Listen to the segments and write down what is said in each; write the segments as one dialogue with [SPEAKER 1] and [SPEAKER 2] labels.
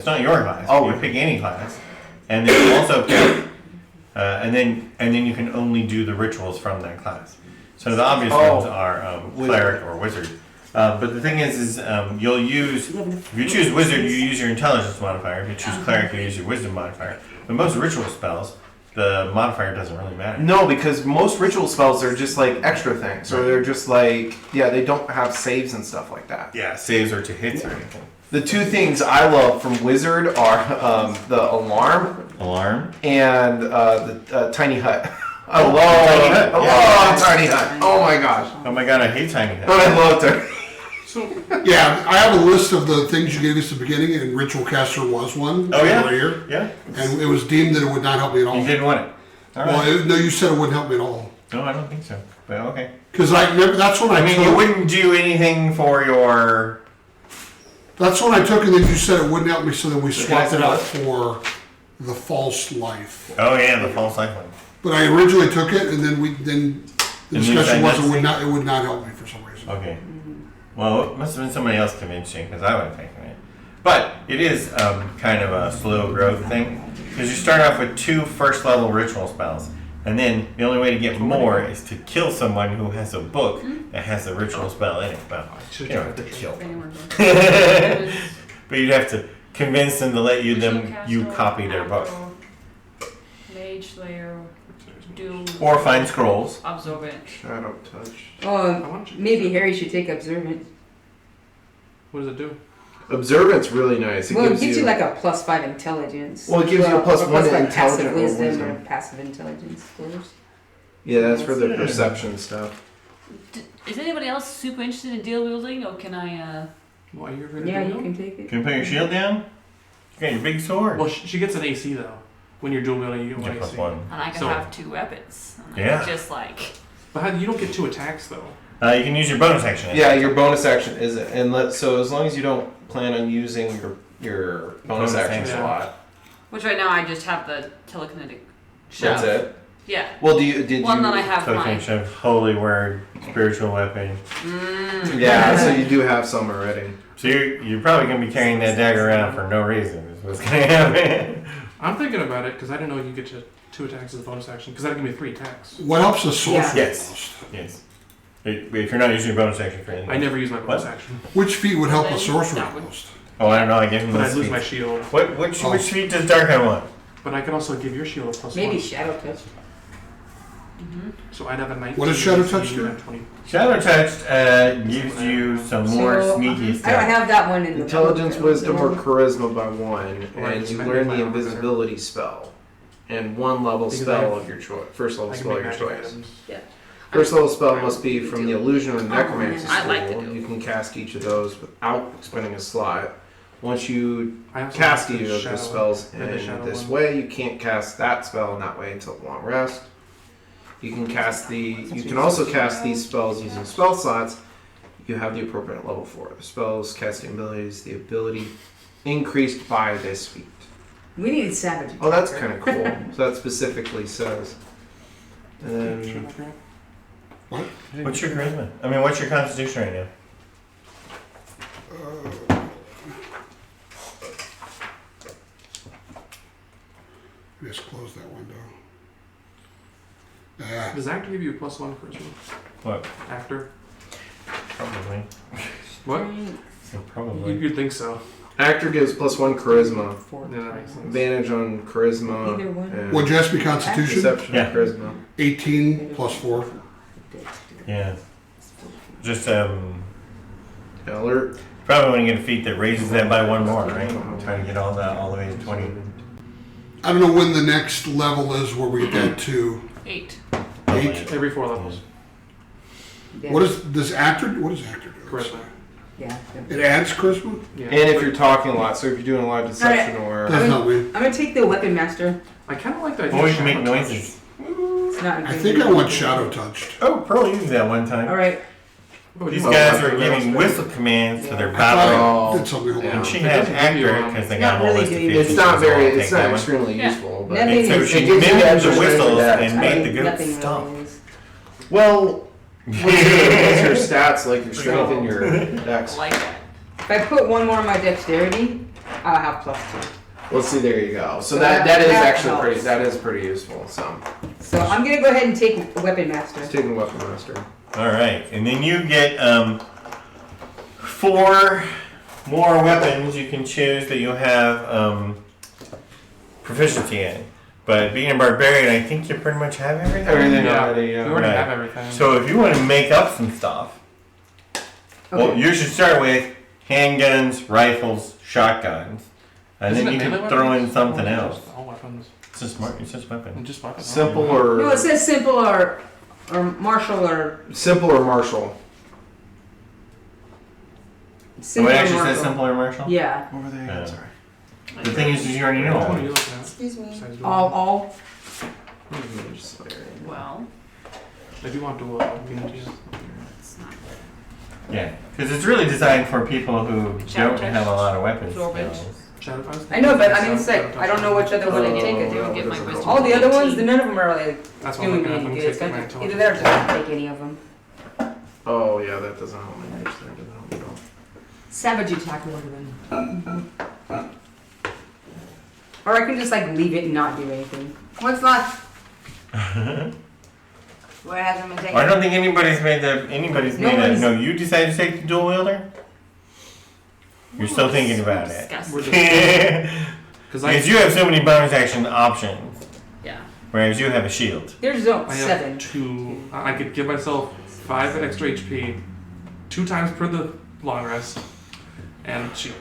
[SPEAKER 1] It's not your class.
[SPEAKER 2] Oh,
[SPEAKER 1] you pick any class, and then you also pick, and then you can only do the rituals from that class. So the obvious ones are cleric or wizard. But the thing is you'll use, if you choose wizard, you use your intelligence modifier. If you choose cleric, you use your wisdom modifier. But most ritual spells, the modifier doesn't really matter.
[SPEAKER 2] No, because most ritual spells are just like extra things, or they're just like they don't have saves and stuff like that.
[SPEAKER 1] Yeah, saves or to hits or anything.
[SPEAKER 2] The two things I love from wizard are the alarm and the tiny hut. I love tiny hut. Oh my gosh.
[SPEAKER 1] Oh my god, I hate tiny hut.
[SPEAKER 2] But I loved her.
[SPEAKER 3] So yeah, I have a list of the things you gave us at the beginning, and Ritual Caster was one.
[SPEAKER 1] Oh yeah,
[SPEAKER 3] right here.
[SPEAKER 1] Yeah.
[SPEAKER 3] And it was deemed that it would not help me at all.
[SPEAKER 1] You didn't want it. All right.
[SPEAKER 3] Well, no, you said it wouldn't help me at all.
[SPEAKER 1] No, I don't think so. But okay.
[SPEAKER 3] Because I remember that's when I
[SPEAKER 1] mean,
[SPEAKER 3] took,
[SPEAKER 1] you wouldn't do anything for your.
[SPEAKER 3] That's when I took, and then you said it wouldn't help me, so then we swapped it out for the false life.
[SPEAKER 1] Oh yeah, the false life one.
[SPEAKER 3] But I originally took it, and then the discussion was it would not help me for some reason.
[SPEAKER 1] Okay. Well, it must have been somebody else convinced you, because I would have taken it. But it is kind of a slow growth thing, because you start off with 2 first level ritual spells, and then the only way to get more is to kill someone who has a book that has a ritual spell in it. Well, you don't have to kill them. But you'd have to convince them to let you copy their book.
[SPEAKER 4] Mage Slayer, Doom.
[SPEAKER 1] Or find scrolls.
[SPEAKER 4] Absorbent.
[SPEAKER 2] Shadow touch.
[SPEAKER 5] Oh, maybe Harry should take Observant.
[SPEAKER 6] What does it do?
[SPEAKER 2] Observant's really nice.
[SPEAKER 5] It gives you like a +5 intelligence.
[SPEAKER 2] Well, it gives you a +1
[SPEAKER 5] passive
[SPEAKER 2] intelligence
[SPEAKER 5] wisdom or passive intelligence scores.
[SPEAKER 2] Yeah, that's for the perception stuff.
[SPEAKER 4] Is anybody else super interested in deal wielding, or can I?
[SPEAKER 6] Why you're
[SPEAKER 5] you can take it.
[SPEAKER 1] Can you put your shield down? You got your big sword.
[SPEAKER 6] Well, she gets an AC though. When you're dual wielding, you get one AC.
[SPEAKER 1] +1.
[SPEAKER 4] And I can have 2 weapons. And I
[SPEAKER 1] Yeah.
[SPEAKER 4] can just like.
[SPEAKER 6] But you don't get 2 attacks though.
[SPEAKER 1] You can use your bonus action.
[SPEAKER 2] Yeah, your bonus action is it, and so as long as you don't plan on using your bonus action slot.
[SPEAKER 4] Which right now I just have the telekinetic shove.
[SPEAKER 2] That's it.
[SPEAKER 4] Yeah.
[SPEAKER 2] Well, did
[SPEAKER 4] one
[SPEAKER 2] you?
[SPEAKER 4] that I have mine.
[SPEAKER 1] Shove, holy word, spiritual weapon.
[SPEAKER 2] Yeah, so you do have some already.
[SPEAKER 1] So you're probably gonna be carrying that dagger around for no reason. Is what's gonna happen.
[SPEAKER 6] I'm thinking about it because I didn't know you get to 2 attacks as a bonus action because that'd give me 3 attacks.
[SPEAKER 3] What helps the sorcerer?
[SPEAKER 1] Yes. Yes. If you're not using your bonus action for anything.
[SPEAKER 6] I never use my bonus action.
[SPEAKER 3] Which feat would help a sorcerer most?
[SPEAKER 1] Oh, I don't know. I gave him
[SPEAKER 6] But
[SPEAKER 1] those
[SPEAKER 6] I'd lose
[SPEAKER 1] feats.
[SPEAKER 6] my shield.
[SPEAKER 1] Which feat does Darkeye want?
[SPEAKER 6] But I could also give your shield a +1.
[SPEAKER 5] Maybe Shadow Touch.
[SPEAKER 6] So I'd have a 19.
[SPEAKER 3] What does Shadow Touch do?
[SPEAKER 6] 20.
[SPEAKER 1] Shadow Touch gives you some more sneaky stuff.
[SPEAKER 5] I don't have that one in the
[SPEAKER 2] Intelligence,
[SPEAKER 5] book.
[SPEAKER 2] wisdom, or charisma by 1,
[SPEAKER 6] Right,
[SPEAKER 2] and you
[SPEAKER 6] so
[SPEAKER 2] learn the
[SPEAKER 6] maybe
[SPEAKER 2] invisibility spell, and 1 level
[SPEAKER 6] Because
[SPEAKER 2] spell of your choice. First level
[SPEAKER 6] I can
[SPEAKER 2] spell
[SPEAKER 6] make
[SPEAKER 2] of your
[SPEAKER 6] magic
[SPEAKER 2] choice.
[SPEAKER 6] items.
[SPEAKER 4] Yeah.
[SPEAKER 2] First level spell must be from the illusion or necromancy
[SPEAKER 4] I'd like to
[SPEAKER 2] school.
[SPEAKER 4] do it.
[SPEAKER 2] You can cast each of those without spending a slot. Once you
[SPEAKER 6] I also
[SPEAKER 2] cast
[SPEAKER 6] have
[SPEAKER 2] each
[SPEAKER 6] the
[SPEAKER 2] of the
[SPEAKER 6] shadow-
[SPEAKER 2] spells
[SPEAKER 6] the
[SPEAKER 2] in
[SPEAKER 6] shadow
[SPEAKER 2] this
[SPEAKER 6] one.
[SPEAKER 2] way, you can't cast that spell in that way until the long rest. You can also cast these spells using spell slots. You have the appropriate level for it. The spells, casting abilities, the ability increased by this feat.
[SPEAKER 5] We need Savage.
[SPEAKER 2] Oh, that's kind of cool. So that specifically says.
[SPEAKER 3] What?
[SPEAKER 1] What's your charisma? I mean, what's your constitution right now?
[SPEAKER 3] Just close that window.
[SPEAKER 6] Does actor give you a +1 charisma?
[SPEAKER 1] What?
[SPEAKER 6] Actor?
[SPEAKER 1] Probably.
[SPEAKER 6] What?
[SPEAKER 1] So probably.
[SPEAKER 6] You'd think so.
[SPEAKER 2] Actor gives +1 charisma.
[SPEAKER 6] Yeah, that makes sense.
[SPEAKER 2] Advantage on charisma.
[SPEAKER 5] Either one.
[SPEAKER 2] And
[SPEAKER 3] Would just be Constitution?
[SPEAKER 2] perception
[SPEAKER 1] Yeah.
[SPEAKER 2] and charisma.
[SPEAKER 3] 18 + 4.
[SPEAKER 1] Yeah. Just
[SPEAKER 2] Alert.
[SPEAKER 1] probably want to get a feat that raises that by 1 more, right? Trying to get all the way to 20.
[SPEAKER 3] I don't know when the next level is where we get that to
[SPEAKER 4] 8.
[SPEAKER 3] 8.
[SPEAKER 6] Every 4 levels.
[SPEAKER 5] Yeah.
[SPEAKER 3] What does actor do?
[SPEAKER 6] Charisma.
[SPEAKER 5] Yeah.
[SPEAKER 3] It adds charisma?
[SPEAKER 6] Yeah.
[SPEAKER 2] And if you're talking a lot, so if you're doing a lot of deception or.
[SPEAKER 3] That's not me.
[SPEAKER 5] I'm gonna take the Weapon Master.
[SPEAKER 6] I kind of like the idea.
[SPEAKER 1] Always
[SPEAKER 6] of
[SPEAKER 1] make
[SPEAKER 6] shadow touch.
[SPEAKER 1] noises.
[SPEAKER 5] It's not.
[SPEAKER 3] I think I want Shadow Touched.
[SPEAKER 1] Oh, Pearl used that one time.
[SPEAKER 5] All right.
[SPEAKER 6] What would
[SPEAKER 1] These
[SPEAKER 6] you
[SPEAKER 1] guys
[SPEAKER 6] want?
[SPEAKER 1] were giving whistle commands to their
[SPEAKER 3] I thought
[SPEAKER 1] battle.
[SPEAKER 3] I did something. Hold
[SPEAKER 2] Yeah.
[SPEAKER 3] on.
[SPEAKER 1] And she
[SPEAKER 6] It
[SPEAKER 1] had
[SPEAKER 6] doesn't give you,
[SPEAKER 1] accurate because they
[SPEAKER 5] Not
[SPEAKER 1] got a whole
[SPEAKER 5] really
[SPEAKER 1] list of
[SPEAKER 5] doing-
[SPEAKER 1] features.
[SPEAKER 2] It's not
[SPEAKER 1] so I'll
[SPEAKER 2] very.
[SPEAKER 1] take
[SPEAKER 2] It's
[SPEAKER 1] that
[SPEAKER 2] not
[SPEAKER 1] one.
[SPEAKER 2] extremely
[SPEAKER 4] Yeah.
[SPEAKER 2] useful, but.
[SPEAKER 5] That
[SPEAKER 1] And so
[SPEAKER 5] maybe
[SPEAKER 1] she
[SPEAKER 2] It gives you
[SPEAKER 1] mimicked
[SPEAKER 2] extra
[SPEAKER 1] the
[SPEAKER 2] strength
[SPEAKER 1] whistles
[SPEAKER 2] with that.
[SPEAKER 1] and made the goat
[SPEAKER 5] Nothing
[SPEAKER 1] stomp.
[SPEAKER 5] really is.
[SPEAKER 2] Well, what's your stats like your strength and your dex?
[SPEAKER 4] I like that.
[SPEAKER 5] If I put 1 more on my dexterity, I'll have +2.
[SPEAKER 2] Well, see, there you go. So
[SPEAKER 5] So
[SPEAKER 2] that is
[SPEAKER 5] that
[SPEAKER 2] actually
[SPEAKER 5] helps.
[SPEAKER 2] pretty useful. So
[SPEAKER 5] So I'm gonna go ahead and take Weapon Master.
[SPEAKER 2] let's take a Weapon Master.
[SPEAKER 1] All right, and then you get 4 more weapons you can choose that you have proficiency in. But being a barbarian, I think you pretty much have everything.
[SPEAKER 2] Everything
[SPEAKER 6] Yeah.
[SPEAKER 2] already.
[SPEAKER 6] You
[SPEAKER 2] Yeah.
[SPEAKER 6] already
[SPEAKER 1] Right.
[SPEAKER 6] have everything.
[SPEAKER 1] So if you want to make up some stuff, well,
[SPEAKER 5] Okay.
[SPEAKER 1] you should start with handguns, rifles, shotguns, and
[SPEAKER 6] Isn't
[SPEAKER 1] then
[SPEAKER 6] it
[SPEAKER 1] you
[SPEAKER 6] melee
[SPEAKER 1] can throw in
[SPEAKER 6] weapons?
[SPEAKER 1] something
[SPEAKER 6] Or
[SPEAKER 1] else.
[SPEAKER 6] just all weapons.
[SPEAKER 1] It's just smart. It's just weapons.
[SPEAKER 6] And just weapons.
[SPEAKER 2] Simple
[SPEAKER 5] No, it
[SPEAKER 2] or
[SPEAKER 5] says simple or martial or
[SPEAKER 2] martial.
[SPEAKER 1] Oh,
[SPEAKER 5] simple
[SPEAKER 1] it
[SPEAKER 5] or
[SPEAKER 1] actually
[SPEAKER 5] martial.
[SPEAKER 1] says simple or martial?
[SPEAKER 5] Yeah.
[SPEAKER 2] Over there.
[SPEAKER 1] Yeah.
[SPEAKER 2] Sorry.
[SPEAKER 1] The thing is, you already know.
[SPEAKER 6] What are you looking at?
[SPEAKER 7] Excuse me.
[SPEAKER 6] Besides dual?
[SPEAKER 5] All.
[SPEAKER 2] Mage Slayer.
[SPEAKER 4] Well,
[SPEAKER 6] If you want dual, you can use.
[SPEAKER 7] It's not.
[SPEAKER 1] Yeah, because it's really designed for people who
[SPEAKER 4] Shadow
[SPEAKER 1] don't
[SPEAKER 4] touch,
[SPEAKER 1] have a lot of weapon
[SPEAKER 4] absorbent.
[SPEAKER 1] skills.
[SPEAKER 6] Shadow Pass?
[SPEAKER 5] I know, but I mean, it's like I don't know which other one to
[SPEAKER 4] I
[SPEAKER 5] take.
[SPEAKER 4] didn't
[SPEAKER 5] It.
[SPEAKER 4] get my
[SPEAKER 2] doesn't
[SPEAKER 4] wisdom.
[SPEAKER 2] help.
[SPEAKER 5] All the other ones,
[SPEAKER 4] 18.
[SPEAKER 5] none of them are like
[SPEAKER 6] That's what I'm
[SPEAKER 5] doing
[SPEAKER 6] looking at.
[SPEAKER 5] me
[SPEAKER 6] I'm
[SPEAKER 5] good. It's
[SPEAKER 6] taking
[SPEAKER 5] gonna
[SPEAKER 6] my
[SPEAKER 5] either
[SPEAKER 6] intelligence.
[SPEAKER 5] that or just take any of them.
[SPEAKER 2] Oh yeah, that doesn't help me. Mage Slayer doesn't help me at all.
[SPEAKER 5] Savage attack would have been. Or I can just like leave it and not do anything.
[SPEAKER 7] What's left? What hasn't been taken?
[SPEAKER 1] I don't think anybody's made that. Anybody's
[SPEAKER 5] No
[SPEAKER 1] made that.
[SPEAKER 5] one's-
[SPEAKER 1] No, you decided to take the dual wielder. You're still thinking about it.
[SPEAKER 6] We're
[SPEAKER 4] Disgusting.
[SPEAKER 6] just- Because
[SPEAKER 1] Because you have so many bonus action options,
[SPEAKER 4] Yeah.
[SPEAKER 1] whereas you have a shield.
[SPEAKER 5] There's no
[SPEAKER 6] I have
[SPEAKER 5] 7.
[SPEAKER 6] 2. I could give myself 5 extra HP, 2 times per the long rest, and shield.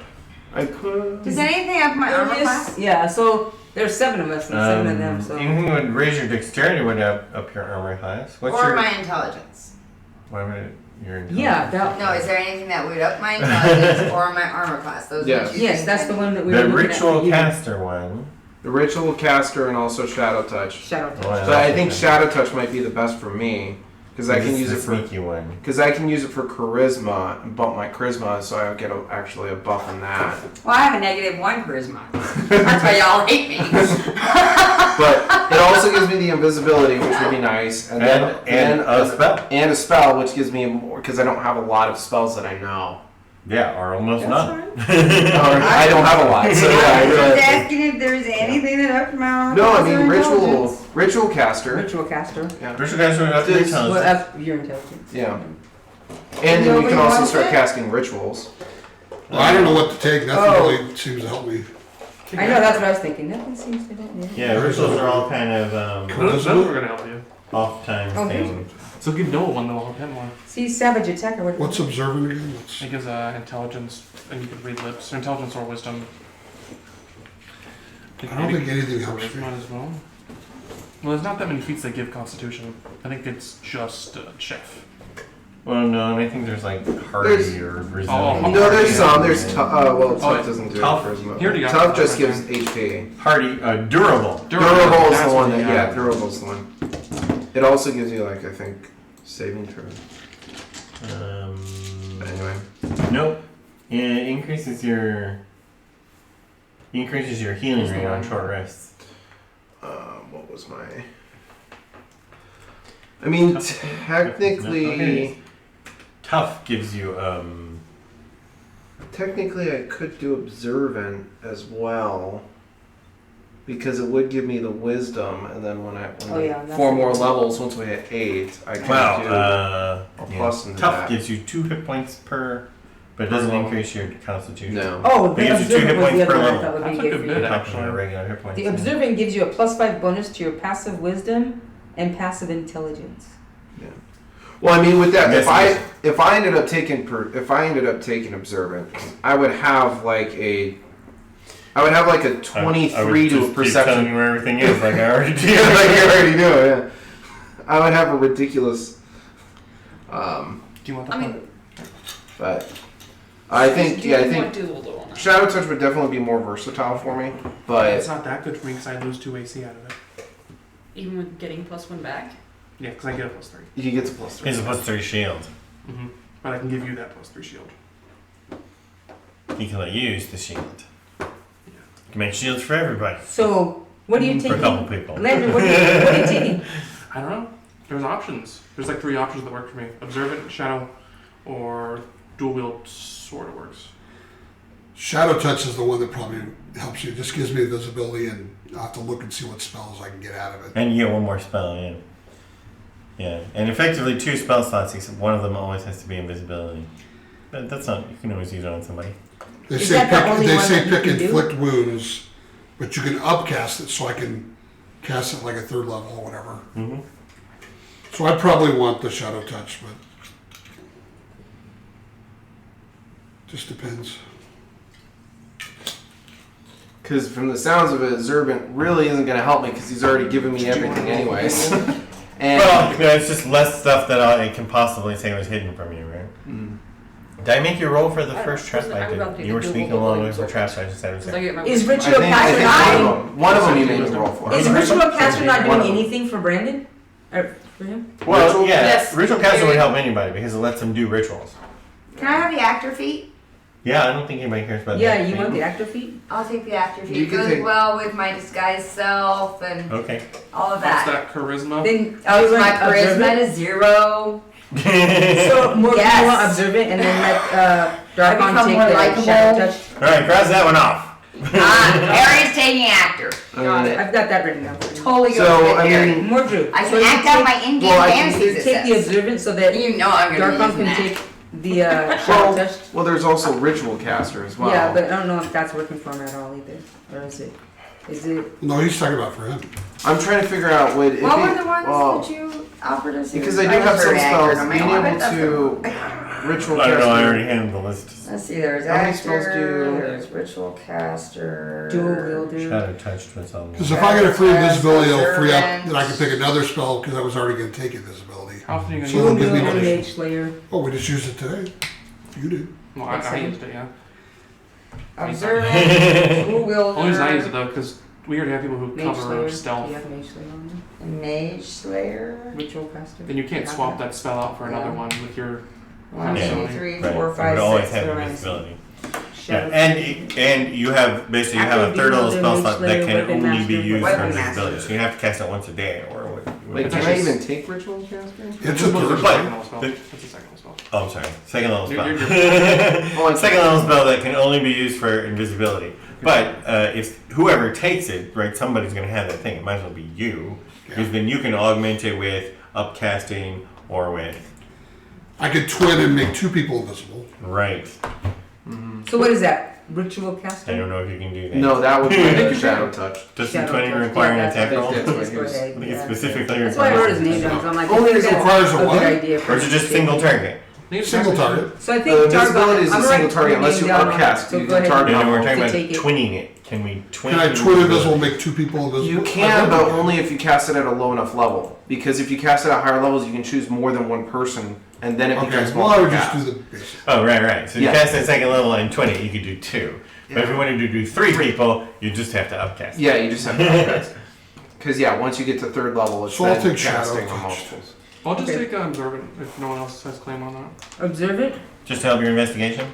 [SPEAKER 2] I could.
[SPEAKER 7] Does anything up my armor class?
[SPEAKER 5] Yeah, so there's 7 of us and 7 of them. So
[SPEAKER 1] Anything would raise your dexterity would up your armor class. What's
[SPEAKER 7] Or
[SPEAKER 1] your?
[SPEAKER 7] my intelligence?
[SPEAKER 1] Why would it? Your
[SPEAKER 5] yeah, that,
[SPEAKER 7] No, is there anything that would up my intelligence or my armor class? Those are
[SPEAKER 2] Yes.
[SPEAKER 7] the two
[SPEAKER 5] yes,
[SPEAKER 7] things
[SPEAKER 5] that's
[SPEAKER 7] I
[SPEAKER 5] the
[SPEAKER 7] need.
[SPEAKER 5] one that we
[SPEAKER 1] The
[SPEAKER 5] were looking
[SPEAKER 1] ritual
[SPEAKER 5] at for you.
[SPEAKER 1] caster one.
[SPEAKER 2] The Ritual Caster and also Shadow Touch.
[SPEAKER 5] Shadow touch.
[SPEAKER 1] Oh, yeah.
[SPEAKER 2] So I think Shadow Touch might be the best for me because I can
[SPEAKER 1] This
[SPEAKER 2] use
[SPEAKER 1] is
[SPEAKER 2] it
[SPEAKER 1] the
[SPEAKER 2] for
[SPEAKER 1] sneaky one.
[SPEAKER 2] charisma and bump my charisma, so I would get actually a buff in that.
[SPEAKER 7] Well, I have a -1 charisma. That's why y'all hate me.
[SPEAKER 2] But it also gives me the invisibility, which would be nice, and then
[SPEAKER 1] And a spell.
[SPEAKER 2] and a spell, which gives me more because I don't have a lot of spells that I know.
[SPEAKER 1] Yeah, or almost none.
[SPEAKER 2] Or I don't have a lot, so yeah. I
[SPEAKER 7] I was
[SPEAKER 2] really-
[SPEAKER 7] just asking if there's anything that upped my armor
[SPEAKER 2] No, I
[SPEAKER 7] class or
[SPEAKER 2] mean
[SPEAKER 7] intelligence.
[SPEAKER 2] ritual caster.
[SPEAKER 5] Ritual caster.
[SPEAKER 2] Yeah.
[SPEAKER 1] Ritual caster would up your
[SPEAKER 2] Well,
[SPEAKER 5] Well,
[SPEAKER 1] intelligence.
[SPEAKER 5] that's your intelligence.
[SPEAKER 2] Yeah. And then you
[SPEAKER 7] Nobody
[SPEAKER 2] can also
[SPEAKER 7] wants
[SPEAKER 2] start
[SPEAKER 7] it?
[SPEAKER 2] casting rituals.
[SPEAKER 3] Well, I don't know what to take. Nothing
[SPEAKER 5] Oh.
[SPEAKER 3] really seems to help me.
[SPEAKER 5] I know, that's what I was thinking. Nothing seems to help me.
[SPEAKER 1] Yeah, rituals are all kind of
[SPEAKER 6] Those are going to help you.
[SPEAKER 1] off-time
[SPEAKER 5] Oh, here's
[SPEAKER 1] things.
[SPEAKER 6] So give Noah one that will help him more.
[SPEAKER 5] See, savage attack or what?
[SPEAKER 3] What's observant again? What's,
[SPEAKER 6] It gives intelligence, and you can read lips. Or intelligence or wisdom.
[SPEAKER 3] I don't think anything helps me.
[SPEAKER 6] Charisma as well. Well, there's not that many feats that give Constitution. I think it's just chef.
[SPEAKER 1] Well, no, and I think there's like hardy
[SPEAKER 2] There's-
[SPEAKER 1] or
[SPEAKER 6] Oh,
[SPEAKER 1] resilience.
[SPEAKER 2] No, there's some. There's
[SPEAKER 1] Yeah.
[SPEAKER 2] well,
[SPEAKER 6] Oh,
[SPEAKER 2] tough doesn't do
[SPEAKER 1] tough.
[SPEAKER 2] charisma.
[SPEAKER 6] He already got
[SPEAKER 2] Tough
[SPEAKER 6] that
[SPEAKER 2] just
[SPEAKER 6] right
[SPEAKER 2] gives
[SPEAKER 6] there.
[SPEAKER 2] HP.
[SPEAKER 1] Hardy, durable.
[SPEAKER 2] Durable's
[SPEAKER 6] That's
[SPEAKER 2] the one
[SPEAKER 6] what
[SPEAKER 2] that
[SPEAKER 6] he
[SPEAKER 2] yeah,
[SPEAKER 6] got.
[SPEAKER 2] durable's the one. It also gives you like I think saving throw. But anyway.
[SPEAKER 1] Nope. It increases your healing rate on short rests.
[SPEAKER 2] What was my? I mean,
[SPEAKER 1] Okay.
[SPEAKER 2] technically,
[SPEAKER 1] Tough gives you
[SPEAKER 2] technically, I could do observant as well. Because it would give me the wisdom, and then when
[SPEAKER 5] Oh, yeah, that's
[SPEAKER 2] 4 more
[SPEAKER 5] good.
[SPEAKER 2] levels, once we hit 8, I can do.
[SPEAKER 1] a
[SPEAKER 2] plus into
[SPEAKER 1] tough
[SPEAKER 2] that.
[SPEAKER 1] gives you 2 hit points per, but it
[SPEAKER 2] Per
[SPEAKER 1] doesn't
[SPEAKER 2] level.
[SPEAKER 1] increase your constitution.
[SPEAKER 2] No.
[SPEAKER 5] Oh,
[SPEAKER 1] It
[SPEAKER 5] the
[SPEAKER 1] gives you 2 hit
[SPEAKER 5] observant was
[SPEAKER 1] points
[SPEAKER 5] the
[SPEAKER 1] per
[SPEAKER 5] other one I
[SPEAKER 1] level.
[SPEAKER 5] thought would
[SPEAKER 6] That's
[SPEAKER 5] be
[SPEAKER 6] a
[SPEAKER 5] good
[SPEAKER 6] good
[SPEAKER 5] for
[SPEAKER 6] bit,
[SPEAKER 5] you.
[SPEAKER 1] On top of
[SPEAKER 6] actually.
[SPEAKER 1] your regular hit points.
[SPEAKER 5] The observant gives you a +5 bonus to your passive wisdom and passive intelligence.
[SPEAKER 2] Well, I mean, with that,
[SPEAKER 1] Yes,
[SPEAKER 2] if I ended up taking observant, I would have like a 23 to a
[SPEAKER 1] Keep telling
[SPEAKER 2] perception.
[SPEAKER 1] you where everything is, like I already
[SPEAKER 2] like
[SPEAKER 1] did.
[SPEAKER 2] you already do, yeah. I would have a ridiculous.
[SPEAKER 6] Do you want that?
[SPEAKER 4] I mean,
[SPEAKER 2] But I think
[SPEAKER 4] do
[SPEAKER 2] yeah, I
[SPEAKER 4] you
[SPEAKER 2] think
[SPEAKER 4] want dual though on that?
[SPEAKER 2] Shadow Touch would definitely be more versatile for me.
[SPEAKER 6] It's
[SPEAKER 2] But
[SPEAKER 6] not that good for me because I lose 2 AC out of it.
[SPEAKER 4] Even with getting +1 back?
[SPEAKER 6] Yeah, because I get a +3.
[SPEAKER 2] he gets a +3.
[SPEAKER 1] He's a +3 shield.
[SPEAKER 6] Mm-hmm. But I can give you that +3 shield.
[SPEAKER 1] He can let you use the shield. You can make shields for everybody.
[SPEAKER 5] So, what are you
[SPEAKER 1] For a
[SPEAKER 5] taking?
[SPEAKER 1] couple people.
[SPEAKER 5] Landon, what are you taking?
[SPEAKER 6] I don't know. There's options. There's like 3 options that work for me: observant, shadow, or dual wield sword. Works.
[SPEAKER 3] Shadow Touch is the one that probably helps you. It just gives me visibility, and I'll have to look and see what spells I can get out of it.
[SPEAKER 1] And you get one more spell in. Yeah, and effectively 2 spell slots, except one of them always has to be invisibility. But that's not, you can always use it on somebody.
[SPEAKER 3] They
[SPEAKER 5] Is
[SPEAKER 3] say
[SPEAKER 5] that the
[SPEAKER 3] pick,
[SPEAKER 5] only
[SPEAKER 3] they
[SPEAKER 5] one
[SPEAKER 3] say
[SPEAKER 5] that you
[SPEAKER 3] pick
[SPEAKER 5] can do?
[SPEAKER 3] inflict wounds, but you can upcast it so I can cast it like a 3rd level or whatever.
[SPEAKER 1] Mm-hmm.
[SPEAKER 3] So I probably want the Shadow Touch, but just depends.
[SPEAKER 2] Because from the sounds of it, Zerbent really isn't going to help me because he's already given me everything anyways. And
[SPEAKER 1] Well, it's just less stuff that it can possibly say was hidden from you, right? Did I make you roll for the
[SPEAKER 4] I
[SPEAKER 1] first
[SPEAKER 4] don't-
[SPEAKER 1] trap?
[SPEAKER 4] I
[SPEAKER 1] I
[SPEAKER 4] would
[SPEAKER 1] did.
[SPEAKER 4] rather
[SPEAKER 1] You were
[SPEAKER 4] do
[SPEAKER 1] speaking
[SPEAKER 4] double
[SPEAKER 1] along
[SPEAKER 4] volume
[SPEAKER 1] with the
[SPEAKER 4] so
[SPEAKER 1] traps.
[SPEAKER 4] much.
[SPEAKER 1] I just had to
[SPEAKER 4] Because I
[SPEAKER 1] say.
[SPEAKER 4] get my
[SPEAKER 5] Is
[SPEAKER 2] I
[SPEAKER 5] Ritual
[SPEAKER 2] think
[SPEAKER 5] Caster not?
[SPEAKER 2] one of them you made me roll for.
[SPEAKER 5] Is Ritual Caster not
[SPEAKER 2] One
[SPEAKER 5] doing
[SPEAKER 2] of them.
[SPEAKER 5] anything for Brandon? Or for him?
[SPEAKER 1] Well,
[SPEAKER 2] Ritual-
[SPEAKER 1] yeah,
[SPEAKER 4] Yes.
[SPEAKER 1] ritual caster would help anybody because it lets them do rituals.
[SPEAKER 7] Can I have the actor feat?
[SPEAKER 1] Yeah, I don't think anybody cares about
[SPEAKER 5] Yeah,
[SPEAKER 1] that.
[SPEAKER 5] you want the actor feat?
[SPEAKER 7] I'll take the actor feat.
[SPEAKER 2] You
[SPEAKER 7] It
[SPEAKER 2] can
[SPEAKER 7] goes
[SPEAKER 2] take-
[SPEAKER 7] well with my disguised self and
[SPEAKER 1] Okay.
[SPEAKER 7] all of
[SPEAKER 6] What's
[SPEAKER 7] that.
[SPEAKER 6] that charisma?
[SPEAKER 5] Then
[SPEAKER 7] Oh,
[SPEAKER 5] you
[SPEAKER 7] my
[SPEAKER 5] want
[SPEAKER 7] charisma
[SPEAKER 5] Observant?
[SPEAKER 7] is 0.
[SPEAKER 5] So more
[SPEAKER 7] Yes.
[SPEAKER 5] you want Observant and then let
[SPEAKER 7] I
[SPEAKER 5] Darkon
[SPEAKER 7] become
[SPEAKER 5] take
[SPEAKER 7] more
[SPEAKER 5] the
[SPEAKER 7] likable.
[SPEAKER 5] Shadow Touch.
[SPEAKER 1] Alright, cross that one off.
[SPEAKER 7] Harry's taking actor.
[SPEAKER 5] Got it. I've got that written down.
[SPEAKER 7] Totally
[SPEAKER 2] So,
[SPEAKER 7] goes with
[SPEAKER 2] I
[SPEAKER 7] Harry.
[SPEAKER 2] mean-
[SPEAKER 5] More Drew.
[SPEAKER 7] I
[SPEAKER 5] So
[SPEAKER 7] can
[SPEAKER 5] you
[SPEAKER 7] act out
[SPEAKER 5] take-
[SPEAKER 7] my in-game
[SPEAKER 2] well, I can
[SPEAKER 7] fantasies. It
[SPEAKER 5] Take the
[SPEAKER 7] says.
[SPEAKER 5] Observant so that
[SPEAKER 7] You know I'm gonna be
[SPEAKER 5] Darkon
[SPEAKER 7] using
[SPEAKER 5] can
[SPEAKER 7] that.
[SPEAKER 5] take the Shadow Touch.
[SPEAKER 2] Well, there's also Ritual Caster as well.
[SPEAKER 5] Yeah, but I don't know if that's working for him at all either. Or is it? Is it?
[SPEAKER 3] No, he's talking about for him.
[SPEAKER 2] I'm trying to figure out what. if
[SPEAKER 7] What
[SPEAKER 2] it-
[SPEAKER 7] were the ones
[SPEAKER 2] well,
[SPEAKER 7] that you offered us?
[SPEAKER 2] Because I do have
[SPEAKER 7] just
[SPEAKER 2] some
[SPEAKER 7] heard actor,
[SPEAKER 2] spells.
[SPEAKER 7] and I'm
[SPEAKER 2] Being
[SPEAKER 7] like, oh, I bet
[SPEAKER 2] able
[SPEAKER 7] that's
[SPEAKER 2] to
[SPEAKER 7] the-
[SPEAKER 2] Ritual
[SPEAKER 1] I don't know, I
[SPEAKER 2] Caster.
[SPEAKER 1] already handled the list.
[SPEAKER 7] Let's see, there's
[SPEAKER 2] How many
[SPEAKER 7] actor,
[SPEAKER 2] spells do-
[SPEAKER 7] there's ritual caster,
[SPEAKER 5] Dual wielder.
[SPEAKER 1] Shadow touched was on
[SPEAKER 3] Because
[SPEAKER 1] the
[SPEAKER 3] if I get a free
[SPEAKER 7] Yes,
[SPEAKER 3] invisibility, it'll free up
[SPEAKER 7] observant.
[SPEAKER 3] that I can pick another spell because I was already going to take invisibility.
[SPEAKER 6] How often are you
[SPEAKER 3] So
[SPEAKER 6] gonna
[SPEAKER 3] they'll
[SPEAKER 6] use
[SPEAKER 3] give me
[SPEAKER 5] Dual wielder,
[SPEAKER 3] another.
[SPEAKER 5] Mage Slayer.
[SPEAKER 3] Oh, we just used it today. You did.
[SPEAKER 6] Well, I used it, yeah.
[SPEAKER 7] observant, dual
[SPEAKER 6] Only reason I use
[SPEAKER 7] wielder,
[SPEAKER 6] it though, because we already have people who
[SPEAKER 5] Mage
[SPEAKER 6] cover
[SPEAKER 5] Slayer.
[SPEAKER 6] stealth.
[SPEAKER 5] Do you have Mage Slayer on
[SPEAKER 7] and mage slayer.
[SPEAKER 5] there? Ritual Caster.
[SPEAKER 6] Then you can't
[SPEAKER 5] have
[SPEAKER 6] swap that spell out for another
[SPEAKER 5] Yeah.
[SPEAKER 6] one with your.
[SPEAKER 7] 1,
[SPEAKER 1] Yeah.
[SPEAKER 7] 2, 3,
[SPEAKER 1] Right.
[SPEAKER 7] 4,
[SPEAKER 1] You
[SPEAKER 7] 5,
[SPEAKER 1] would always
[SPEAKER 7] 6.
[SPEAKER 1] have
[SPEAKER 7] What am I
[SPEAKER 1] invisibility. Yeah,
[SPEAKER 5] Shadow.
[SPEAKER 1] and you have basically you have a
[SPEAKER 5] Active
[SPEAKER 1] third level
[SPEAKER 5] wielder,
[SPEAKER 1] spell
[SPEAKER 5] mage
[SPEAKER 1] slot that
[SPEAKER 5] slayer,
[SPEAKER 1] can
[SPEAKER 5] weapon
[SPEAKER 1] only be
[SPEAKER 5] master,
[SPEAKER 1] used for
[SPEAKER 7] weapon
[SPEAKER 1] invisibility.
[SPEAKER 7] master.
[SPEAKER 1] So you have to cast it once a day or what.
[SPEAKER 2] Wait,
[SPEAKER 6] It's
[SPEAKER 2] can I
[SPEAKER 6] actually-
[SPEAKER 2] even take Ritual Caster?
[SPEAKER 3] It's a
[SPEAKER 6] It's a
[SPEAKER 3] third.
[SPEAKER 1] But-
[SPEAKER 6] second level spell.
[SPEAKER 1] the-
[SPEAKER 6] It's a second level spell.
[SPEAKER 1] Oh, I'm sorry. Second level spell.
[SPEAKER 6] You're-
[SPEAKER 1] Second level spell that can only be used for invisibility. But if whoever takes it, right, somebody's going to have that thing. It might as well be you, because then you can augment it with upcasting or with
[SPEAKER 3] I could twin and make 2 people invisible.
[SPEAKER 1] right.
[SPEAKER 5] So what is that? Ritual
[SPEAKER 1] I
[SPEAKER 5] Caster?
[SPEAKER 1] don't know if you can do that.
[SPEAKER 2] No, that would be a Shadow Touch.
[SPEAKER 1] Does
[SPEAKER 5] Shadow
[SPEAKER 1] twinning
[SPEAKER 5] touch.
[SPEAKER 1] require an
[SPEAKER 5] Yeah,
[SPEAKER 1] attack roll?
[SPEAKER 2] that's-
[SPEAKER 5] Just go
[SPEAKER 2] I
[SPEAKER 5] ahead,
[SPEAKER 1] I think it
[SPEAKER 5] yeah.
[SPEAKER 1] specifically
[SPEAKER 5] That's why I wrote his name
[SPEAKER 1] requires.
[SPEAKER 5] down. So I'm like,
[SPEAKER 3] Only
[SPEAKER 5] I think
[SPEAKER 3] it
[SPEAKER 5] that's
[SPEAKER 3] requires a
[SPEAKER 5] good
[SPEAKER 3] what?
[SPEAKER 5] idea for
[SPEAKER 1] Or is it just single target?
[SPEAKER 3] Single target.
[SPEAKER 5] So I
[SPEAKER 2] The
[SPEAKER 5] think
[SPEAKER 2] invisibility is a
[SPEAKER 5] I'm
[SPEAKER 2] single
[SPEAKER 5] writing
[SPEAKER 2] target unless you
[SPEAKER 5] down on it.
[SPEAKER 2] upcast.
[SPEAKER 5] So
[SPEAKER 2] You
[SPEAKER 5] go
[SPEAKER 2] can
[SPEAKER 5] ahead.
[SPEAKER 2] target
[SPEAKER 1] No, no, we're talking
[SPEAKER 5] to
[SPEAKER 1] about
[SPEAKER 5] take it.
[SPEAKER 1] twinning it. Can we twin?
[SPEAKER 3] Can I twin invisible and make 2 people invisible?
[SPEAKER 2] You can, but only if you cast it at a low enough level. Because if you cast it at higher levels, you can choose more than one person, and then it becomes
[SPEAKER 3] Okay, well, I would just
[SPEAKER 2] multi-cast.
[SPEAKER 3] do the basic.
[SPEAKER 1] Oh, right. So you
[SPEAKER 2] Yeah.
[SPEAKER 1] cast at second level and 20, you could do 2. But if
[SPEAKER 2] Yeah.
[SPEAKER 1] you wanted to do 3 people, you just have to upcast.
[SPEAKER 2] Yeah, you just have to upcast. Because once you get to 3rd level, it's
[SPEAKER 3] So I'll
[SPEAKER 2] then
[SPEAKER 3] take Shadow
[SPEAKER 2] casting on
[SPEAKER 3] Touch.
[SPEAKER 2] multiples.
[SPEAKER 6] I'll just
[SPEAKER 5] Okay.
[SPEAKER 6] take Observant if no one else has claim on that.
[SPEAKER 5] Observant?
[SPEAKER 1] Just to help your investigation?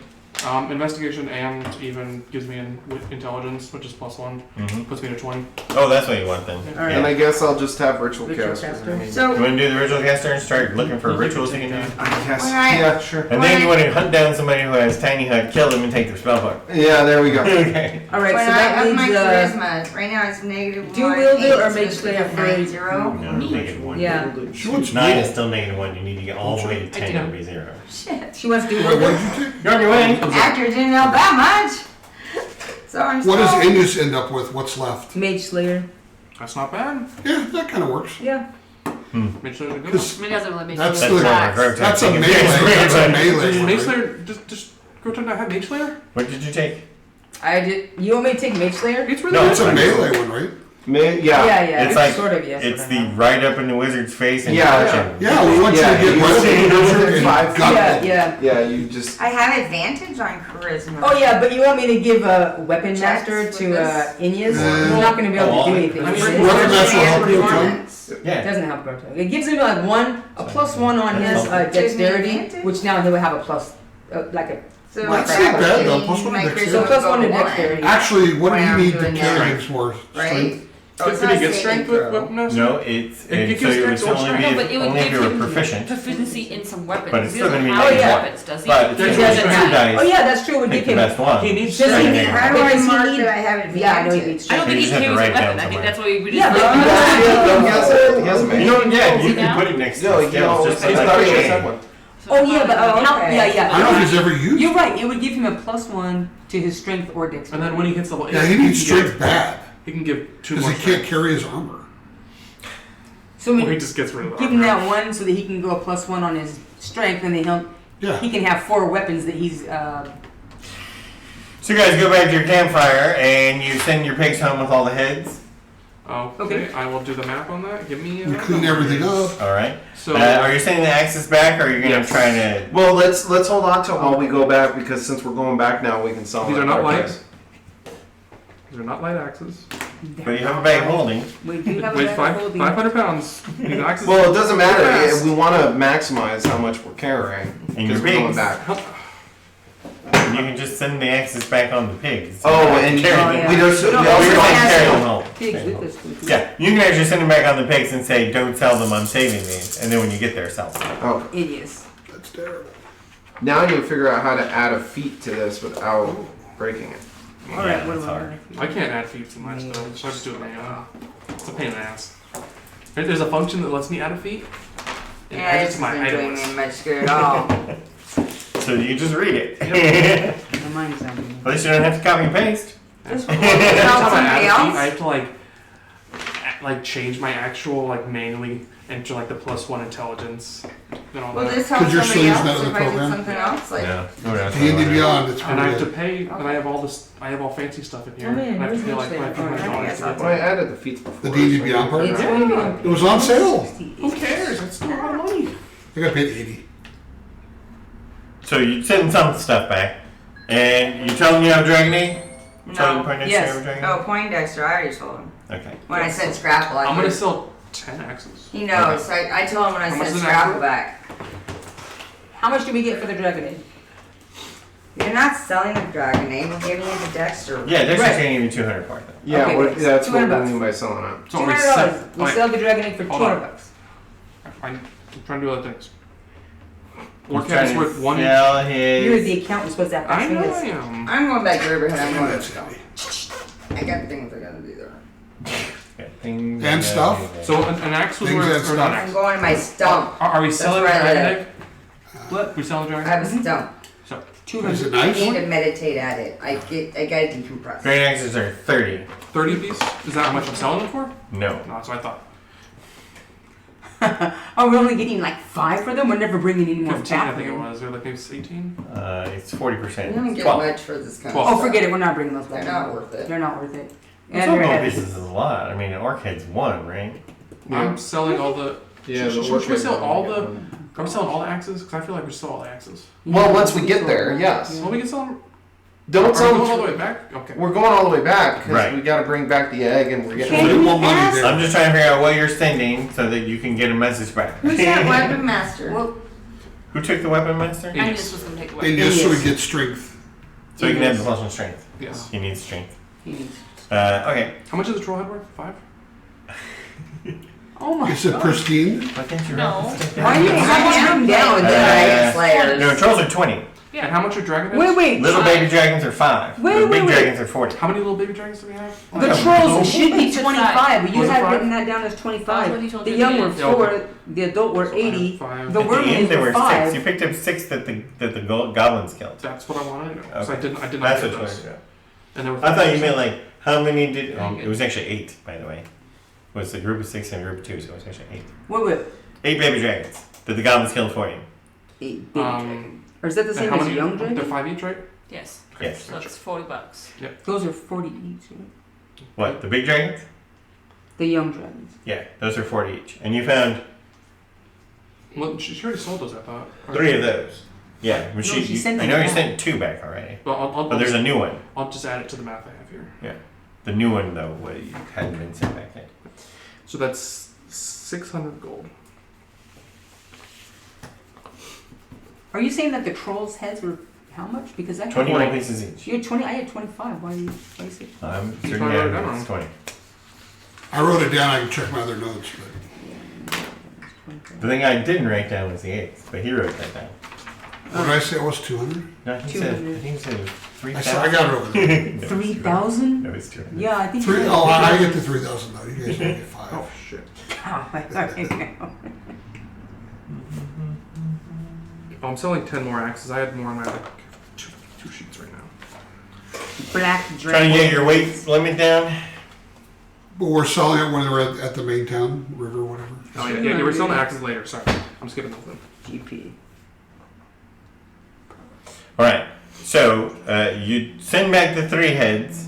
[SPEAKER 6] Investigation and even gives me intelligence, which is +1.
[SPEAKER 1] Mm-hmm.
[SPEAKER 6] Puts me to 20.
[SPEAKER 1] Oh, that's what you want then.
[SPEAKER 5] All right.
[SPEAKER 2] And I guess I'll just have Ritual
[SPEAKER 5] Ritual
[SPEAKER 2] Caster.
[SPEAKER 5] Caster.
[SPEAKER 2] I mean,
[SPEAKER 7] So
[SPEAKER 1] You want to do the ritual caster and start looking for rituals you can do?
[SPEAKER 2] I guess.
[SPEAKER 7] When I-
[SPEAKER 2] Yeah, sure.
[SPEAKER 1] And then you want to hunt down somebody who has tiny hut, kill them, and take their spell book.
[SPEAKER 2] Yeah, there we go.
[SPEAKER 1] Okay.
[SPEAKER 5] All right,
[SPEAKER 7] when
[SPEAKER 5] so
[SPEAKER 7] I
[SPEAKER 5] that
[SPEAKER 7] have
[SPEAKER 5] leaves
[SPEAKER 7] my charisma, right now it's -1.
[SPEAKER 5] Dual wielder
[SPEAKER 7] 8,
[SPEAKER 5] or
[SPEAKER 7] so
[SPEAKER 5] mage
[SPEAKER 7] it's
[SPEAKER 5] slayer for
[SPEAKER 7] 9, 0.
[SPEAKER 1] No, -1.
[SPEAKER 5] Yeah.
[SPEAKER 3] She wants
[SPEAKER 1] 9 is
[SPEAKER 3] dual.
[SPEAKER 1] still -1. You need to get all the way to 10 to be 0.
[SPEAKER 7] Shit.
[SPEAKER 5] She wants to do
[SPEAKER 3] Wait, what
[SPEAKER 5] wielder.
[SPEAKER 3] did you take?
[SPEAKER 1] You're on your way.
[SPEAKER 7] Actor didn't help that much. So I'm
[SPEAKER 3] What does
[SPEAKER 7] still-
[SPEAKER 3] Inus end up with? What's left?
[SPEAKER 5] Mage Slayer.
[SPEAKER 6] That's not bad.
[SPEAKER 3] Yeah, that kind of works.
[SPEAKER 5] Yeah.
[SPEAKER 6] Make sure to go.
[SPEAKER 3] Because
[SPEAKER 4] I mean, it doesn't really make
[SPEAKER 3] That's
[SPEAKER 4] sense.
[SPEAKER 3] the-
[SPEAKER 1] That's
[SPEAKER 3] that's a
[SPEAKER 1] taking
[SPEAKER 3] melee.
[SPEAKER 1] advantage.
[SPEAKER 3] That's a melee.
[SPEAKER 6] Does
[SPEAKER 3] one,
[SPEAKER 6] Mage
[SPEAKER 3] right?
[SPEAKER 6] Slayer just go to not have Mage Slayer?
[SPEAKER 1] What did you take?
[SPEAKER 5] I did. You want me to take Mage Slayer?
[SPEAKER 6] It's really
[SPEAKER 1] No,
[SPEAKER 6] good.
[SPEAKER 3] It's a melee one, right?
[SPEAKER 5] Yeah.
[SPEAKER 1] It's like-
[SPEAKER 5] sort of yes.
[SPEAKER 1] It's
[SPEAKER 5] but
[SPEAKER 1] the
[SPEAKER 5] not.
[SPEAKER 1] right up in the wizard's face and
[SPEAKER 2] Yeah,
[SPEAKER 1] touch
[SPEAKER 2] yeah.
[SPEAKER 1] him.
[SPEAKER 3] Yeah, we want
[SPEAKER 2] Yeah,
[SPEAKER 3] you to get
[SPEAKER 2] you
[SPEAKER 3] right up
[SPEAKER 2] see
[SPEAKER 3] in the wizard and
[SPEAKER 2] five-
[SPEAKER 3] gut
[SPEAKER 5] Yeah,
[SPEAKER 3] them.
[SPEAKER 5] yeah.
[SPEAKER 2] Yeah, you just.
[SPEAKER 7] I have advantage on charisma.
[SPEAKER 5] Oh yeah, but you want me to give a weapon
[SPEAKER 7] Checks
[SPEAKER 5] master
[SPEAKER 7] with
[SPEAKER 5] to
[SPEAKER 7] this?
[SPEAKER 5] Inyas?
[SPEAKER 3] Yeah.
[SPEAKER 5] He's not going to be able to do anything.
[SPEAKER 6] I mean,
[SPEAKER 5] It
[SPEAKER 3] Weapon master will help you too.
[SPEAKER 7] Performance.
[SPEAKER 1] Yeah.
[SPEAKER 5] doesn't help Groto. It gives him like a +1 on his
[SPEAKER 7] Gives me
[SPEAKER 5] dexterity,
[SPEAKER 7] advantage?
[SPEAKER 5] which now he will have a plus, like a.
[SPEAKER 7] So
[SPEAKER 5] That's
[SPEAKER 7] if
[SPEAKER 5] not
[SPEAKER 7] I
[SPEAKER 3] bad, though.
[SPEAKER 7] change
[SPEAKER 3] Plus one
[SPEAKER 7] my
[SPEAKER 3] to
[SPEAKER 7] charisma
[SPEAKER 3] dexterity.
[SPEAKER 5] So
[SPEAKER 7] would
[SPEAKER 5] plus
[SPEAKER 7] go
[SPEAKER 5] 1 to
[SPEAKER 7] one,
[SPEAKER 5] dexterity.
[SPEAKER 3] Actually, what do you
[SPEAKER 7] Wow,
[SPEAKER 3] need to
[SPEAKER 7] doing
[SPEAKER 3] carry
[SPEAKER 7] that.
[SPEAKER 3] things more?
[SPEAKER 7] Right?
[SPEAKER 3] Strength?
[SPEAKER 7] Oh, it's
[SPEAKER 6] Could
[SPEAKER 7] not
[SPEAKER 6] he get
[SPEAKER 7] saving
[SPEAKER 6] strength with
[SPEAKER 7] throw.
[SPEAKER 6] weapon master?
[SPEAKER 1] No, it's
[SPEAKER 6] It gives
[SPEAKER 1] so it would
[SPEAKER 6] strength or
[SPEAKER 1] only
[SPEAKER 6] strength.
[SPEAKER 1] be
[SPEAKER 4] No, but it would
[SPEAKER 1] only if
[SPEAKER 4] give
[SPEAKER 1] you were
[SPEAKER 4] him
[SPEAKER 1] proficient.
[SPEAKER 4] proficiency in some weapons.
[SPEAKER 1] But it's
[SPEAKER 4] He
[SPEAKER 1] still
[SPEAKER 4] doesn't
[SPEAKER 1] gonna be
[SPEAKER 4] have any
[SPEAKER 1] negative one.
[SPEAKER 4] weapons, does he?
[SPEAKER 1] But it's
[SPEAKER 6] Yeah,
[SPEAKER 1] just
[SPEAKER 6] he
[SPEAKER 1] two
[SPEAKER 6] doesn't
[SPEAKER 4] have-
[SPEAKER 1] dice.
[SPEAKER 5] Oh yeah, that's true. It would
[SPEAKER 1] Pick
[SPEAKER 5] give
[SPEAKER 1] the
[SPEAKER 5] him.
[SPEAKER 1] best one.
[SPEAKER 6] He needs
[SPEAKER 5] Does he
[SPEAKER 6] strength.
[SPEAKER 5] need-
[SPEAKER 7] How do I
[SPEAKER 5] Does he
[SPEAKER 7] mark
[SPEAKER 5] need-
[SPEAKER 7] that I have
[SPEAKER 5] Yeah, I know he
[SPEAKER 7] advantage?
[SPEAKER 5] needs
[SPEAKER 4] I don't
[SPEAKER 1] You
[SPEAKER 4] think he
[SPEAKER 1] just have to
[SPEAKER 4] carries a
[SPEAKER 1] write down
[SPEAKER 4] weapon. I think
[SPEAKER 1] somewhere.
[SPEAKER 4] that's why we just.
[SPEAKER 5] Yeah, but-
[SPEAKER 2] He has a
[SPEAKER 1] You
[SPEAKER 2] mace.
[SPEAKER 1] know, yeah, you
[SPEAKER 4] Sit
[SPEAKER 1] can
[SPEAKER 4] down.
[SPEAKER 1] put it next to
[SPEAKER 2] No,
[SPEAKER 1] the
[SPEAKER 2] he
[SPEAKER 1] scales.
[SPEAKER 2] always,
[SPEAKER 1] Just
[SPEAKER 2] I
[SPEAKER 1] like
[SPEAKER 2] thought he
[SPEAKER 1] the
[SPEAKER 2] always
[SPEAKER 1] chain.
[SPEAKER 2] had one.
[SPEAKER 5] Oh yeah, but
[SPEAKER 7] okay.
[SPEAKER 5] yeah.
[SPEAKER 3] I don't know if he's ever used.
[SPEAKER 5] You're right. It would give him a +1 to his strength or dexterity.
[SPEAKER 6] And then when he hits level 8,
[SPEAKER 3] Yeah, he needs strength bad
[SPEAKER 6] He can give 2
[SPEAKER 3] because
[SPEAKER 6] more
[SPEAKER 3] he can't
[SPEAKER 6] strength.
[SPEAKER 3] carry his armor.
[SPEAKER 5] So
[SPEAKER 6] Or he
[SPEAKER 5] we
[SPEAKER 6] just gets rid of the
[SPEAKER 5] give him
[SPEAKER 6] armor.
[SPEAKER 5] that 1 so that he can go a +1 on his strength, and then
[SPEAKER 3] Yeah.
[SPEAKER 5] he can have 4 weapons that he's.
[SPEAKER 1] So you guys go back to your campfire and you send your pigs home with all the heads.
[SPEAKER 6] Oh, okay. I will do the map on that. Give me.
[SPEAKER 3] You clean everything up.
[SPEAKER 1] All right.
[SPEAKER 6] So
[SPEAKER 1] Are you sending the axes back, or are you going to
[SPEAKER 6] Yes.
[SPEAKER 1] try to?
[SPEAKER 2] Well, let's hold on till while we go back because since we're going back now, we can sell.
[SPEAKER 6] These
[SPEAKER 2] them
[SPEAKER 6] are not
[SPEAKER 2] at our
[SPEAKER 6] light.
[SPEAKER 2] price.
[SPEAKER 6] they're not light axes.
[SPEAKER 1] But you have a bag holding.
[SPEAKER 5] We do have a
[SPEAKER 6] Weighs
[SPEAKER 5] bag of
[SPEAKER 6] 500
[SPEAKER 5] holding.
[SPEAKER 6] pounds. These axes.
[SPEAKER 2] Well, it doesn't matter.
[SPEAKER 6] Fast.
[SPEAKER 2] We want to maximize how much we're carrying
[SPEAKER 1] And your
[SPEAKER 2] because we're going
[SPEAKER 1] pigs.
[SPEAKER 2] back.
[SPEAKER 1] You can just send the axes back on the pigs.
[SPEAKER 2] Oh, and
[SPEAKER 1] Carry them.
[SPEAKER 2] we don't.
[SPEAKER 5] No,
[SPEAKER 2] We
[SPEAKER 5] we
[SPEAKER 1] Or
[SPEAKER 2] also
[SPEAKER 1] you
[SPEAKER 5] don't
[SPEAKER 1] can
[SPEAKER 5] have
[SPEAKER 1] carry
[SPEAKER 5] to.
[SPEAKER 1] them home.
[SPEAKER 5] Pigs
[SPEAKER 1] Carry them
[SPEAKER 5] with
[SPEAKER 1] home.
[SPEAKER 5] us.
[SPEAKER 1] Yeah, you can actually send them back on the pigs and say, "Don't tell them I'm saving these," and then when you get there, sell them.
[SPEAKER 2] Oh,
[SPEAKER 5] It is.
[SPEAKER 3] That's terrible.
[SPEAKER 2] now you figure out how to add a feat to this without breaking it.
[SPEAKER 5] All right,
[SPEAKER 1] Yeah,
[SPEAKER 5] what
[SPEAKER 1] that's
[SPEAKER 5] do I
[SPEAKER 1] hard.
[SPEAKER 6] I can't add feats to my spell, so I just do it manually. It's a pain in the ass. If there's a function that lets me add a feat, it
[SPEAKER 7] Yeah,
[SPEAKER 6] adds it
[SPEAKER 7] this
[SPEAKER 6] to my
[SPEAKER 7] isn't
[SPEAKER 6] item
[SPEAKER 7] doing
[SPEAKER 6] list.
[SPEAKER 7] me much good at all.
[SPEAKER 1] So you just read it.
[SPEAKER 5] No, mine's not.
[SPEAKER 1] At least you don't have to copy and paste.
[SPEAKER 7] Just
[SPEAKER 6] Every
[SPEAKER 7] tell
[SPEAKER 6] time I
[SPEAKER 7] somebody
[SPEAKER 6] add a feat,
[SPEAKER 7] else.
[SPEAKER 6] I have to like change my actual manually enter like the +1 intelligence and all
[SPEAKER 7] Well,
[SPEAKER 6] that.
[SPEAKER 7] just tell
[SPEAKER 3] Could your
[SPEAKER 7] somebody
[SPEAKER 3] sleeves
[SPEAKER 7] else
[SPEAKER 3] not in
[SPEAKER 7] if
[SPEAKER 3] the
[SPEAKER 7] I did
[SPEAKER 3] program?
[SPEAKER 7] something else. Like,
[SPEAKER 1] No.
[SPEAKER 3] D&D Beyond, it's
[SPEAKER 6] And I have to
[SPEAKER 3] pretty
[SPEAKER 6] pay, and I have all this, I have all fancy stuff in here.
[SPEAKER 5] Oh, man,
[SPEAKER 6] and I have to
[SPEAKER 5] where's
[SPEAKER 6] pay like
[SPEAKER 5] that?
[SPEAKER 6] $500
[SPEAKER 7] I guess
[SPEAKER 6] to
[SPEAKER 7] I'll
[SPEAKER 6] get
[SPEAKER 2] Well, I
[SPEAKER 6] that.
[SPEAKER 2] added the feats before.
[SPEAKER 3] The D&D
[SPEAKER 2] so
[SPEAKER 3] Beyond part?
[SPEAKER 7] it's
[SPEAKER 5] Yeah.
[SPEAKER 7] going to
[SPEAKER 3] It was on sale.
[SPEAKER 6] Who cares? That's still a lot of money.
[SPEAKER 3] I got paid 80.
[SPEAKER 1] So you send some stuff back, and you tell them you have Dragon Egg? Tell them
[SPEAKER 7] No.
[SPEAKER 1] Poindexter
[SPEAKER 5] Yes.
[SPEAKER 1] you have Dragon
[SPEAKER 7] Oh,
[SPEAKER 1] Egg?
[SPEAKER 7] Poindexter, I already told him.
[SPEAKER 1] Okay.
[SPEAKER 7] When I said Scrapple,
[SPEAKER 6] I'm gonna sell 10 axes.
[SPEAKER 7] He knows. I told him when I
[SPEAKER 6] How much
[SPEAKER 7] said
[SPEAKER 6] is an
[SPEAKER 7] Scrapple
[SPEAKER 6] apple?
[SPEAKER 7] back.
[SPEAKER 5] How much do we get for the dragon egg?
[SPEAKER 7] You're not selling the Dragon Egg. We're giving you the Dexter.
[SPEAKER 1] Yeah, they're
[SPEAKER 5] Right.
[SPEAKER 1] just going to give you 200 for it.
[SPEAKER 2] Yeah,
[SPEAKER 5] Okay,
[SPEAKER 2] what,
[SPEAKER 5] but
[SPEAKER 2] that's what we
[SPEAKER 5] $200.
[SPEAKER 2] mean by selling it.
[SPEAKER 6] So are we
[SPEAKER 5] $200.
[SPEAKER 6] set?
[SPEAKER 5] We
[SPEAKER 6] Wait,
[SPEAKER 5] sell the dragon egg for
[SPEAKER 6] Hold on.
[SPEAKER 5] $200.
[SPEAKER 6] I'm trying to do other things.
[SPEAKER 1] He's
[SPEAKER 6] Work
[SPEAKER 1] trying
[SPEAKER 6] is
[SPEAKER 1] to
[SPEAKER 6] worth 1.
[SPEAKER 1] sell
[SPEAKER 5] You're
[SPEAKER 1] his...
[SPEAKER 5] the accountant supposed to have
[SPEAKER 6] I
[SPEAKER 5] to
[SPEAKER 6] know
[SPEAKER 5] say
[SPEAKER 6] I
[SPEAKER 5] this.
[SPEAKER 6] am.
[SPEAKER 7] I'm going back to Riverhead. I'm going
[SPEAKER 3] That's
[SPEAKER 7] to
[SPEAKER 3] heavy.
[SPEAKER 7] I got things I gotta do there.
[SPEAKER 1] Things
[SPEAKER 3] And stuff?
[SPEAKER 6] So an axe was
[SPEAKER 3] Things
[SPEAKER 6] worth,
[SPEAKER 3] and
[SPEAKER 6] or
[SPEAKER 3] stuff.
[SPEAKER 6] not
[SPEAKER 7] I'm
[SPEAKER 6] axe.
[SPEAKER 7] going to my stump.
[SPEAKER 6] Are we
[SPEAKER 7] That's
[SPEAKER 6] selling
[SPEAKER 7] where I
[SPEAKER 6] dragon
[SPEAKER 7] live.
[SPEAKER 6] egg?
[SPEAKER 5] What?
[SPEAKER 6] We selling
[SPEAKER 7] I
[SPEAKER 6] dragon
[SPEAKER 7] have
[SPEAKER 6] egg?
[SPEAKER 7] a stump.
[SPEAKER 6] So
[SPEAKER 3] Is
[SPEAKER 5] 200.
[SPEAKER 3] it
[SPEAKER 7] I
[SPEAKER 3] nice?
[SPEAKER 7] need to meditate at it. I gotta decompress.
[SPEAKER 1] Great axes are 30.
[SPEAKER 6] 30 piece? Is that how much I'm selling them for?
[SPEAKER 1] No.
[SPEAKER 6] No, that's what I thought.
[SPEAKER 5] Oh, we're only getting like 5 for them? We're never bringing any more
[SPEAKER 6] 15,
[SPEAKER 5] back.
[SPEAKER 6] I think it
[SPEAKER 5] then.
[SPEAKER 6] was. Or like maybe 18.
[SPEAKER 1] It's 40%.
[SPEAKER 7] You don't get
[SPEAKER 1] 12.
[SPEAKER 7] much for this kind
[SPEAKER 6] 12.
[SPEAKER 7] of
[SPEAKER 5] Oh,
[SPEAKER 7] stuff.
[SPEAKER 5] forget it. We're not bringing those back.
[SPEAKER 7] They're not worth it.
[SPEAKER 5] They're not worth it.
[SPEAKER 1] Well,
[SPEAKER 5] And
[SPEAKER 1] some
[SPEAKER 5] they're
[SPEAKER 1] gold
[SPEAKER 5] heavy.
[SPEAKER 1] pieces is a lot. I mean, an orc head's 1, right?
[SPEAKER 6] I'm selling all the.
[SPEAKER 2] Yeah,
[SPEAKER 6] should we sell all the? Are we selling all the axes? Because I feel like we sell all the axes.
[SPEAKER 2] Well, once we get there, yes.
[SPEAKER 6] Well, we can sell them.
[SPEAKER 2] Don't
[SPEAKER 6] Are we
[SPEAKER 2] sell
[SPEAKER 6] going all the
[SPEAKER 2] them.
[SPEAKER 6] way back? Okay.
[SPEAKER 2] We're going all the way back because
[SPEAKER 1] Right.
[SPEAKER 2] we got to bring back the egg, and we're getting.
[SPEAKER 5] Can
[SPEAKER 3] Put
[SPEAKER 5] we
[SPEAKER 3] more money
[SPEAKER 5] ask-
[SPEAKER 3] there.
[SPEAKER 1] I'm just trying to figure out what you're sending so that you can get a message back.
[SPEAKER 7] Who's that weapon master?
[SPEAKER 5] Well,
[SPEAKER 1] Who took the weapon master?
[SPEAKER 6] Yeah.
[SPEAKER 4] Agnes was gonna take the
[SPEAKER 3] They
[SPEAKER 4] weapon.
[SPEAKER 3] just so we
[SPEAKER 5] Yes.
[SPEAKER 3] get strength.
[SPEAKER 1] So you can have the plus 1 strength.
[SPEAKER 6] Yes.
[SPEAKER 1] He needs strength.
[SPEAKER 5] he needs-
[SPEAKER 1] Okay.
[SPEAKER 6] How much is the troll head worth? 5?
[SPEAKER 5] Oh my
[SPEAKER 3] Is it
[SPEAKER 5] god.
[SPEAKER 3] pristine?
[SPEAKER 1] Why can't you
[SPEAKER 4] No.
[SPEAKER 1] write this stuff
[SPEAKER 5] Why
[SPEAKER 1] down?
[SPEAKER 5] do you have them down?
[SPEAKER 7] And
[SPEAKER 1] Uh,
[SPEAKER 7] then I Slayers.
[SPEAKER 1] No, trolls are 20.
[SPEAKER 6] And how much are dragon heads?
[SPEAKER 5] Wait.
[SPEAKER 1] Little baby dragons are 5.
[SPEAKER 5] Wait,
[SPEAKER 1] the
[SPEAKER 5] wait,
[SPEAKER 1] big
[SPEAKER 5] wait.
[SPEAKER 1] dragons are 40.
[SPEAKER 6] How many little baby dragons do we have?
[SPEAKER 5] The
[SPEAKER 1] Yeah,
[SPEAKER 5] trolls should be
[SPEAKER 4] It's
[SPEAKER 5] 25, but you
[SPEAKER 6] Was it
[SPEAKER 5] had
[SPEAKER 6] 5?
[SPEAKER 5] written that down as
[SPEAKER 4] That's
[SPEAKER 5] 25.
[SPEAKER 4] what he told
[SPEAKER 5] The
[SPEAKER 4] you
[SPEAKER 5] young
[SPEAKER 4] to
[SPEAKER 5] were
[SPEAKER 4] do.
[SPEAKER 6] Yeah, okay.
[SPEAKER 5] 4, the adult were
[SPEAKER 6] So I have
[SPEAKER 5] 80,
[SPEAKER 6] 5.
[SPEAKER 5] the
[SPEAKER 1] At the end,
[SPEAKER 5] wormlings
[SPEAKER 1] there
[SPEAKER 5] were
[SPEAKER 1] were
[SPEAKER 5] 5.
[SPEAKER 1] 6. You picked up 6 that the goblins killed.
[SPEAKER 6] That's what I wanted to know. So I
[SPEAKER 1] Okay.
[SPEAKER 6] did not
[SPEAKER 1] That's
[SPEAKER 6] get
[SPEAKER 1] what
[SPEAKER 6] those.
[SPEAKER 1] you wanted.
[SPEAKER 6] And there were
[SPEAKER 1] I thought you
[SPEAKER 6] 50%.
[SPEAKER 1] meant like how many did? It was actually 8, by the way. It was a group of 6 and a group of 2, so it was actually 8.
[SPEAKER 5] Wait.
[SPEAKER 1] 8 baby dragons that the goblins killed for you.
[SPEAKER 5] 8 baby
[SPEAKER 6] Um,
[SPEAKER 5] dragon. Or is that the
[SPEAKER 6] And
[SPEAKER 5] same
[SPEAKER 6] how
[SPEAKER 5] as
[SPEAKER 6] many?
[SPEAKER 5] young
[SPEAKER 6] They're
[SPEAKER 5] dragon?
[SPEAKER 6] 5 each, right?
[SPEAKER 4] Yes.
[SPEAKER 1] Yes.
[SPEAKER 4] So it's $40.
[SPEAKER 5] Those are 40 each, right?
[SPEAKER 1] What? The big dragons?
[SPEAKER 5] The young dragons.
[SPEAKER 1] Yeah, those are 40 each. And you found
[SPEAKER 6] Well, she already sold those, I thought.
[SPEAKER 1] 3 of those. Yeah, but
[SPEAKER 5] she sent
[SPEAKER 1] I
[SPEAKER 5] them
[SPEAKER 1] know you
[SPEAKER 5] back.
[SPEAKER 1] sent 2 back already,
[SPEAKER 6] Well,
[SPEAKER 1] but there's a new one.
[SPEAKER 6] I'll just add it to the math I have here.
[SPEAKER 1] The new one though, what you hadn't been sent back yet.
[SPEAKER 6] So that's 600 gold.
[SPEAKER 5] Are you saying that the trolls' heads were how much? Because I
[SPEAKER 1] 20
[SPEAKER 5] had,
[SPEAKER 1] gold pieces each.
[SPEAKER 5] you had 20. I had 25. Why do you say?
[SPEAKER 1] I'm
[SPEAKER 6] You
[SPEAKER 1] certain
[SPEAKER 6] probably wrote it
[SPEAKER 1] yeah,
[SPEAKER 6] down
[SPEAKER 1] it's
[SPEAKER 6] wrong.
[SPEAKER 1] 20.
[SPEAKER 3] I wrote it down. I can check my other notes, but
[SPEAKER 1] The thing I didn't write down was the 8th, but he wrote that down.
[SPEAKER 3] what did I say? It was 200.
[SPEAKER 1] No, he said, I
[SPEAKER 5] 200.
[SPEAKER 1] think he said it was
[SPEAKER 3] I
[SPEAKER 1] 3,000.
[SPEAKER 3] got it over there.
[SPEAKER 5] 3,000?
[SPEAKER 1] No, it's 200.
[SPEAKER 5] Yeah, I think.
[SPEAKER 3] Three.
[SPEAKER 5] you're
[SPEAKER 3] Oh,
[SPEAKER 5] right.
[SPEAKER 3] I get the 3,000 though. You guys only get 5.
[SPEAKER 2] Oh shit.
[SPEAKER 5] Oh, okay.
[SPEAKER 6] Oh, I'm selling 10 more axes. I had more on my like two sheets right now.
[SPEAKER 5] Black
[SPEAKER 1] Trying to
[SPEAKER 5] dragon.
[SPEAKER 1] get your weight limit down.
[SPEAKER 3] But we're selling it when we're at the main town, river, whatever.
[SPEAKER 6] Oh yeah, you were selling the axes later. Sorry, I'm skipping those then.
[SPEAKER 5] GP.
[SPEAKER 1] All right. So you send back the 3 heads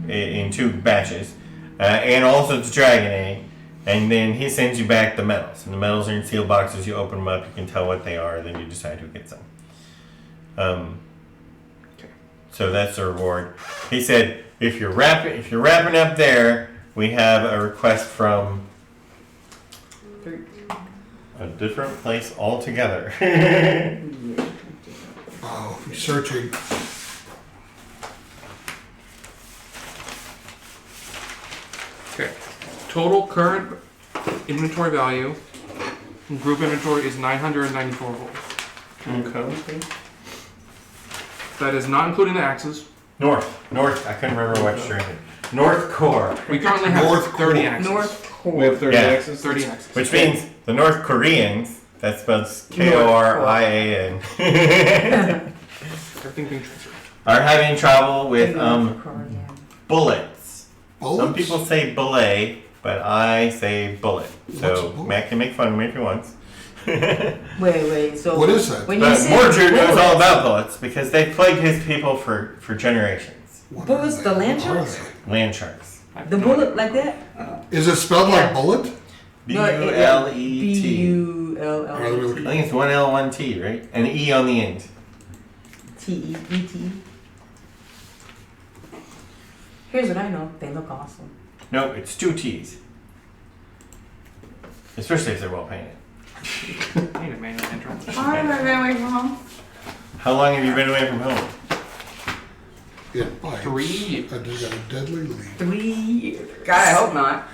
[SPEAKER 1] in 2 batches, and also the dragon egg, and then he sends you back the medals. And the medals are in sealed boxes. You open them up. You can tell what they are. Then you decide who gets them. So that's the reward. He said, if you're wrapping up there, we have a request from a different place altogether.
[SPEAKER 3] Oh, he's searching.
[SPEAKER 6] Okay. Total current inventory value in group inventory is 994 gold.
[SPEAKER 1] Okay.
[SPEAKER 6] That is not including the axes.
[SPEAKER 1] North. I couldn't remember what strength. North Core,
[SPEAKER 6] We currently have
[SPEAKER 3] North
[SPEAKER 6] 30
[SPEAKER 3] Core.
[SPEAKER 6] axes.
[SPEAKER 5] North
[SPEAKER 2] We
[SPEAKER 5] Core.
[SPEAKER 2] have 30
[SPEAKER 1] Yeah.
[SPEAKER 2] axes.
[SPEAKER 6] 30 axes.
[SPEAKER 1] which means the North Koreans. That spells Korian.
[SPEAKER 6] Everything being transferred.
[SPEAKER 1] Are having trouble with bullets. Some
[SPEAKER 3] Bullets?
[SPEAKER 1] people say bullet, but I say bullet.
[SPEAKER 3] What's a
[SPEAKER 1] So
[SPEAKER 3] bullet?
[SPEAKER 1] Matt can make fun of me if he wants.
[SPEAKER 5] Wait. So
[SPEAKER 3] What is that?
[SPEAKER 5] When you
[SPEAKER 1] But
[SPEAKER 5] say
[SPEAKER 1] Mordred knows all
[SPEAKER 5] bullets-
[SPEAKER 1] about bullets because they plagued his people for generations.
[SPEAKER 3] What
[SPEAKER 5] What
[SPEAKER 3] are
[SPEAKER 5] was
[SPEAKER 3] they?
[SPEAKER 5] the land
[SPEAKER 3] What are
[SPEAKER 5] sharks?
[SPEAKER 3] they?
[SPEAKER 1] Land sharks.
[SPEAKER 6] I have
[SPEAKER 5] The
[SPEAKER 6] no
[SPEAKER 5] bullet
[SPEAKER 6] idea.
[SPEAKER 5] like that?
[SPEAKER 3] Is it spelled like bullet?
[SPEAKER 1] B-U-L-E-T.
[SPEAKER 5] B-U-L-L-E-T.
[SPEAKER 1] I think it's 1 L, 1 T, right? And an E on the end.
[SPEAKER 5] T-E-E-T. Here's what I know. They look awesome.
[SPEAKER 1] No, it's 2 T's. Especially if they're well painted.
[SPEAKER 6] I need a manual entrance.
[SPEAKER 7] How long have I been away from home?
[SPEAKER 1] How long have you been away from home?
[SPEAKER 3] Yeah, bites.
[SPEAKER 6] 3 years.
[SPEAKER 3] I just got a deadly lead.
[SPEAKER 5] 3 years.
[SPEAKER 7] God, I hope not.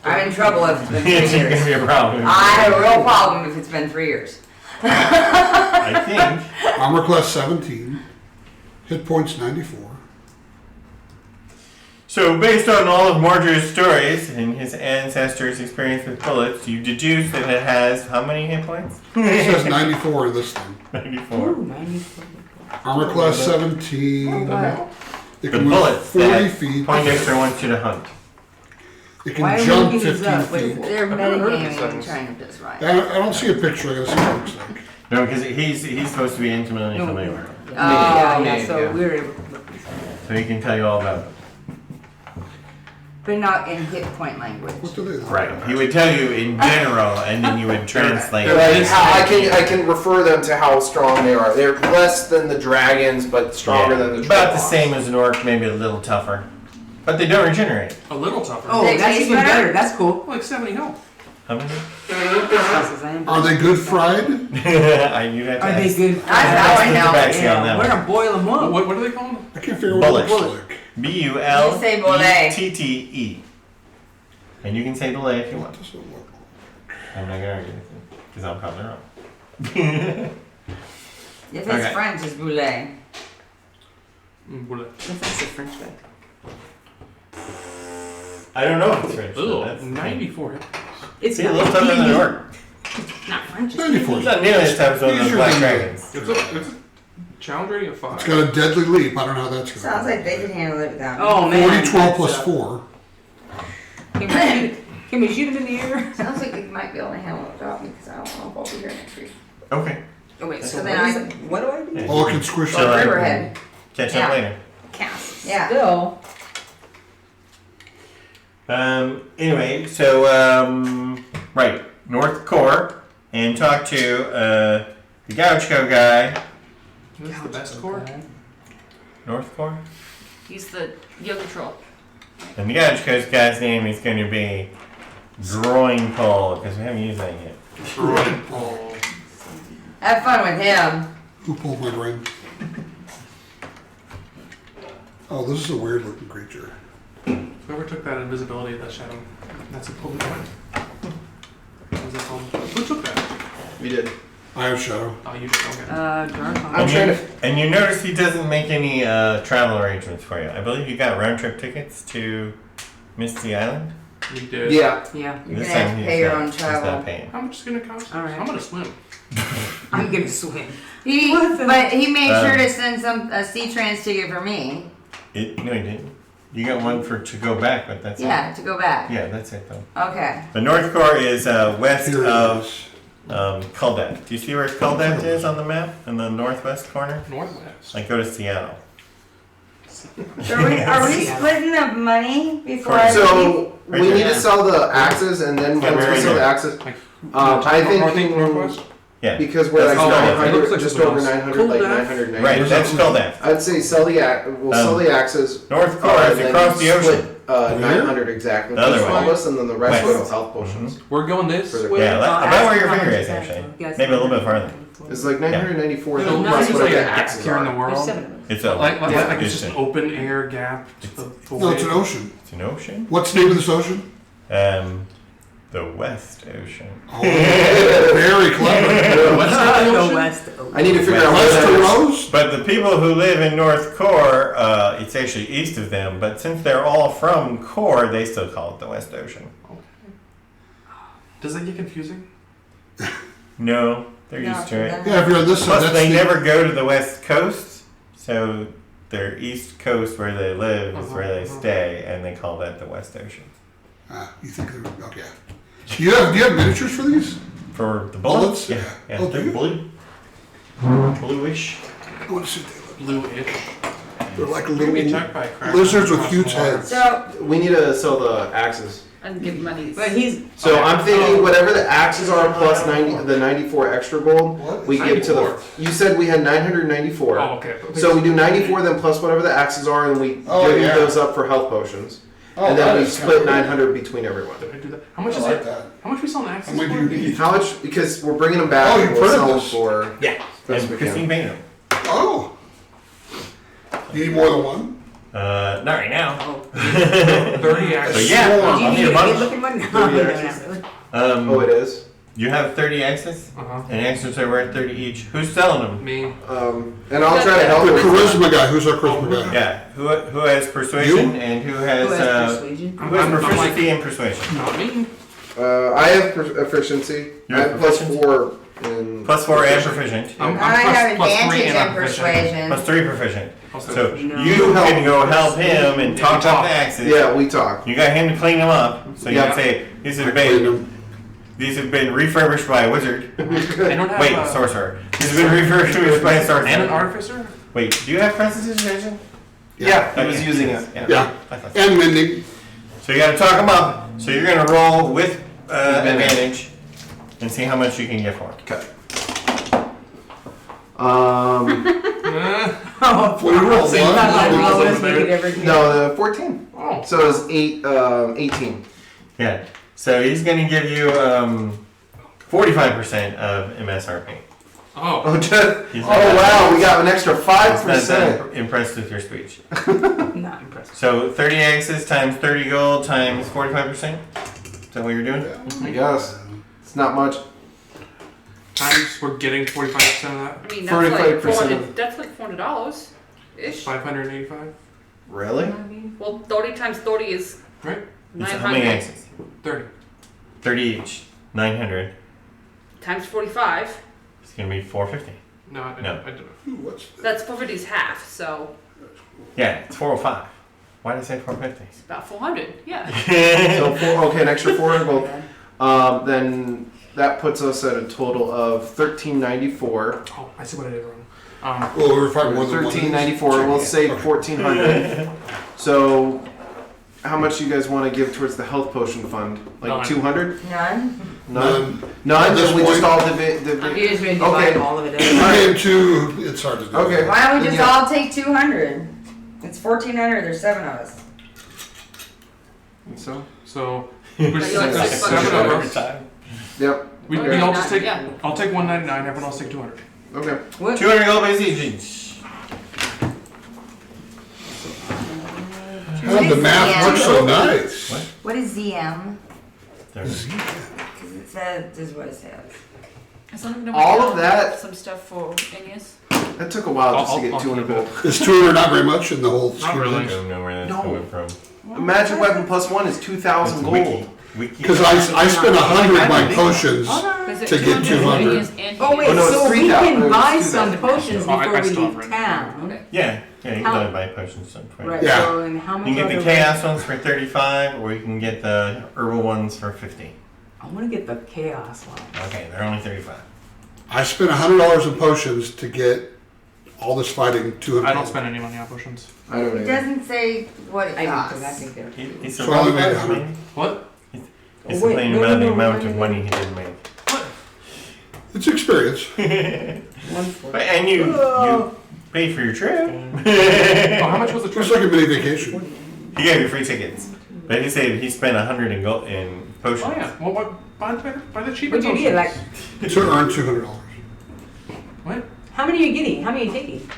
[SPEAKER 7] I'm in trouble if it's been 3
[SPEAKER 1] It's
[SPEAKER 7] years.
[SPEAKER 1] gonna be a problem.
[SPEAKER 7] I have a real problem if it's been 3 years.
[SPEAKER 1] I think.
[SPEAKER 3] Armor class 17. Hit points 94.
[SPEAKER 1] So, based on all of Mordred's stories and his ancestors' experience with bullets, you deduce that it has how many hit points?
[SPEAKER 3] It says 94 in this thing.
[SPEAKER 1] 94.
[SPEAKER 5] Ooh, 94.
[SPEAKER 3] Armor class 17.
[SPEAKER 7] What?
[SPEAKER 3] It
[SPEAKER 1] The
[SPEAKER 3] can move
[SPEAKER 1] bullets
[SPEAKER 3] 40
[SPEAKER 1] that
[SPEAKER 3] feet.
[SPEAKER 1] Poindexter wants you to hunt.
[SPEAKER 3] It
[SPEAKER 5] Why are
[SPEAKER 3] can
[SPEAKER 5] we
[SPEAKER 3] jump
[SPEAKER 5] looking these
[SPEAKER 3] 15
[SPEAKER 5] up? Wait,
[SPEAKER 3] feet.
[SPEAKER 7] They're
[SPEAKER 6] I've never heard of these
[SPEAKER 7] metagaming and
[SPEAKER 6] things.
[SPEAKER 7] trying to just right.
[SPEAKER 3] I don't see a picture. I gotta see what it looks like.
[SPEAKER 1] No, because he's supposed to be intimately
[SPEAKER 5] No.
[SPEAKER 1] familiar with them.
[SPEAKER 5] Yeah,
[SPEAKER 7] Oh,
[SPEAKER 5] yeah,
[SPEAKER 2] yeah,
[SPEAKER 5] so
[SPEAKER 2] yeah.
[SPEAKER 5] we were able to look these up.
[SPEAKER 1] So he can tell you all about them.
[SPEAKER 7] But not in hit point language.
[SPEAKER 3] What do they look
[SPEAKER 1] Right.
[SPEAKER 3] like?
[SPEAKER 1] He would tell you in general, and then you would translate.
[SPEAKER 2] Like how I can refer them to how strong they are. They're less than the dragons, but stronger than the
[SPEAKER 1] About the
[SPEAKER 2] Trollocs.
[SPEAKER 1] same as an orc, maybe a little tougher. But they don't regenerate.
[SPEAKER 6] A little tougher.
[SPEAKER 5] Oh,
[SPEAKER 7] They
[SPEAKER 5] that's
[SPEAKER 7] taste
[SPEAKER 5] even
[SPEAKER 7] better?
[SPEAKER 5] better. That's cool.
[SPEAKER 6] Like 70 health.
[SPEAKER 1] How many?
[SPEAKER 3] Are they good fried?
[SPEAKER 1] You'd have to
[SPEAKER 5] Are they
[SPEAKER 1] ask.
[SPEAKER 5] good?
[SPEAKER 7] That's how I know.
[SPEAKER 1] Backseat on that
[SPEAKER 5] We're
[SPEAKER 1] one.
[SPEAKER 5] gonna boil them up.
[SPEAKER 6] What are they called?
[SPEAKER 3] I can't figure out what it
[SPEAKER 1] Bullet.
[SPEAKER 3] looks like.
[SPEAKER 1] B-U-L-E-T-T-E. And you can say belay if you want.
[SPEAKER 3] Doesn't look-
[SPEAKER 1] I'm not gonna argue with you, because I'm probably wrong.
[SPEAKER 7] If it's
[SPEAKER 1] Okay.
[SPEAKER 7] French, it's boulet.
[SPEAKER 6] Bullet.
[SPEAKER 5] That's the French guy.
[SPEAKER 1] I don't know if it's French. so
[SPEAKER 6] Ugh,
[SPEAKER 1] that's
[SPEAKER 6] 94 hit.
[SPEAKER 5] It's
[SPEAKER 1] See, a little tougher than an orc.
[SPEAKER 7] Not French.
[SPEAKER 3] 94.
[SPEAKER 1] It's not nearly as tough as those
[SPEAKER 3] These are
[SPEAKER 1] black
[SPEAKER 3] the-
[SPEAKER 1] dragons.
[SPEAKER 6] It's a challenge rating of 5.
[SPEAKER 3] It's got a deadly leap. I don't know how that's going
[SPEAKER 7] Sounds like they can handle it without me.
[SPEAKER 5] Oh man.
[SPEAKER 3] 40, 12
[SPEAKER 5] that's,
[SPEAKER 3] plus 4.
[SPEAKER 5] Can we shoot him in the air?
[SPEAKER 7] Sounds like they might be able to handle it without me because I don't know if I'll be here next week.
[SPEAKER 1] Okay.
[SPEAKER 5] Oh wait.
[SPEAKER 7] So
[SPEAKER 5] So
[SPEAKER 7] then
[SPEAKER 5] what,
[SPEAKER 7] I-
[SPEAKER 5] is it? What do I do?
[SPEAKER 1] Yeah.
[SPEAKER 3] Oh, it can squish
[SPEAKER 1] So,
[SPEAKER 3] that.
[SPEAKER 7] Riverhead.
[SPEAKER 1] Catch
[SPEAKER 7] Yeah.
[SPEAKER 1] up later.
[SPEAKER 7] Cast. Yeah.
[SPEAKER 5] Still.
[SPEAKER 1] Anyway, so, right, North Core, and talk to, the Gaucho guy.
[SPEAKER 6] This is the best core.
[SPEAKER 1] North Core?
[SPEAKER 4] He's the yoga troll.
[SPEAKER 1] And the Gaucho guy's name is going to be Groin Pole, because we haven't used that yet.
[SPEAKER 6] Oh.
[SPEAKER 7] Have fun with him.
[SPEAKER 3] Who pulled my brain? Oh, this is a weird looking creature.
[SPEAKER 6] Who? Whoever took that invisibility, that shadow, that's a pull point. What was that called? Who took that?
[SPEAKER 2] We did.
[SPEAKER 3] I have shadow.
[SPEAKER 6] Oh, you did. Okay.
[SPEAKER 2] I'm trying to.
[SPEAKER 1] And you notice he doesn't make any travel arrangements for you. I believe you got round trip tickets to Misty Island.
[SPEAKER 6] We did.
[SPEAKER 2] Yeah.
[SPEAKER 5] Yeah.
[SPEAKER 7] You're
[SPEAKER 1] This
[SPEAKER 7] gonna have
[SPEAKER 1] time
[SPEAKER 7] to
[SPEAKER 1] he's
[SPEAKER 7] pay your
[SPEAKER 1] not-
[SPEAKER 7] own
[SPEAKER 1] he's
[SPEAKER 7] travel.
[SPEAKER 1] not paying.
[SPEAKER 6] How much is it gonna cost?
[SPEAKER 5] All right.
[SPEAKER 6] I'm gonna swim.
[SPEAKER 5] I'm gonna swim.
[SPEAKER 7] But he made sure
[SPEAKER 1] Um,
[SPEAKER 7] to send a C-Trans ticket for me.
[SPEAKER 1] No, he didn't. You got one to go back, but that's
[SPEAKER 7] Yeah, to go back.
[SPEAKER 1] it. Yeah, that's it though.
[SPEAKER 7] Okay.
[SPEAKER 1] The North Core is west
[SPEAKER 3] Here it
[SPEAKER 1] of
[SPEAKER 3] is.
[SPEAKER 1] Kuldat. Do you see where Kuldat is on the map in the northwest corner?
[SPEAKER 6] Northwest.
[SPEAKER 1] Like go to Seattle.
[SPEAKER 7] So are we splitting the money before I leave?
[SPEAKER 2] So
[SPEAKER 1] Right
[SPEAKER 2] we
[SPEAKER 1] there.
[SPEAKER 2] need to sell the axes, and then
[SPEAKER 1] Yeah,
[SPEAKER 2] once we
[SPEAKER 1] right
[SPEAKER 2] sell the
[SPEAKER 1] there.
[SPEAKER 2] axes,
[SPEAKER 6] Like,
[SPEAKER 2] I think
[SPEAKER 6] northwest.
[SPEAKER 1] Yeah.
[SPEAKER 2] because we're like
[SPEAKER 1] That's all. It
[SPEAKER 2] 900,
[SPEAKER 6] looks like
[SPEAKER 2] just
[SPEAKER 6] something
[SPEAKER 2] over
[SPEAKER 6] else.
[SPEAKER 2] 900, like
[SPEAKER 6] Cool, Dad.
[SPEAKER 2] 990.
[SPEAKER 1] Right, that's Kuldat.
[SPEAKER 2] I'd say sell the we'll sell the axes.
[SPEAKER 1] North Core
[SPEAKER 2] and
[SPEAKER 1] is
[SPEAKER 2] then
[SPEAKER 1] across the
[SPEAKER 2] split,
[SPEAKER 1] ocean.
[SPEAKER 2] 900 exactly.
[SPEAKER 1] The other
[SPEAKER 2] Just
[SPEAKER 1] way.
[SPEAKER 2] all of us, and then the rest
[SPEAKER 1] West.
[SPEAKER 2] go to health potions.
[SPEAKER 6] We're going this
[SPEAKER 2] Further-
[SPEAKER 6] way.
[SPEAKER 1] Yeah, about where your finger is actually.
[SPEAKER 5] Yes.
[SPEAKER 1] Maybe a little bit farther.
[SPEAKER 2] It's like 994
[SPEAKER 6] Yeah.
[SPEAKER 2] then
[SPEAKER 6] No,
[SPEAKER 2] plus
[SPEAKER 6] it's
[SPEAKER 2] whatever
[SPEAKER 6] like
[SPEAKER 2] the
[SPEAKER 6] a
[SPEAKER 2] axes
[SPEAKER 6] here in the
[SPEAKER 2] are.
[SPEAKER 5] There's
[SPEAKER 6] world.
[SPEAKER 5] 7 of us.
[SPEAKER 1] It's a
[SPEAKER 6] Like
[SPEAKER 2] Yeah.
[SPEAKER 6] it's just an open air gap. The
[SPEAKER 3] No, it's
[SPEAKER 6] way-
[SPEAKER 3] an ocean.
[SPEAKER 1] It's an ocean.
[SPEAKER 3] What's the name of this ocean?
[SPEAKER 1] The West Ocean.
[SPEAKER 3] Oh, very clever.
[SPEAKER 2] What's
[SPEAKER 5] The West.
[SPEAKER 2] I need to figure out
[SPEAKER 3] West
[SPEAKER 2] what
[SPEAKER 3] to
[SPEAKER 2] that is.
[SPEAKER 3] Rose?
[SPEAKER 1] But the people who live in North Core, it's actually east of them. But since they're all from Core, they still call it the West Ocean.
[SPEAKER 6] Does that get confusing?
[SPEAKER 1] No, they're
[SPEAKER 7] No,
[SPEAKER 1] used to it.
[SPEAKER 3] Yeah, if you're on this side,
[SPEAKER 1] Plus,
[SPEAKER 3] that's
[SPEAKER 1] they
[SPEAKER 3] the,
[SPEAKER 1] never go to the West Coast, so their East Coast where they live is where they stay, and they call that the West Ocean.
[SPEAKER 3] You think they're, okay. Do you have miniatures for these?
[SPEAKER 1] For the bullets,
[SPEAKER 3] Bullets?
[SPEAKER 1] yeah, yeah,
[SPEAKER 3] Oh, do
[SPEAKER 1] they're
[SPEAKER 3] you?
[SPEAKER 1] blue, bluish.
[SPEAKER 3] I want to see what
[SPEAKER 6] Blue-ish.
[SPEAKER 3] they're like
[SPEAKER 6] We're gonna be
[SPEAKER 3] little
[SPEAKER 6] attacked by a crack.
[SPEAKER 3] lizards with
[SPEAKER 6] across the
[SPEAKER 3] huge
[SPEAKER 6] water.
[SPEAKER 3] heads.
[SPEAKER 7] So
[SPEAKER 2] We need to sell the axes.
[SPEAKER 4] And give money.
[SPEAKER 5] But he's.
[SPEAKER 2] So
[SPEAKER 6] Okay.
[SPEAKER 2] I'm thinking whatever the axes are plus 94 extra gold,
[SPEAKER 3] What?
[SPEAKER 2] we give to the.
[SPEAKER 6] 94.
[SPEAKER 2] You said we had 994.
[SPEAKER 6] Oh, okay.
[SPEAKER 2] So we do 94 then plus whatever the axes are, and we
[SPEAKER 3] Oh,
[SPEAKER 2] divvy
[SPEAKER 3] yeah.
[SPEAKER 2] those up for health potions.
[SPEAKER 3] Oh,
[SPEAKER 2] and then
[SPEAKER 3] that
[SPEAKER 2] we
[SPEAKER 3] is
[SPEAKER 2] split
[SPEAKER 3] kinda
[SPEAKER 2] 900 between everyone.
[SPEAKER 6] Did I do that? How much
[SPEAKER 3] I
[SPEAKER 6] is
[SPEAKER 3] like
[SPEAKER 6] it?
[SPEAKER 3] that.
[SPEAKER 6] How much we selling axes
[SPEAKER 3] How much
[SPEAKER 6] for?
[SPEAKER 3] do you need?
[SPEAKER 2] How much? Because we're bringing them back.
[SPEAKER 3] Oh, you
[SPEAKER 2] and we'll
[SPEAKER 3] printed
[SPEAKER 2] sell them
[SPEAKER 3] this.
[SPEAKER 2] for.
[SPEAKER 1] Yeah,
[SPEAKER 2] Best
[SPEAKER 1] and
[SPEAKER 2] we
[SPEAKER 1] Christine
[SPEAKER 2] can.
[SPEAKER 1] made them.
[SPEAKER 3] Oh. You need more than one?
[SPEAKER 1] Not right now.
[SPEAKER 6] 30 axes.
[SPEAKER 1] But yeah,
[SPEAKER 3] Swarm.
[SPEAKER 1] I'll
[SPEAKER 5] Do you
[SPEAKER 1] need
[SPEAKER 5] need
[SPEAKER 1] a
[SPEAKER 5] a
[SPEAKER 1] bunch.
[SPEAKER 5] good looking one? No,
[SPEAKER 2] Thirty
[SPEAKER 5] no,
[SPEAKER 2] axes.
[SPEAKER 5] no.
[SPEAKER 2] Oh, it is.
[SPEAKER 1] You have 30 axes,
[SPEAKER 6] Uh-huh.
[SPEAKER 1] and axes are worth 30 each. Who's selling them?
[SPEAKER 6] Me.
[SPEAKER 2] And I'll try to help
[SPEAKER 3] The
[SPEAKER 2] with
[SPEAKER 3] charisma guy. Who's our charisma guy?
[SPEAKER 1] Yeah, who has persuasion and who has,
[SPEAKER 5] Who has persuasion?
[SPEAKER 1] who has
[SPEAKER 6] I'm like-
[SPEAKER 1] proficiency in persuasion?
[SPEAKER 6] Not me.
[SPEAKER 2] I have efficiency.
[SPEAKER 1] You
[SPEAKER 2] I
[SPEAKER 1] have
[SPEAKER 2] have plus
[SPEAKER 1] proficiency?
[SPEAKER 2] 4 in.
[SPEAKER 1] Plus 4 and proficient.
[SPEAKER 6] I'm
[SPEAKER 7] I have
[SPEAKER 6] plus 3
[SPEAKER 7] advantage
[SPEAKER 6] and I'm
[SPEAKER 7] in
[SPEAKER 6] proficient.
[SPEAKER 7] persuasion.
[SPEAKER 1] Plus 3 proficient.
[SPEAKER 6] Also,
[SPEAKER 1] So
[SPEAKER 5] No.
[SPEAKER 1] you can go help him and
[SPEAKER 6] Yeah,
[SPEAKER 1] talk
[SPEAKER 6] we
[SPEAKER 1] up
[SPEAKER 6] talk.
[SPEAKER 1] the axes.
[SPEAKER 2] Yeah, we talk.
[SPEAKER 1] You got him to clean them up. So you
[SPEAKER 2] Yeah.
[SPEAKER 1] can say these
[SPEAKER 3] I
[SPEAKER 1] have
[SPEAKER 3] cleaned
[SPEAKER 1] been
[SPEAKER 3] them.
[SPEAKER 1] refurbished by a wizard.
[SPEAKER 6] I don't have
[SPEAKER 1] Wait,
[SPEAKER 6] a,
[SPEAKER 1] sorcerer. These have been refurbished by a sorcerer.
[SPEAKER 6] and an artificer.
[SPEAKER 1] Wait, do you have prestidigitation?
[SPEAKER 2] Yeah, he
[SPEAKER 1] Okay.
[SPEAKER 2] was using it.
[SPEAKER 3] Yeah.
[SPEAKER 1] I thought so.
[SPEAKER 3] And mending.
[SPEAKER 1] So you got to talk them up. So you're gonna roll with advantage and see how much you can get for it.
[SPEAKER 2] Okay. Um,
[SPEAKER 5] Oh,
[SPEAKER 3] Well, you rolled
[SPEAKER 5] so you thought that
[SPEAKER 3] one.
[SPEAKER 5] would always make it ever good.
[SPEAKER 2] no, 14.
[SPEAKER 6] Oh.
[SPEAKER 2] So it was 18.
[SPEAKER 1] Yeah. So he's gonna give you 45% of MSRP.
[SPEAKER 6] Oh.
[SPEAKER 2] Oh, just,
[SPEAKER 1] He's
[SPEAKER 2] oh
[SPEAKER 1] not that-
[SPEAKER 2] wow, we got an extra
[SPEAKER 1] he's not
[SPEAKER 2] 5%.
[SPEAKER 1] that impressed with your speech.
[SPEAKER 5] Not impressed.
[SPEAKER 1] So 30 axes times 30 gold times 45%. Is that what you're doing?
[SPEAKER 2] I guess. It's not much.
[SPEAKER 6] Times we're getting 45% of that.
[SPEAKER 4] I mean, that's like
[SPEAKER 2] 45%.
[SPEAKER 4] That's like $400 ish.
[SPEAKER 6] 585.
[SPEAKER 2] Really?
[SPEAKER 4] Well, 30 times 30 is
[SPEAKER 6] Right.
[SPEAKER 1] So how many
[SPEAKER 4] 900
[SPEAKER 1] axes?
[SPEAKER 6] 30.
[SPEAKER 1] 30 each. 900.
[SPEAKER 4] times 45.
[SPEAKER 1] It's gonna be 450.
[SPEAKER 6] No, I
[SPEAKER 1] No.
[SPEAKER 6] don't know.
[SPEAKER 3] Ooh, what's that?
[SPEAKER 4] That's 450 is half, so
[SPEAKER 1] Yeah, it's 405. Why did I say 450?
[SPEAKER 4] it's about 400. Yeah.
[SPEAKER 2] So okay, an extra 4 gold. Then that puts us at a total of 1394.
[SPEAKER 6] Oh, I see what I did wrong.
[SPEAKER 3] Well, we were fighting more than one.
[SPEAKER 2] 1394. We'll say 1400. So, how much do you guys want to give towards the health potion fund? Like
[SPEAKER 6] None.
[SPEAKER 2] 200?
[SPEAKER 7] None?
[SPEAKER 2] None.
[SPEAKER 3] At
[SPEAKER 2] None.
[SPEAKER 3] this
[SPEAKER 2] Then we just
[SPEAKER 3] point-
[SPEAKER 2] all
[SPEAKER 5] You're
[SPEAKER 2] divide.
[SPEAKER 5] just gonna divide
[SPEAKER 2] Okay.
[SPEAKER 5] all of it.
[SPEAKER 3] I am too. It's hard to do.
[SPEAKER 2] Okay.
[SPEAKER 7] Why don't we just
[SPEAKER 2] Yeah.
[SPEAKER 7] all take 200? It's 1400. There's 7 of us.
[SPEAKER 2] So.
[SPEAKER 6] So
[SPEAKER 4] But you like
[SPEAKER 6] there's
[SPEAKER 4] 6 bucks.
[SPEAKER 6] 7 of
[SPEAKER 1] Every
[SPEAKER 6] us.
[SPEAKER 1] time.
[SPEAKER 2] Yep.
[SPEAKER 6] We
[SPEAKER 4] Okay,
[SPEAKER 6] all just take.
[SPEAKER 4] yeah.
[SPEAKER 6] I'll take 199. Everyone else take 200.
[SPEAKER 2] Okay.
[SPEAKER 5] What?
[SPEAKER 1] 200 gold base each.
[SPEAKER 3] God, the math looks so nice.
[SPEAKER 1] What?
[SPEAKER 7] What is ZM?
[SPEAKER 1] There's-
[SPEAKER 7] Because it says, this is what it says.
[SPEAKER 4] Something to
[SPEAKER 2] All
[SPEAKER 4] work
[SPEAKER 2] of
[SPEAKER 4] out,
[SPEAKER 2] that-
[SPEAKER 4] Some stuff for Ennis.
[SPEAKER 2] That took a while just to
[SPEAKER 6] I'll
[SPEAKER 2] get 200
[SPEAKER 6] keep it.
[SPEAKER 2] gold.
[SPEAKER 3] Is 200 not very much in the whole
[SPEAKER 6] Not
[SPEAKER 3] scheme of
[SPEAKER 6] really.
[SPEAKER 1] I
[SPEAKER 3] things?
[SPEAKER 1] don't know where that's
[SPEAKER 2] No.
[SPEAKER 1] coming from.
[SPEAKER 2] A magic weapon plus 1 is 2,000
[SPEAKER 1] It's
[SPEAKER 2] gold.
[SPEAKER 1] Wiki.
[SPEAKER 3] Because I spent 100 my potions.
[SPEAKER 4] Is it
[SPEAKER 3] To get
[SPEAKER 4] 200
[SPEAKER 3] 200.
[SPEAKER 4] Ennis and
[SPEAKER 5] Oh wait,
[SPEAKER 2] Oh, no, it's
[SPEAKER 5] so we
[SPEAKER 2] 3,000.
[SPEAKER 5] can
[SPEAKER 2] It's
[SPEAKER 5] buy
[SPEAKER 2] 2,000.
[SPEAKER 5] some potions
[SPEAKER 6] Oh, I
[SPEAKER 5] before we
[SPEAKER 6] still have
[SPEAKER 5] leave
[SPEAKER 6] it.
[SPEAKER 5] town.
[SPEAKER 4] Okay.
[SPEAKER 1] Yeah, you
[SPEAKER 5] How-
[SPEAKER 1] can buy potions.
[SPEAKER 5] Right.
[SPEAKER 3] Yeah.
[SPEAKER 5] So and how much?
[SPEAKER 1] You can
[SPEAKER 5] are
[SPEAKER 1] get the chaos ones for 35, or you can get the herbal ones for 50.
[SPEAKER 5] I want to get the chaos one.
[SPEAKER 1] Okay, they're only 35.
[SPEAKER 3] I spent $100 in potions to get all this fighting 200.
[SPEAKER 6] I don't spend any money on potions.
[SPEAKER 2] I don't
[SPEAKER 7] It
[SPEAKER 2] know.
[SPEAKER 7] doesn't say what it
[SPEAKER 5] I do
[SPEAKER 7] costs.
[SPEAKER 5] because I think they're.
[SPEAKER 1] It's
[SPEAKER 3] So I only made
[SPEAKER 1] rough
[SPEAKER 3] 100.
[SPEAKER 1] maybe?
[SPEAKER 6] What?
[SPEAKER 1] It's
[SPEAKER 5] Oh, wait,
[SPEAKER 1] complaining
[SPEAKER 5] no,
[SPEAKER 1] about
[SPEAKER 5] no,
[SPEAKER 1] the
[SPEAKER 5] no,
[SPEAKER 1] amount
[SPEAKER 5] no,
[SPEAKER 1] of
[SPEAKER 5] no.
[SPEAKER 1] money he didn't make.
[SPEAKER 3] It's experience.
[SPEAKER 1] But, and you paid for your trip.
[SPEAKER 6] Oh, how much was the
[SPEAKER 3] It's
[SPEAKER 6] trip?
[SPEAKER 3] like a mini vacation.
[SPEAKER 1] He gave you free tickets. But he said he spent 100 in gold in potions.
[SPEAKER 6] Oh yeah. Well, buy the cheaper
[SPEAKER 5] What'd you
[SPEAKER 6] potions.
[SPEAKER 5] get? Like,
[SPEAKER 3] To earn $200.
[SPEAKER 6] What?
[SPEAKER 5] how many are you getting? How many are you taking?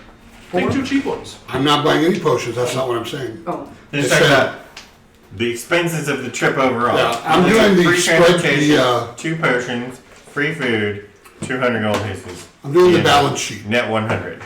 [SPEAKER 6] Take 2 cheap ones.
[SPEAKER 3] I'm not buying any potions. That's not what I'm saying.
[SPEAKER 5] Oh,
[SPEAKER 1] They're just
[SPEAKER 3] It's,
[SPEAKER 1] talking about the expenses of the trip overall.
[SPEAKER 3] Yeah, I'm
[SPEAKER 1] It's
[SPEAKER 3] doing the
[SPEAKER 1] free
[SPEAKER 3] spread,
[SPEAKER 1] transportation,
[SPEAKER 3] the,
[SPEAKER 1] 2 potions, free food, 200 gold pieces.
[SPEAKER 3] I'm doing the
[SPEAKER 1] Yeah.
[SPEAKER 3] balance sheet.
[SPEAKER 1] Net 100.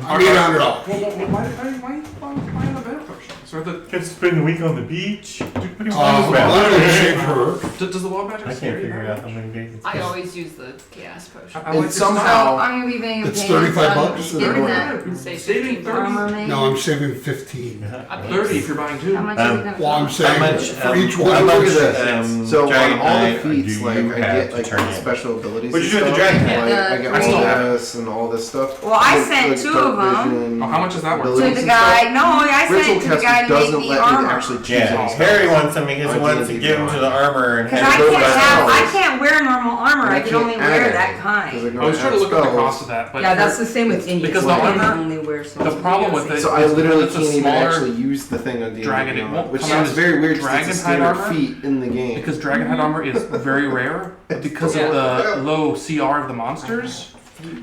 [SPEAKER 3] I need $100.
[SPEAKER 6] Well, why the better potions? Or the
[SPEAKER 1] Could spend the week on the beach. What do you
[SPEAKER 3] I'm going to save her.
[SPEAKER 6] does the wild magic
[SPEAKER 1] I
[SPEAKER 6] scare
[SPEAKER 1] can't
[SPEAKER 6] you?
[SPEAKER 1] figure out how many days it's
[SPEAKER 4] I
[SPEAKER 1] been.
[SPEAKER 4] always use the chaos potion.
[SPEAKER 6] I
[SPEAKER 2] And
[SPEAKER 6] like this
[SPEAKER 7] So
[SPEAKER 2] somehow-
[SPEAKER 7] I'm gonna be paying
[SPEAKER 3] It's
[SPEAKER 7] payments
[SPEAKER 3] 35
[SPEAKER 7] on
[SPEAKER 3] bucks?
[SPEAKER 7] getting that
[SPEAKER 4] Say
[SPEAKER 6] Saving
[SPEAKER 4] 15
[SPEAKER 6] 30.
[SPEAKER 7] armor made.
[SPEAKER 3] No, I'm saving 15.
[SPEAKER 4] Up
[SPEAKER 6] 30 if you're buying 2.
[SPEAKER 7] How much is it gonna
[SPEAKER 3] Well, I'm
[SPEAKER 7] cost?
[SPEAKER 3] saying
[SPEAKER 1] How much,
[SPEAKER 3] for each
[SPEAKER 1] how
[SPEAKER 3] one.
[SPEAKER 1] much,
[SPEAKER 2] Look at this. So on
[SPEAKER 1] Dragon
[SPEAKER 2] all the
[SPEAKER 1] Knight
[SPEAKER 2] feats,
[SPEAKER 1] do
[SPEAKER 2] like
[SPEAKER 1] you
[SPEAKER 2] I
[SPEAKER 1] have
[SPEAKER 2] get
[SPEAKER 1] to
[SPEAKER 2] like
[SPEAKER 1] turn in?
[SPEAKER 2] special abilities.
[SPEAKER 1] What'd you
[SPEAKER 2] and
[SPEAKER 1] do with the
[SPEAKER 2] stuff.
[SPEAKER 1] dragon?
[SPEAKER 2] Like, I get
[SPEAKER 4] I
[SPEAKER 6] still
[SPEAKER 2] status and all this stuff.
[SPEAKER 7] Well, I
[SPEAKER 2] Like,
[SPEAKER 7] sent
[SPEAKER 2] like
[SPEAKER 7] 2
[SPEAKER 2] dark
[SPEAKER 7] of them
[SPEAKER 2] vision,
[SPEAKER 6] Oh, how much is that worth?
[SPEAKER 2] abilities
[SPEAKER 7] to the
[SPEAKER 2] and
[SPEAKER 7] guy.
[SPEAKER 2] stuff.
[SPEAKER 7] No, I
[SPEAKER 2] Ritual
[SPEAKER 7] sent it to the
[SPEAKER 2] Tester
[SPEAKER 7] guy to make
[SPEAKER 2] doesn't
[SPEAKER 7] the
[SPEAKER 2] let me
[SPEAKER 7] armor.
[SPEAKER 2] actually choose
[SPEAKER 1] Yeah,
[SPEAKER 2] any stuff.
[SPEAKER 1] Harry wants them because he
[SPEAKER 2] I
[SPEAKER 1] wants
[SPEAKER 2] do
[SPEAKER 1] to give them to the armor and
[SPEAKER 7] Because
[SPEAKER 1] have
[SPEAKER 7] I
[SPEAKER 1] it go
[SPEAKER 7] can't
[SPEAKER 1] back.
[SPEAKER 7] have, I can't wear normal armor.
[SPEAKER 2] And
[SPEAKER 7] I can
[SPEAKER 2] can't
[SPEAKER 7] only
[SPEAKER 2] add
[SPEAKER 7] wear
[SPEAKER 2] anything,
[SPEAKER 7] that
[SPEAKER 2] 'cause
[SPEAKER 7] kind.
[SPEAKER 6] I was trying to look at the
[SPEAKER 2] spells.
[SPEAKER 6] cost of that, but
[SPEAKER 5] yeah, that's the same with Indians.
[SPEAKER 6] Because the
[SPEAKER 5] Indians
[SPEAKER 6] armor-
[SPEAKER 5] only wear some.
[SPEAKER 6] the problem with it
[SPEAKER 2] So I literally
[SPEAKER 6] it's a
[SPEAKER 2] can't even
[SPEAKER 6] smaller
[SPEAKER 2] actually use the thing on D&D
[SPEAKER 6] dragon. It
[SPEAKER 2] Beyond,
[SPEAKER 6] won't
[SPEAKER 2] which
[SPEAKER 6] come out
[SPEAKER 2] sounds
[SPEAKER 6] as
[SPEAKER 2] very weird because
[SPEAKER 6] dragon
[SPEAKER 2] it's a
[SPEAKER 6] hide
[SPEAKER 2] standard
[SPEAKER 6] armor.
[SPEAKER 2] feat in the game.
[SPEAKER 6] because Dragonhead armor is very rare, but because of the low CR of the monsters,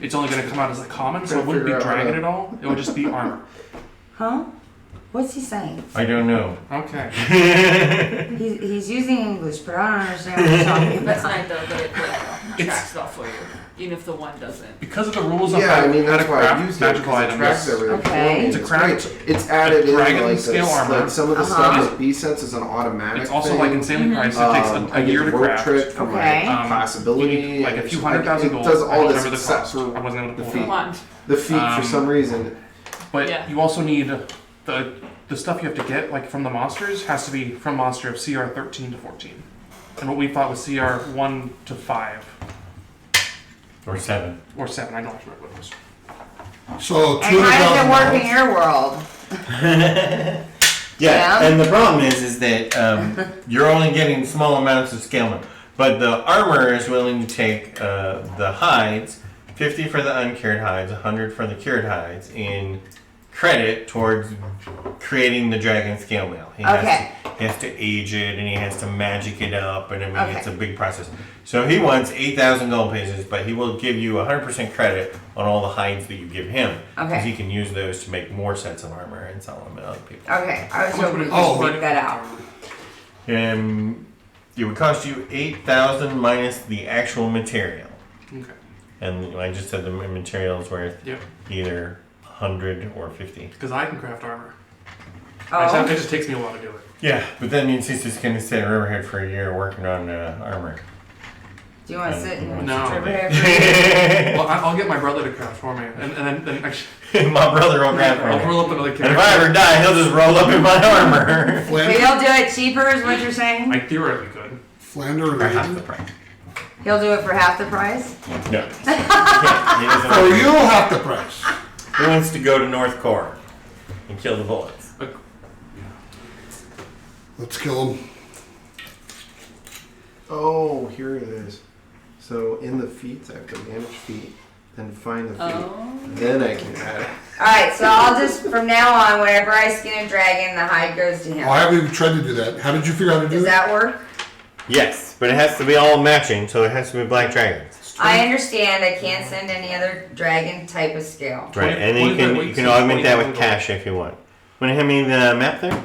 [SPEAKER 6] it's only going to come out as a common, so it wouldn't be
[SPEAKER 2] Figure out how
[SPEAKER 6] dragon
[SPEAKER 2] to-
[SPEAKER 6] at all. It would just be armor.
[SPEAKER 7] Huh? What's he saying?
[SPEAKER 1] I don't know.
[SPEAKER 6] Okay.
[SPEAKER 7] He's using English, but I don't understand what he's talking
[SPEAKER 4] That's
[SPEAKER 7] about.
[SPEAKER 4] nice though, that it like,
[SPEAKER 6] It's-
[SPEAKER 4] tracks stuff for you, even if the one doesn't.
[SPEAKER 6] Because of the rules of
[SPEAKER 2] Yeah,
[SPEAKER 6] how,
[SPEAKER 2] I mean
[SPEAKER 6] how to
[SPEAKER 2] that's why I
[SPEAKER 6] craft
[SPEAKER 2] used it
[SPEAKER 6] magical
[SPEAKER 2] because it tracks
[SPEAKER 6] items,
[SPEAKER 2] everything.
[SPEAKER 7] Okay.
[SPEAKER 2] for me.
[SPEAKER 6] To
[SPEAKER 2] It's
[SPEAKER 6] craft
[SPEAKER 2] great. It's added in
[SPEAKER 6] dragon
[SPEAKER 2] like
[SPEAKER 6] scale
[SPEAKER 2] this,
[SPEAKER 6] armor.
[SPEAKER 2] like some of the
[SPEAKER 7] Uh-huh.
[SPEAKER 2] stuff with B-Sense is an automatic.
[SPEAKER 6] it's also
[SPEAKER 2] thing.
[SPEAKER 6] like insanely priced. It takes
[SPEAKER 2] I
[SPEAKER 6] a
[SPEAKER 2] get
[SPEAKER 6] year
[SPEAKER 2] the
[SPEAKER 6] to
[SPEAKER 2] rope
[SPEAKER 6] craft.
[SPEAKER 2] trick for
[SPEAKER 7] Okay.
[SPEAKER 2] my class ability.
[SPEAKER 6] You need like a
[SPEAKER 2] and
[SPEAKER 6] few
[SPEAKER 2] it's
[SPEAKER 6] hundred thousand
[SPEAKER 2] it
[SPEAKER 6] gold.
[SPEAKER 2] does
[SPEAKER 6] I
[SPEAKER 2] all
[SPEAKER 6] don't
[SPEAKER 2] this
[SPEAKER 6] remember the
[SPEAKER 2] except
[SPEAKER 6] cost.
[SPEAKER 2] for
[SPEAKER 6] I wasn't able to
[SPEAKER 2] the
[SPEAKER 6] pull
[SPEAKER 2] feat.
[SPEAKER 6] it up.
[SPEAKER 4] One.
[SPEAKER 2] the feat for some reason.
[SPEAKER 6] But
[SPEAKER 4] Yeah.
[SPEAKER 6] you also need the stuff you have to get like from the monsters has to be from monster of CR 13 to 14, and what we thought was CR 1 to 5
[SPEAKER 1] Or 7.
[SPEAKER 6] or 7. I don't remember what it was.
[SPEAKER 3] So
[SPEAKER 7] And how does it work in
[SPEAKER 3] $200,000.
[SPEAKER 7] your world?
[SPEAKER 1] Yeah,
[SPEAKER 7] Yeah.
[SPEAKER 1] and the problem is that you're only getting small amounts of scale now. But the armor is willing to take the hides, 50 for the uncured hides, 100 for the cured hides, in credit towards creating the dragon scale mail. He
[SPEAKER 7] Okay.
[SPEAKER 1] has to age it and he has to magic it up, and I mean
[SPEAKER 7] Okay.
[SPEAKER 1] it's a big process. So he wants 8,000 gold pieces, but he will give you 100% credit on all the hides that you give him, because
[SPEAKER 7] Okay.
[SPEAKER 1] he can use those to make more sets of armor and sell them to other people.
[SPEAKER 7] Okay, I was
[SPEAKER 6] How much
[SPEAKER 7] hoping
[SPEAKER 6] would
[SPEAKER 7] to
[SPEAKER 6] it
[SPEAKER 7] just
[SPEAKER 3] cost?
[SPEAKER 7] work that out.
[SPEAKER 1] It would cost you 8,000 minus the actual material.
[SPEAKER 6] Okay.
[SPEAKER 1] And I just said the material is worth
[SPEAKER 6] Yep.
[SPEAKER 1] either 100 or 50.
[SPEAKER 6] Because I can craft armor.
[SPEAKER 7] Oh,
[SPEAKER 6] It just takes me a while to do it.
[SPEAKER 1] Yeah, but that means he's just going to sit at Riverhead for a year working on armor.
[SPEAKER 7] do you want to sit in
[SPEAKER 6] No.
[SPEAKER 7] Riverhead for a year?
[SPEAKER 6] Well, I'll get my brother to craft for me, and then actually,
[SPEAKER 1] My brother will grab
[SPEAKER 6] I'll
[SPEAKER 1] for me.
[SPEAKER 6] roll up another
[SPEAKER 1] And if
[SPEAKER 6] character.
[SPEAKER 1] I ever die, he'll just roll up in my armor.
[SPEAKER 7] So he'll do it cheaper, is what you're saying?
[SPEAKER 6] I theoretically could.
[SPEAKER 3] Flander
[SPEAKER 1] For half
[SPEAKER 3] and
[SPEAKER 1] the price.
[SPEAKER 7] He'll do it for half the price?
[SPEAKER 1] No. He doesn't
[SPEAKER 3] For
[SPEAKER 1] want
[SPEAKER 3] you, half the price.
[SPEAKER 1] He wants to go to North Core and kill the bullets.
[SPEAKER 3] Let's kill him.
[SPEAKER 2] Oh, here it is. So in the feats, I have to manage feat, then find the feat,
[SPEAKER 4] Oh.
[SPEAKER 2] then I can add it.
[SPEAKER 7] Alright, so I'll just, from now on, whenever I skin a dragon, the hide goes to
[SPEAKER 3] Oh, I
[SPEAKER 7] him.
[SPEAKER 3] haven't even tried to do that. How did you figure out how to do
[SPEAKER 7] Does
[SPEAKER 3] that?
[SPEAKER 7] that work?
[SPEAKER 1] Yes, but it has to be all matching, so it has to be black dragons.
[SPEAKER 7] I understand I can't send any other dragon type of scale.
[SPEAKER 1] Right, and then you can augment that with cash if you want. Want to hand me the map there?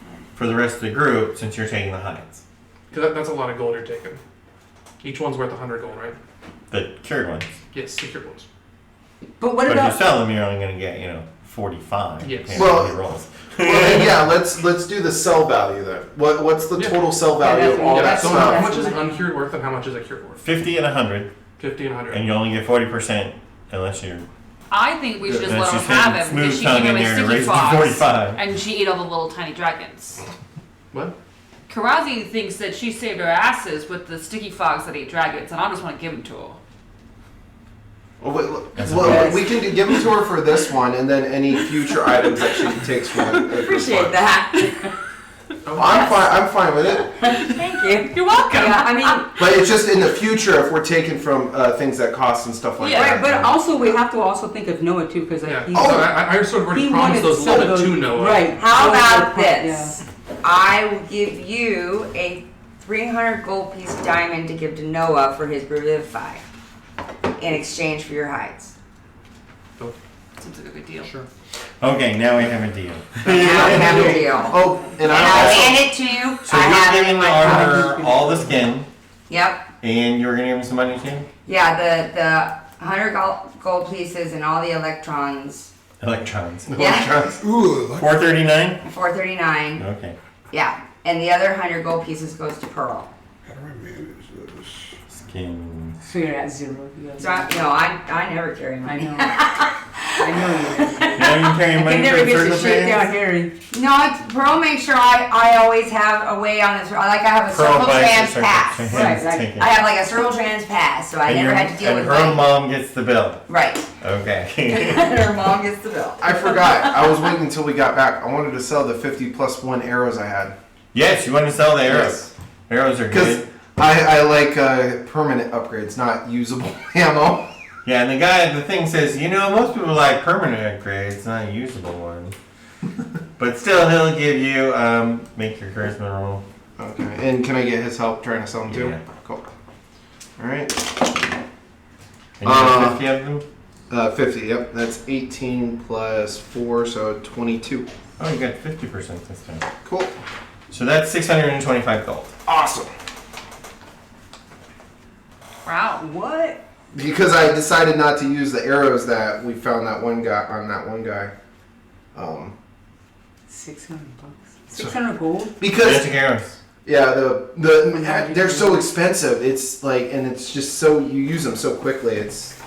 [SPEAKER 1] for the rest of the group since you're taking the hides.
[SPEAKER 6] Because that's a lot of gold you're taking. Each one's worth 100 gold, right?
[SPEAKER 1] The cured ones.
[SPEAKER 6] Yes, secret ones.
[SPEAKER 5] But what
[SPEAKER 1] But if you
[SPEAKER 5] about
[SPEAKER 1] sell them, you're only going to get, 45.
[SPEAKER 6] Yes.
[SPEAKER 1] depending on
[SPEAKER 2] Well-
[SPEAKER 1] how he rolls.
[SPEAKER 2] Well, then, yeah, let's do the sell value then. What's the
[SPEAKER 6] Yeah.
[SPEAKER 2] total sell
[SPEAKER 5] Yeah,
[SPEAKER 2] value
[SPEAKER 5] that's
[SPEAKER 2] of all
[SPEAKER 5] what-
[SPEAKER 2] that
[SPEAKER 5] that's
[SPEAKER 6] So
[SPEAKER 5] what-
[SPEAKER 2] stuff?
[SPEAKER 6] how much is an uncured worth and how much is a cured worth?
[SPEAKER 1] 50 and 100,
[SPEAKER 6] 50 and 100.
[SPEAKER 1] and you only get 40% unless you're.
[SPEAKER 4] I think we should just
[SPEAKER 1] unless
[SPEAKER 4] let
[SPEAKER 1] you
[SPEAKER 4] him have
[SPEAKER 1] send
[SPEAKER 4] him
[SPEAKER 1] smooth
[SPEAKER 4] because she
[SPEAKER 1] tongue
[SPEAKER 4] gave him
[SPEAKER 1] in
[SPEAKER 4] a
[SPEAKER 1] there to
[SPEAKER 4] sticky
[SPEAKER 1] raise it to
[SPEAKER 4] fox,
[SPEAKER 1] 45.
[SPEAKER 4] and she ate all the little tiny dragons.
[SPEAKER 6] What?
[SPEAKER 4] Karazi thinks that she saved her asses with the sticky fox that ate dragons, and I just want to give them to her.
[SPEAKER 2] Well, wait,
[SPEAKER 1] That's
[SPEAKER 2] well,
[SPEAKER 5] okay.
[SPEAKER 2] we can give them to her for this one, and then any future items that she takes from it.
[SPEAKER 7] Appreciate that.
[SPEAKER 2] I'm fine with it.
[SPEAKER 7] Thank you.
[SPEAKER 4] You're welcome.
[SPEAKER 5] Yeah, I mean,
[SPEAKER 2] But it's just in the future if we're taking from things that cost and stuff like
[SPEAKER 4] Yeah.
[SPEAKER 2] that.
[SPEAKER 5] right, but also we have to also think of Noah too, because
[SPEAKER 6] Yeah.
[SPEAKER 5] he's.
[SPEAKER 6] So I sort of already
[SPEAKER 5] he
[SPEAKER 6] promised
[SPEAKER 5] wanted
[SPEAKER 6] those
[SPEAKER 5] some of
[SPEAKER 6] little bit
[SPEAKER 5] those-
[SPEAKER 6] to Noah.
[SPEAKER 5] Right.
[SPEAKER 7] How
[SPEAKER 5] So
[SPEAKER 7] about
[SPEAKER 5] the-
[SPEAKER 7] this? I will give you a 300 gold piece diamond to give to Noah for his Revivify in exchange for your hides.
[SPEAKER 4] Seems like a good deal.
[SPEAKER 6] Sure.
[SPEAKER 1] Okay, now we have a deal.
[SPEAKER 7] Now we have a deal.
[SPEAKER 2] Oh, and
[SPEAKER 7] And
[SPEAKER 2] I
[SPEAKER 7] I'll
[SPEAKER 2] also
[SPEAKER 7] hand it to you.
[SPEAKER 1] So
[SPEAKER 7] I have
[SPEAKER 1] you're
[SPEAKER 7] it in
[SPEAKER 1] giving
[SPEAKER 7] my
[SPEAKER 1] Armor all the skin,
[SPEAKER 7] Yep.
[SPEAKER 1] and you're gonna give him some money too?
[SPEAKER 7] Yeah, the 100 gold pieces and all the electrons.
[SPEAKER 1] Electrons.
[SPEAKER 7] Yeah.
[SPEAKER 3] Ooh, like,
[SPEAKER 1] 439?
[SPEAKER 7] 439.
[SPEAKER 1] Okay.
[SPEAKER 7] Yeah. And the other 100 gold pieces goes to Pearl.
[SPEAKER 3] how do I manage this?
[SPEAKER 1] Skin.
[SPEAKER 5] So you're at zero. You
[SPEAKER 7] So
[SPEAKER 5] guys-
[SPEAKER 7] I never carry
[SPEAKER 5] I
[SPEAKER 7] money.
[SPEAKER 5] know. I know you.
[SPEAKER 1] Now you can carry
[SPEAKER 5] I
[SPEAKER 1] money
[SPEAKER 5] can never
[SPEAKER 1] for
[SPEAKER 5] get
[SPEAKER 1] circle
[SPEAKER 5] your shit down
[SPEAKER 1] trans?
[SPEAKER 5] here.
[SPEAKER 7] No, Pearl makes sure I always have a way on this. I have a
[SPEAKER 1] Pearl
[SPEAKER 7] circle
[SPEAKER 1] buys the
[SPEAKER 7] trans
[SPEAKER 1] circle
[SPEAKER 7] pass.
[SPEAKER 1] trans
[SPEAKER 5] Right,
[SPEAKER 1] ticket.
[SPEAKER 7] I have like a circle trans pass, so I
[SPEAKER 1] And
[SPEAKER 7] never
[SPEAKER 1] your-
[SPEAKER 7] had to deal
[SPEAKER 1] and
[SPEAKER 7] with
[SPEAKER 1] her
[SPEAKER 7] money.
[SPEAKER 1] mom gets the bill.
[SPEAKER 7] Right.
[SPEAKER 1] Okay.
[SPEAKER 7] Her mom gets the bill.
[SPEAKER 2] I forgot. I was waiting until we got back. I wanted to sell the 50 plus 1 arrows I had.
[SPEAKER 1] Yes, you want to sell the arrows. Arrows are
[SPEAKER 2] Because
[SPEAKER 1] good.
[SPEAKER 2] I like permanent upgrades, not usable ammo.
[SPEAKER 1] Yeah, and the thing says, most people like permanent upgrades, not usable ones. But still, he'll give you, make your charisma roll.
[SPEAKER 2] Okay, and can I get his help trying to sell them too?
[SPEAKER 1] Yeah.
[SPEAKER 2] Cool. Alright.
[SPEAKER 1] And you have 50 of them?
[SPEAKER 2] 50, yep. That's 18 plus 4, so 22.
[SPEAKER 1] Oh, you got 50% this time.
[SPEAKER 2] Cool.
[SPEAKER 1] So that's 625 gold.
[SPEAKER 2] Awesome.
[SPEAKER 4] Wow.
[SPEAKER 5] What?
[SPEAKER 2] Because I decided not to use the arrows that we found that one guy on that one guy.
[SPEAKER 5] 600 bucks. 600 gold?
[SPEAKER 2] Because
[SPEAKER 1] Magic arrows.
[SPEAKER 2] yeah, they're so expensive. It's like, and it's just so you use them so quickly. It's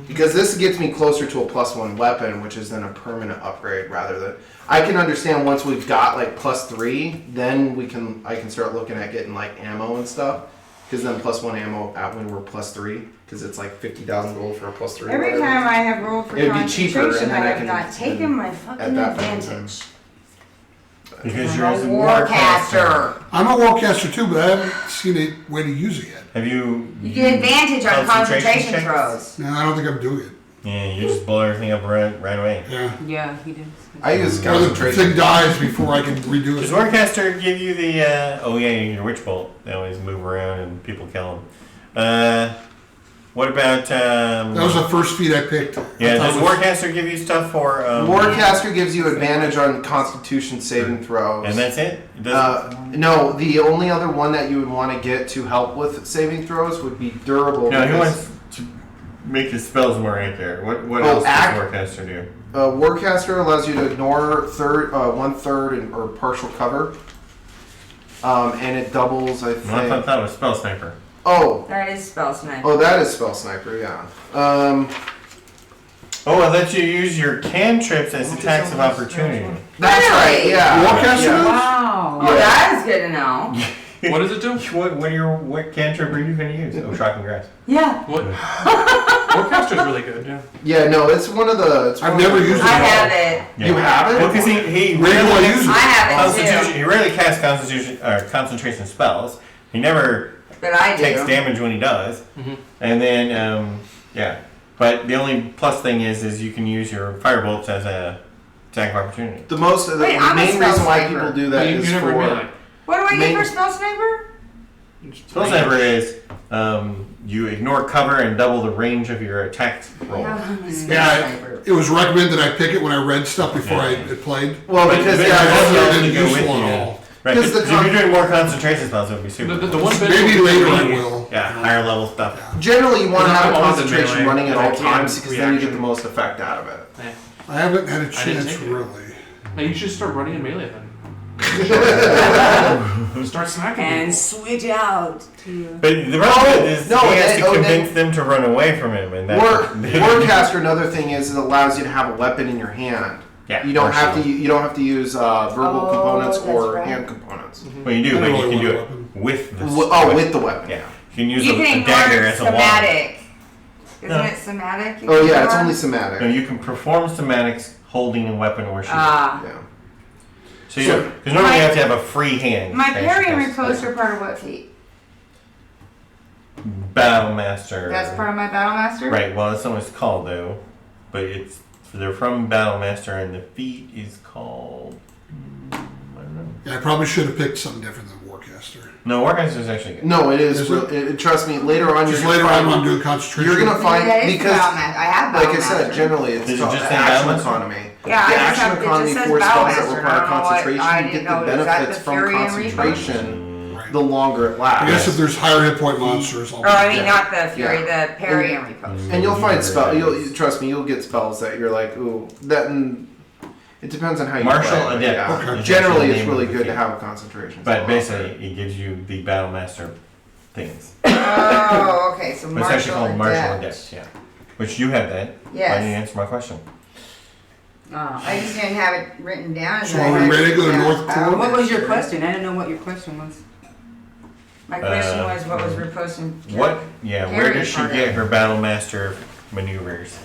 [SPEAKER 2] because this gets me closer to a +1 weapon, which is then a permanent upgrade rather than. I can understand once we've got like +3, then I can start looking at getting like ammo and stuff. Because then +1 ammo at when we're +3, because it's like 50,000 gold for a +3.
[SPEAKER 7] Every
[SPEAKER 2] whatever.
[SPEAKER 7] time I have rolled for
[SPEAKER 2] It'd be cheaper,
[SPEAKER 7] concentration,
[SPEAKER 2] and then
[SPEAKER 7] I
[SPEAKER 2] I
[SPEAKER 7] have
[SPEAKER 2] can-
[SPEAKER 7] not taken my fucking
[SPEAKER 2] at that point in
[SPEAKER 7] advantage.
[SPEAKER 1] Because
[SPEAKER 7] I'm
[SPEAKER 1] you're
[SPEAKER 7] a
[SPEAKER 1] a
[SPEAKER 7] warcaster.
[SPEAKER 3] I'm a warcaster too, but I haven't seen a way to use it yet.
[SPEAKER 1] Have you?
[SPEAKER 7] You get advantage on concentration
[SPEAKER 1] checks?
[SPEAKER 7] throws.
[SPEAKER 3] No, I don't think I'm doing it.
[SPEAKER 1] Yeah, you just blow everything up right away.
[SPEAKER 3] Yeah.
[SPEAKER 5] Yeah, he did.
[SPEAKER 2] I use
[SPEAKER 3] Or the
[SPEAKER 2] concentration.
[SPEAKER 3] thing dies before I can redo
[SPEAKER 1] Does
[SPEAKER 3] it.
[SPEAKER 1] Warcaster give you the, oh yeah, your Witch Bolt? They always move around and people kill them. What about,
[SPEAKER 3] That was the first feat I picked.
[SPEAKER 1] yeah,
[SPEAKER 3] I
[SPEAKER 1] does
[SPEAKER 3] thought was-
[SPEAKER 1] Warcaster give you stuff for,
[SPEAKER 2] Warcaster gives you advantage on Constitution saving throws.
[SPEAKER 1] and that's it? It doesn't-
[SPEAKER 2] No, the only other one that you would want to get to help with saving throws would be durable.
[SPEAKER 1] no, he
[SPEAKER 2] because,
[SPEAKER 1] wants to make his spells more accurate. What
[SPEAKER 2] Oh,
[SPEAKER 1] else does
[SPEAKER 2] ac-
[SPEAKER 1] Warcaster do?
[SPEAKER 2] Warcaster allows you to ignore 1/3 or partial cover. And it doubles, I
[SPEAKER 1] No, I
[SPEAKER 2] think.
[SPEAKER 1] thought it was Spell Sniper.
[SPEAKER 2] Oh,
[SPEAKER 7] That is spell sniper.
[SPEAKER 2] oh, that is Spell Sniper, yeah.
[SPEAKER 1] Oh, it lets you use your cantrips as attacks of opportunity.
[SPEAKER 2] That's right,
[SPEAKER 7] Really?
[SPEAKER 2] yeah.
[SPEAKER 3] Warcaster
[SPEAKER 2] yeah.
[SPEAKER 3] does?
[SPEAKER 5] Wow.
[SPEAKER 7] Oh, that is good to know.
[SPEAKER 6] What does it do?
[SPEAKER 1] What cantrip are you going to use? Oh, Shocking Grass.
[SPEAKER 7] Yeah,
[SPEAKER 6] What? Warcaster's really good, yeah.
[SPEAKER 2] Yeah, no, it's one of the. It's
[SPEAKER 3] I've
[SPEAKER 2] one of
[SPEAKER 3] never
[SPEAKER 2] the-
[SPEAKER 3] used
[SPEAKER 7] I have it.
[SPEAKER 1] Yeah.
[SPEAKER 2] You have it?
[SPEAKER 1] Well, because he
[SPEAKER 3] Where do I
[SPEAKER 1] rarely
[SPEAKER 3] use it?
[SPEAKER 7] I have it
[SPEAKER 1] Constitution.
[SPEAKER 7] too.
[SPEAKER 1] He rarely casts concentration spells. He never
[SPEAKER 7] But I
[SPEAKER 1] takes
[SPEAKER 7] do.
[SPEAKER 1] damage when he does.
[SPEAKER 6] Mhm.
[SPEAKER 1] And then, yeah. But the only plus thing is you can use your firebolts as a attack of opportunity.
[SPEAKER 2] The most, the
[SPEAKER 7] Wait, I'm a
[SPEAKER 2] main
[SPEAKER 7] spell
[SPEAKER 2] reason why
[SPEAKER 7] sniper.
[SPEAKER 2] people do that
[SPEAKER 6] You
[SPEAKER 2] is
[SPEAKER 6] never
[SPEAKER 2] for.
[SPEAKER 6] realize.
[SPEAKER 7] What do I
[SPEAKER 2] Main-
[SPEAKER 7] get for spell sniper?
[SPEAKER 1] Spell Sniper is you ignore cover and double the range of your attack roll.
[SPEAKER 7] Spell
[SPEAKER 3] Yeah,
[SPEAKER 7] sniper.
[SPEAKER 3] it was recommended I pick it when I read stuff before I had played.
[SPEAKER 2] Well,
[SPEAKER 1] But-
[SPEAKER 2] because
[SPEAKER 1] but
[SPEAKER 2] yeah,
[SPEAKER 1] it
[SPEAKER 2] that's
[SPEAKER 1] doesn't
[SPEAKER 2] the-
[SPEAKER 1] have to
[SPEAKER 3] been
[SPEAKER 1] go with
[SPEAKER 3] useful
[SPEAKER 1] you.
[SPEAKER 3] at all.
[SPEAKER 1] Right,
[SPEAKER 2] Because
[SPEAKER 1] because
[SPEAKER 2] the
[SPEAKER 1] if you're doing more concentration spells, it would be super.
[SPEAKER 6] The one bit
[SPEAKER 3] Maybe later I will.
[SPEAKER 1] Yeah, higher level stuff.
[SPEAKER 2] generally you want to
[SPEAKER 6] Because
[SPEAKER 2] have a
[SPEAKER 6] I'm always in
[SPEAKER 2] concentration
[SPEAKER 6] melee,
[SPEAKER 2] running at
[SPEAKER 6] and I
[SPEAKER 2] all
[SPEAKER 6] can't
[SPEAKER 2] times because then you get
[SPEAKER 6] reaction.
[SPEAKER 2] the most effect out of it.
[SPEAKER 3] I haven't had a
[SPEAKER 6] didn't
[SPEAKER 3] chance
[SPEAKER 6] take it.
[SPEAKER 3] really.
[SPEAKER 6] Now you should start running in melee then. Start smacking
[SPEAKER 7] And
[SPEAKER 6] people.
[SPEAKER 7] switch out to.
[SPEAKER 1] But the problem is
[SPEAKER 2] no,
[SPEAKER 1] he has
[SPEAKER 2] then-
[SPEAKER 1] to
[SPEAKER 2] oh, then-
[SPEAKER 1] convince them to run away from him, and that's
[SPEAKER 2] Warcaster. Another thing is it allows you to have a weapon in your hand.
[SPEAKER 1] Yeah,
[SPEAKER 2] You don't have to.
[SPEAKER 1] partially.
[SPEAKER 2] You don't have to use verbal
[SPEAKER 7] Oh,
[SPEAKER 2] components
[SPEAKER 7] that's
[SPEAKER 2] or
[SPEAKER 7] right.
[SPEAKER 2] hand components.
[SPEAKER 1] Well, you do,
[SPEAKER 3] I
[SPEAKER 1] but
[SPEAKER 3] don't
[SPEAKER 1] you can
[SPEAKER 3] really
[SPEAKER 1] do
[SPEAKER 3] want a
[SPEAKER 1] it
[SPEAKER 3] weapon.
[SPEAKER 1] with the.
[SPEAKER 2] With the weapon.
[SPEAKER 1] Yeah, you can use
[SPEAKER 7] You
[SPEAKER 1] a
[SPEAKER 7] can
[SPEAKER 1] dagger
[SPEAKER 7] ignore
[SPEAKER 1] as a wand.
[SPEAKER 7] somatic. Isn't
[SPEAKER 1] No.
[SPEAKER 7] it somatic? You
[SPEAKER 2] Oh
[SPEAKER 7] can
[SPEAKER 2] yeah, it's
[SPEAKER 7] ignore?
[SPEAKER 2] only
[SPEAKER 1] No,
[SPEAKER 2] somatic.
[SPEAKER 1] you can perform somatics holding a weapon or shield.
[SPEAKER 7] Ah.
[SPEAKER 2] Yeah.
[SPEAKER 1] So because normally
[SPEAKER 7] my-
[SPEAKER 1] you have to have a free hand.
[SPEAKER 7] My
[SPEAKER 1] actually,
[SPEAKER 7] parry and
[SPEAKER 1] that's-
[SPEAKER 7] riposte are part of what feat?
[SPEAKER 1] Battlemaster.
[SPEAKER 7] That's part of my battle master.
[SPEAKER 1] Right. Well, that's not what it's called though, but they're from Battlemaster, and the feat is called. I don't know.
[SPEAKER 3] Yeah, I probably should have picked something different than Warcaster.
[SPEAKER 1] No, Warcaster is actually good.
[SPEAKER 2] No, it is.
[SPEAKER 3] Is
[SPEAKER 2] Real, trust me. Later on,
[SPEAKER 3] Just
[SPEAKER 2] you're
[SPEAKER 3] later
[SPEAKER 2] gonna
[SPEAKER 3] on,
[SPEAKER 2] find-
[SPEAKER 3] I'm doing concentration.
[SPEAKER 2] You're gonna find
[SPEAKER 7] Yeah, it's
[SPEAKER 2] because,
[SPEAKER 7] battle master. I have battle
[SPEAKER 2] like I said,
[SPEAKER 7] master.
[SPEAKER 2] generally it's
[SPEAKER 1] Does it
[SPEAKER 2] called
[SPEAKER 1] just say
[SPEAKER 2] action
[SPEAKER 1] Battlemaster?
[SPEAKER 2] economy.
[SPEAKER 7] Yeah,
[SPEAKER 2] the
[SPEAKER 7] I just
[SPEAKER 2] action
[SPEAKER 7] have, it
[SPEAKER 2] economy
[SPEAKER 7] just says
[SPEAKER 2] for
[SPEAKER 7] battle
[SPEAKER 2] spells that
[SPEAKER 7] master.
[SPEAKER 2] require
[SPEAKER 7] I don't know what,
[SPEAKER 2] concentration,
[SPEAKER 7] I
[SPEAKER 2] you
[SPEAKER 7] didn't
[SPEAKER 2] get the
[SPEAKER 7] know. Is that
[SPEAKER 2] benefits
[SPEAKER 7] the
[SPEAKER 2] from
[SPEAKER 7] fury and riposte?
[SPEAKER 2] concentration.
[SPEAKER 3] Right.
[SPEAKER 2] The longer it
[SPEAKER 3] I
[SPEAKER 2] lasts.
[SPEAKER 3] guess if there's higher hit point monsters, I'll
[SPEAKER 7] Or I mean,
[SPEAKER 3] yeah.
[SPEAKER 7] not the fury,
[SPEAKER 2] Yeah.
[SPEAKER 7] the parry and riposte.
[SPEAKER 2] And you'll find trust me, you'll get spells that you're like, ooh, that. And it depends on how you
[SPEAKER 1] Martial
[SPEAKER 2] play.
[SPEAKER 1] Adept.
[SPEAKER 2] Yeah.
[SPEAKER 3] Okay.
[SPEAKER 1] is
[SPEAKER 2] Generally,
[SPEAKER 1] actually the
[SPEAKER 2] it's
[SPEAKER 1] name
[SPEAKER 2] really
[SPEAKER 1] of the
[SPEAKER 2] good to
[SPEAKER 1] feat.
[SPEAKER 2] have a concentration.
[SPEAKER 1] But
[SPEAKER 2] spell.
[SPEAKER 1] basically, it gives you the Battlemaster things.
[SPEAKER 7] Oh, okay. So
[SPEAKER 1] But it's actually
[SPEAKER 7] martial
[SPEAKER 1] called Martial
[SPEAKER 7] adept.
[SPEAKER 1] Adept. Yeah. Which you have that.
[SPEAKER 7] Yes.
[SPEAKER 1] Why didn't you answer my question?
[SPEAKER 7] I just didn't have it written down.
[SPEAKER 3] So are we ready to go to North Pole?
[SPEAKER 5] What was your question? I didn't know what your question was.
[SPEAKER 7] My question was, what was riposte and
[SPEAKER 1] What? Yeah. Where
[SPEAKER 7] Parry
[SPEAKER 1] does she
[SPEAKER 7] part of
[SPEAKER 1] get
[SPEAKER 7] it.
[SPEAKER 1] her Battlemaster maneuvers?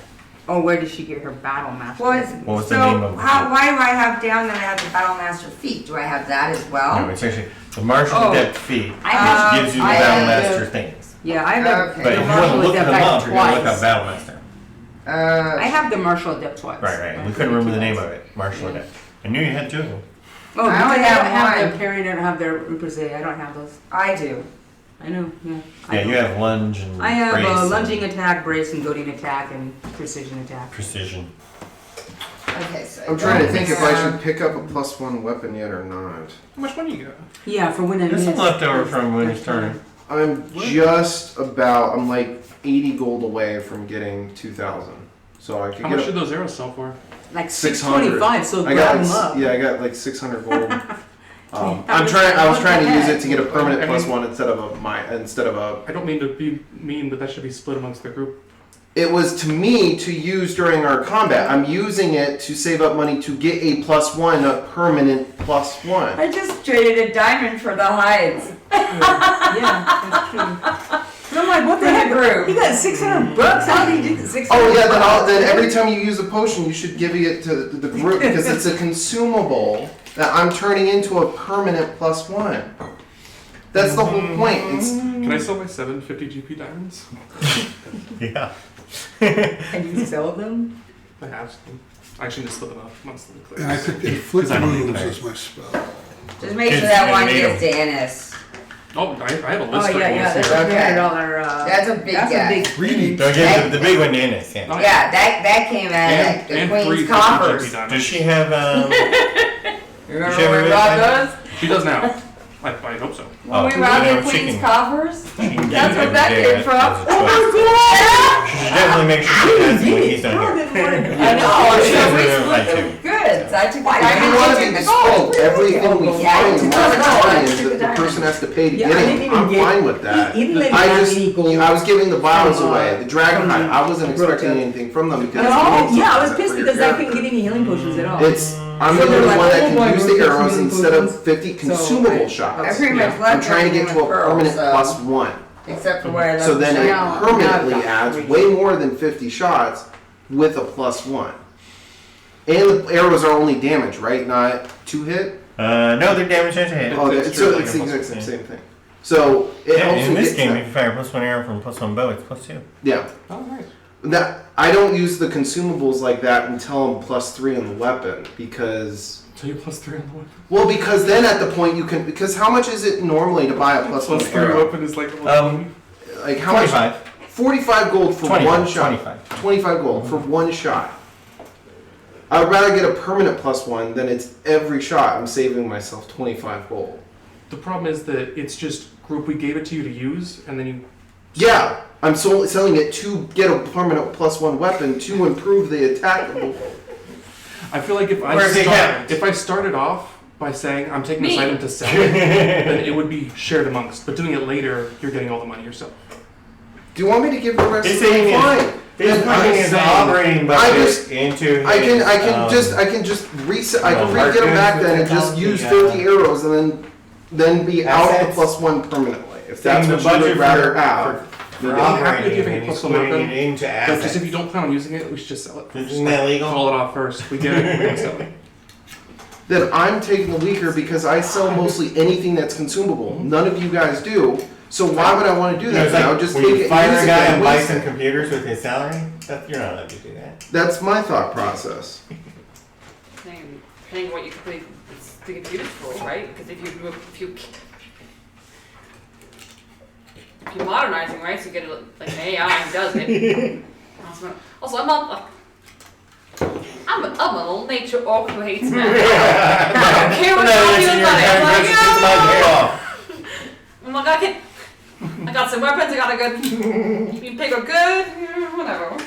[SPEAKER 5] Oh, where did she get her battle master?
[SPEAKER 7] What
[SPEAKER 1] was the
[SPEAKER 7] so
[SPEAKER 1] name of the
[SPEAKER 7] how,
[SPEAKER 1] feat?
[SPEAKER 7] why do I have down that I have the battle master feat? Do I have that as well?
[SPEAKER 1] No, it's actually the Martial
[SPEAKER 7] Oh.
[SPEAKER 1] Adept feat,
[SPEAKER 5] I have,
[SPEAKER 1] which gives you the
[SPEAKER 7] I
[SPEAKER 1] Battlemaster
[SPEAKER 5] have-
[SPEAKER 1] things.
[SPEAKER 5] yeah, I have
[SPEAKER 7] Okay.
[SPEAKER 1] But
[SPEAKER 5] the
[SPEAKER 1] if you want to
[SPEAKER 5] martial
[SPEAKER 1] look
[SPEAKER 5] adept
[SPEAKER 1] them up,
[SPEAKER 5] type
[SPEAKER 1] you're going to look up
[SPEAKER 5] twice.
[SPEAKER 1] Battlemaster.
[SPEAKER 5] I have the martial adept twice.
[SPEAKER 1] Right. We couldn't remember the name of it. Martial Adept. I knew you had two of them.
[SPEAKER 5] Oh,
[SPEAKER 7] I
[SPEAKER 5] I
[SPEAKER 7] only
[SPEAKER 5] only
[SPEAKER 7] have
[SPEAKER 5] have
[SPEAKER 7] one.
[SPEAKER 5] the parry and I don't have the repose. I don't have those.
[SPEAKER 7] I do.
[SPEAKER 5] I know, yeah.
[SPEAKER 1] Yeah, you have lunge and
[SPEAKER 5] I have
[SPEAKER 1] brace and
[SPEAKER 5] lunging attack, brace, and goading attack, and precision attack.
[SPEAKER 1] precision.
[SPEAKER 7] Okay, so
[SPEAKER 2] I'm trying to
[SPEAKER 7] don't
[SPEAKER 2] think if I
[SPEAKER 7] have-
[SPEAKER 2] should pick up a +1 weapon yet or not.
[SPEAKER 6] How much money you got?
[SPEAKER 5] Yeah, for when I
[SPEAKER 1] There's some
[SPEAKER 5] miss.
[SPEAKER 1] left over from when he's turning.
[SPEAKER 2] I'm I'm like 80 gold away from getting 2,000. So I could
[SPEAKER 6] How
[SPEAKER 2] get
[SPEAKER 6] much did those arrows sell for?
[SPEAKER 5] Like
[SPEAKER 2] 600.
[SPEAKER 5] 625, so
[SPEAKER 2] I
[SPEAKER 5] grab
[SPEAKER 2] got
[SPEAKER 5] them up.
[SPEAKER 2] I got like 600 gold.
[SPEAKER 5] I
[SPEAKER 2] I was trying to use
[SPEAKER 5] heck?
[SPEAKER 2] it to get a permanent
[SPEAKER 6] I mean-
[SPEAKER 2] +1 instead of a.
[SPEAKER 6] I don't mean to be mean, but that should be split amongst the group.
[SPEAKER 2] It was to me to use during our combat. I'm using it to save up money to get a +1, a permanent +1.
[SPEAKER 7] I just traded a diamond for the hides.
[SPEAKER 5] Yeah, that's true. And I'm like, what the
[SPEAKER 7] For the
[SPEAKER 5] heck?
[SPEAKER 7] group.
[SPEAKER 5] He got 600 bucks. How did he get 600?
[SPEAKER 2] Oh yeah, then
[SPEAKER 5] bucks?
[SPEAKER 2] every time you use a potion, you should give it to the group because it's a consumable that I'm turning into a permanent +1. That's the whole point. It's
[SPEAKER 6] Can I sell my 750 GP diamonds?
[SPEAKER 1] Yeah.
[SPEAKER 5] And you sell them?
[SPEAKER 6] I have some. I actually just split them up amongst the clicks.
[SPEAKER 3] And I picked inflict
[SPEAKER 6] 'Cause I don't
[SPEAKER 3] wounds
[SPEAKER 6] need
[SPEAKER 3] as my spell.
[SPEAKER 7] Just make sure
[SPEAKER 1] Kids
[SPEAKER 7] that
[SPEAKER 1] may
[SPEAKER 7] one
[SPEAKER 1] need
[SPEAKER 7] gets to Ennis.
[SPEAKER 6] Oh, I have a
[SPEAKER 5] Oh,
[SPEAKER 6] list.
[SPEAKER 5] yeah, that's
[SPEAKER 7] Okay.
[SPEAKER 5] $100.
[SPEAKER 7] That's a big
[SPEAKER 5] That's
[SPEAKER 7] guy.
[SPEAKER 5] a big
[SPEAKER 3] Greedy.
[SPEAKER 1] Don't give the big one to Ennis. Yeah.
[SPEAKER 6] Oh,
[SPEAKER 7] Yeah, that came out of the
[SPEAKER 6] and
[SPEAKER 7] Queen's
[SPEAKER 6] 350
[SPEAKER 7] coffers.
[SPEAKER 6] GP diamonds.
[SPEAKER 1] Does she have
[SPEAKER 7] Remember
[SPEAKER 1] She ever
[SPEAKER 7] when we
[SPEAKER 1] really
[SPEAKER 7] robbed
[SPEAKER 1] had-
[SPEAKER 7] those?
[SPEAKER 6] She does now. I hope so.
[SPEAKER 7] When we
[SPEAKER 1] Oh,
[SPEAKER 7] robbed
[SPEAKER 1] no,
[SPEAKER 7] the
[SPEAKER 1] she
[SPEAKER 7] Queen's
[SPEAKER 1] can-
[SPEAKER 7] coffers?
[SPEAKER 1] she can
[SPEAKER 7] That's
[SPEAKER 1] get
[SPEAKER 7] where that
[SPEAKER 1] every
[SPEAKER 7] came
[SPEAKER 1] day
[SPEAKER 7] from.
[SPEAKER 1] as a
[SPEAKER 7] Oh
[SPEAKER 1] choice.
[SPEAKER 7] my
[SPEAKER 1] She should definitely make sure she has it when he's not here.
[SPEAKER 7] I know,
[SPEAKER 1] She
[SPEAKER 7] so
[SPEAKER 1] doesn't
[SPEAKER 7] we
[SPEAKER 1] really like
[SPEAKER 7] split
[SPEAKER 1] to.
[SPEAKER 7] the goods. I took the
[SPEAKER 2] if you
[SPEAKER 7] diamond,
[SPEAKER 2] want
[SPEAKER 7] I
[SPEAKER 2] to
[SPEAKER 7] took
[SPEAKER 2] be
[SPEAKER 7] the gold.
[SPEAKER 2] bespoke, everything we
[SPEAKER 7] Yeah, I
[SPEAKER 2] find
[SPEAKER 7] took
[SPEAKER 2] in
[SPEAKER 7] the
[SPEAKER 2] our
[SPEAKER 7] gold, I
[SPEAKER 2] party is
[SPEAKER 7] took
[SPEAKER 2] that
[SPEAKER 7] the
[SPEAKER 2] the person has to pay to
[SPEAKER 5] Yeah,
[SPEAKER 2] get
[SPEAKER 5] I
[SPEAKER 2] it.
[SPEAKER 5] didn't even
[SPEAKER 2] I'm
[SPEAKER 5] get-
[SPEAKER 2] fine with that.
[SPEAKER 5] He didn't let me
[SPEAKER 2] I
[SPEAKER 5] have
[SPEAKER 2] just,
[SPEAKER 5] any gold
[SPEAKER 2] I was giving the vials
[SPEAKER 5] from,
[SPEAKER 2] away, the dragon
[SPEAKER 5] from
[SPEAKER 2] hide. I wasn't
[SPEAKER 5] Broke
[SPEAKER 2] expecting
[SPEAKER 5] Up.
[SPEAKER 2] anything from them because
[SPEAKER 5] Oh,
[SPEAKER 2] it's
[SPEAKER 5] yeah, I was
[SPEAKER 2] for
[SPEAKER 5] pissed
[SPEAKER 2] your
[SPEAKER 5] because I
[SPEAKER 2] character.
[SPEAKER 5] couldn't get any healing potions at all.
[SPEAKER 2] It's I'm
[SPEAKER 5] So
[SPEAKER 2] the
[SPEAKER 5] they're
[SPEAKER 2] only
[SPEAKER 5] like,
[SPEAKER 2] one that
[SPEAKER 5] oh,
[SPEAKER 2] can
[SPEAKER 5] boy,
[SPEAKER 2] use
[SPEAKER 5] we're
[SPEAKER 2] the
[SPEAKER 5] fixing
[SPEAKER 2] arrows
[SPEAKER 5] healing
[SPEAKER 2] instead of
[SPEAKER 5] potions.
[SPEAKER 2] 50
[SPEAKER 5] So,
[SPEAKER 2] consumable
[SPEAKER 5] I-
[SPEAKER 7] I
[SPEAKER 2] shots.
[SPEAKER 7] pretty much
[SPEAKER 2] I'm
[SPEAKER 7] left
[SPEAKER 2] trying to get to a
[SPEAKER 7] everything with
[SPEAKER 2] permanent
[SPEAKER 7] pearls,
[SPEAKER 2] +1.
[SPEAKER 7] except for where I left
[SPEAKER 2] So
[SPEAKER 7] the
[SPEAKER 2] then it
[SPEAKER 7] shell.
[SPEAKER 2] permanently
[SPEAKER 5] Now I've got
[SPEAKER 2] adds
[SPEAKER 5] three.
[SPEAKER 2] way more than 50 shots with a +1. And the arrows are only damage, right? Not 2-hit?
[SPEAKER 1] No, they're damage to hit.
[SPEAKER 2] Oh,
[SPEAKER 6] It's
[SPEAKER 2] so
[SPEAKER 6] true,
[SPEAKER 2] it's the
[SPEAKER 6] like a
[SPEAKER 2] exact
[SPEAKER 6] +1.
[SPEAKER 2] same thing. So it
[SPEAKER 1] Yeah,
[SPEAKER 2] helps
[SPEAKER 1] in
[SPEAKER 2] me
[SPEAKER 1] this
[SPEAKER 2] get
[SPEAKER 1] game,
[SPEAKER 2] to
[SPEAKER 1] if you fire +1 arrow from +1 bow, it's +2.
[SPEAKER 2] yeah.
[SPEAKER 6] Oh, nice.
[SPEAKER 2] That I don't use the consumables like that until I'm +3 on the weapon because
[SPEAKER 6] So you +3 on the weapon.
[SPEAKER 2] because then at the point you can because how much is it normally to buy a +1
[SPEAKER 6] +3
[SPEAKER 2] arrow?
[SPEAKER 6] weapon is like
[SPEAKER 2] Like how much?
[SPEAKER 1] 25.
[SPEAKER 2] 45 gold for
[SPEAKER 1] 25,
[SPEAKER 2] one shot.
[SPEAKER 1] 25.
[SPEAKER 2] 25 gold for one shot. I would rather get a permanent +1 than it's every shot. I'm saving myself 25 gold.
[SPEAKER 6] The problem is that it's just group. We gave it to you to use, and then you
[SPEAKER 2] Yeah, I'm selling it to get a permanent +1 weapon to improve the attack.
[SPEAKER 6] I feel like if
[SPEAKER 1] Where's the account?
[SPEAKER 6] I started off by saying I'm taking
[SPEAKER 4] Me.
[SPEAKER 6] this item to sell it, then it would be shared amongst. But doing it later, you're getting all the money yourself.
[SPEAKER 2] Do you want me to give the rest
[SPEAKER 1] He's
[SPEAKER 2] of the
[SPEAKER 1] saying
[SPEAKER 2] money?
[SPEAKER 1] He's
[SPEAKER 2] Fine.
[SPEAKER 1] putting his operating budget into.
[SPEAKER 2] I can
[SPEAKER 1] his,
[SPEAKER 2] just reset. I can
[SPEAKER 1] hard
[SPEAKER 2] re-get them back
[SPEAKER 1] goods
[SPEAKER 2] then and just
[SPEAKER 1] account,
[SPEAKER 2] use
[SPEAKER 1] yeah.
[SPEAKER 2] 50 arrows and then be out of the
[SPEAKER 1] Assets.
[SPEAKER 2] +1 permanently. If that's
[SPEAKER 1] the
[SPEAKER 2] what you
[SPEAKER 1] budget
[SPEAKER 2] would rather have.
[SPEAKER 1] for
[SPEAKER 6] I'm happy to give
[SPEAKER 1] operating
[SPEAKER 6] it
[SPEAKER 1] and he's
[SPEAKER 6] plus one
[SPEAKER 1] putting
[SPEAKER 6] weapon,
[SPEAKER 1] it into
[SPEAKER 6] But
[SPEAKER 1] assets.
[SPEAKER 6] just if you don't plan on using it, we should just sell it.
[SPEAKER 1] Isn't that legal?
[SPEAKER 6] Call it off first. We get it. We're gonna sell it.
[SPEAKER 2] Then I'm taking the weaker because I sell mostly anything that's consumable. None of you guys do. So why would I want to do
[SPEAKER 1] You know,
[SPEAKER 2] that
[SPEAKER 1] it's like
[SPEAKER 2] now? Just
[SPEAKER 1] when
[SPEAKER 2] take
[SPEAKER 1] you
[SPEAKER 2] it
[SPEAKER 1] fire
[SPEAKER 2] and use
[SPEAKER 1] a
[SPEAKER 2] it
[SPEAKER 1] guy
[SPEAKER 2] and
[SPEAKER 1] and buy
[SPEAKER 2] waste
[SPEAKER 1] some
[SPEAKER 2] it.
[SPEAKER 1] computers with his salary. You're not allowed to do that.
[SPEAKER 2] That's my thought process.
[SPEAKER 4] Depending on what you complete the computers for, right? Because if you're modernizing, right? So you get like an AI who does it. Also, I'm a little nature orc who hates men. I don't care what y'all do about it. I'm like, I got some weapons. I got a good. You pick a good, whatever.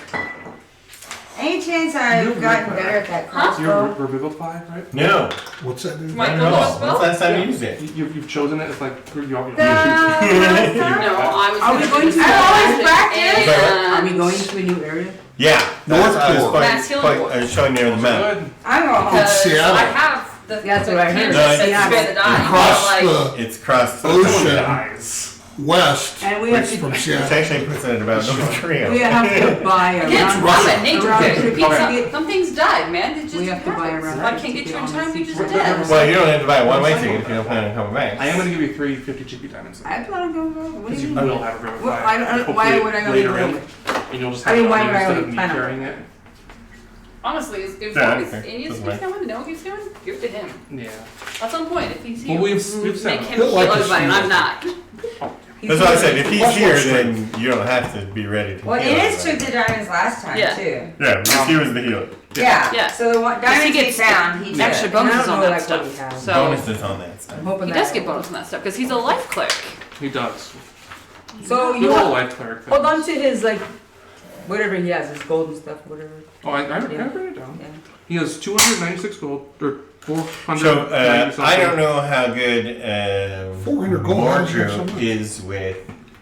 [SPEAKER 7] Any chance I've gotten better at that
[SPEAKER 6] You're
[SPEAKER 7] crossbow?
[SPEAKER 6] Revivify, right?
[SPEAKER 1] No.
[SPEAKER 3] What's that do?
[SPEAKER 4] My
[SPEAKER 1] Not at
[SPEAKER 4] golden
[SPEAKER 1] all.
[SPEAKER 4] spell?
[SPEAKER 1] When's the last time you used it?
[SPEAKER 6] You've chosen it. It's like you already
[SPEAKER 7] No,
[SPEAKER 4] I was.
[SPEAKER 5] Are we
[SPEAKER 4] gonna
[SPEAKER 5] going
[SPEAKER 4] do
[SPEAKER 5] to-
[SPEAKER 7] I always practice.
[SPEAKER 4] and-
[SPEAKER 5] Are we going to a new area?
[SPEAKER 1] Yeah.
[SPEAKER 3] North
[SPEAKER 1] I was
[SPEAKER 3] Pole.
[SPEAKER 1] I was showing you the map.
[SPEAKER 6] Good.
[SPEAKER 7] I'm a
[SPEAKER 3] It's Seattle.
[SPEAKER 4] I have the.
[SPEAKER 5] That's what I heard.
[SPEAKER 4] canvas
[SPEAKER 1] No,
[SPEAKER 4] that
[SPEAKER 1] it's-
[SPEAKER 4] spare the die.
[SPEAKER 3] Across
[SPEAKER 4] Like,
[SPEAKER 3] the
[SPEAKER 1] It's crossed.
[SPEAKER 3] ocean,
[SPEAKER 6] Guys.
[SPEAKER 3] west,
[SPEAKER 5] And we have to,
[SPEAKER 3] from
[SPEAKER 1] Which
[SPEAKER 3] Seattle.
[SPEAKER 1] actually puts it about North Korea.
[SPEAKER 5] we have to buy a
[SPEAKER 4] Again,
[SPEAKER 5] round
[SPEAKER 4] I'm a nature
[SPEAKER 5] around
[SPEAKER 4] pick.
[SPEAKER 5] trip
[SPEAKER 6] Okay.
[SPEAKER 4] Some things died, man. It just
[SPEAKER 5] We have to buy
[SPEAKER 4] happens.
[SPEAKER 5] around
[SPEAKER 4] If I
[SPEAKER 5] trip
[SPEAKER 4] can't get
[SPEAKER 5] to
[SPEAKER 4] you
[SPEAKER 5] get
[SPEAKER 4] in
[SPEAKER 5] on
[SPEAKER 4] time,
[SPEAKER 5] the
[SPEAKER 4] you're just
[SPEAKER 5] seashore.
[SPEAKER 4] dead.
[SPEAKER 1] Well, you don't have to buy a one-way ticket if you don't plan on coming back.
[SPEAKER 6] I am going to give you 3 50 GP diamonds.
[SPEAKER 5] I plan on going over. What do
[SPEAKER 6] Because
[SPEAKER 5] you
[SPEAKER 6] you
[SPEAKER 5] mean?
[SPEAKER 6] will have a Revivify.
[SPEAKER 5] Well, I don't- why
[SPEAKER 6] hopefully
[SPEAKER 5] would I only
[SPEAKER 6] later
[SPEAKER 5] do
[SPEAKER 6] in,
[SPEAKER 5] it?
[SPEAKER 6] and you'll just
[SPEAKER 5] I
[SPEAKER 6] have
[SPEAKER 5] mean,
[SPEAKER 6] it
[SPEAKER 5] why
[SPEAKER 6] on you
[SPEAKER 5] would I
[SPEAKER 6] instead
[SPEAKER 5] only
[SPEAKER 6] of me
[SPEAKER 5] plan on
[SPEAKER 6] carrying it.
[SPEAKER 4] Honestly, if
[SPEAKER 1] Yeah,
[SPEAKER 4] Marcus
[SPEAKER 1] okay.
[SPEAKER 4] and he's
[SPEAKER 1] Doesn't matter.
[SPEAKER 4] going, know what he's doing, give it to him.
[SPEAKER 6] Yeah.
[SPEAKER 4] At some point, if he's here,
[SPEAKER 6] Well, we've set
[SPEAKER 4] make
[SPEAKER 6] up.
[SPEAKER 4] him
[SPEAKER 3] He'll
[SPEAKER 4] kill
[SPEAKER 3] like to
[SPEAKER 4] everybody, and
[SPEAKER 3] see
[SPEAKER 4] I'm
[SPEAKER 3] it.
[SPEAKER 4] not.
[SPEAKER 1] That's what I said. If he's
[SPEAKER 3] Plus
[SPEAKER 1] here,
[SPEAKER 3] one
[SPEAKER 1] then you don't have to be ready to
[SPEAKER 7] Well,
[SPEAKER 1] heal
[SPEAKER 7] Innis took
[SPEAKER 1] everybody.
[SPEAKER 7] the diamonds last time
[SPEAKER 4] Yeah.
[SPEAKER 7] too.
[SPEAKER 1] Yeah, because he was the healer.
[SPEAKER 7] Yeah.
[SPEAKER 4] Yeah.
[SPEAKER 7] So the one,
[SPEAKER 4] Because
[SPEAKER 7] diamonds
[SPEAKER 4] he
[SPEAKER 7] he
[SPEAKER 4] gets
[SPEAKER 7] found, he
[SPEAKER 4] extra
[SPEAKER 7] took.
[SPEAKER 5] And I
[SPEAKER 4] bonuses
[SPEAKER 5] don't
[SPEAKER 4] on
[SPEAKER 5] know,
[SPEAKER 4] that
[SPEAKER 5] like, what we
[SPEAKER 4] stuff.
[SPEAKER 5] have.
[SPEAKER 4] So
[SPEAKER 1] Bonuses on that stuff.
[SPEAKER 5] I'm hoping
[SPEAKER 4] he
[SPEAKER 5] that
[SPEAKER 4] does get bonus on that stuff because he's a life cleric.
[SPEAKER 6] He does.
[SPEAKER 5] So
[SPEAKER 6] Good
[SPEAKER 5] you
[SPEAKER 6] little
[SPEAKER 5] hold
[SPEAKER 6] life cleric. thing.
[SPEAKER 5] on to his like whatever he has, his golden stuff, whatever.
[SPEAKER 6] Oh, I
[SPEAKER 5] Yeah.
[SPEAKER 6] wrote it down.
[SPEAKER 5] Yeah.
[SPEAKER 6] He has 296 gold, or 400.
[SPEAKER 1] So I don't know how good
[SPEAKER 3] 400 gold,
[SPEAKER 1] Mordru
[SPEAKER 3] something.
[SPEAKER 1] is with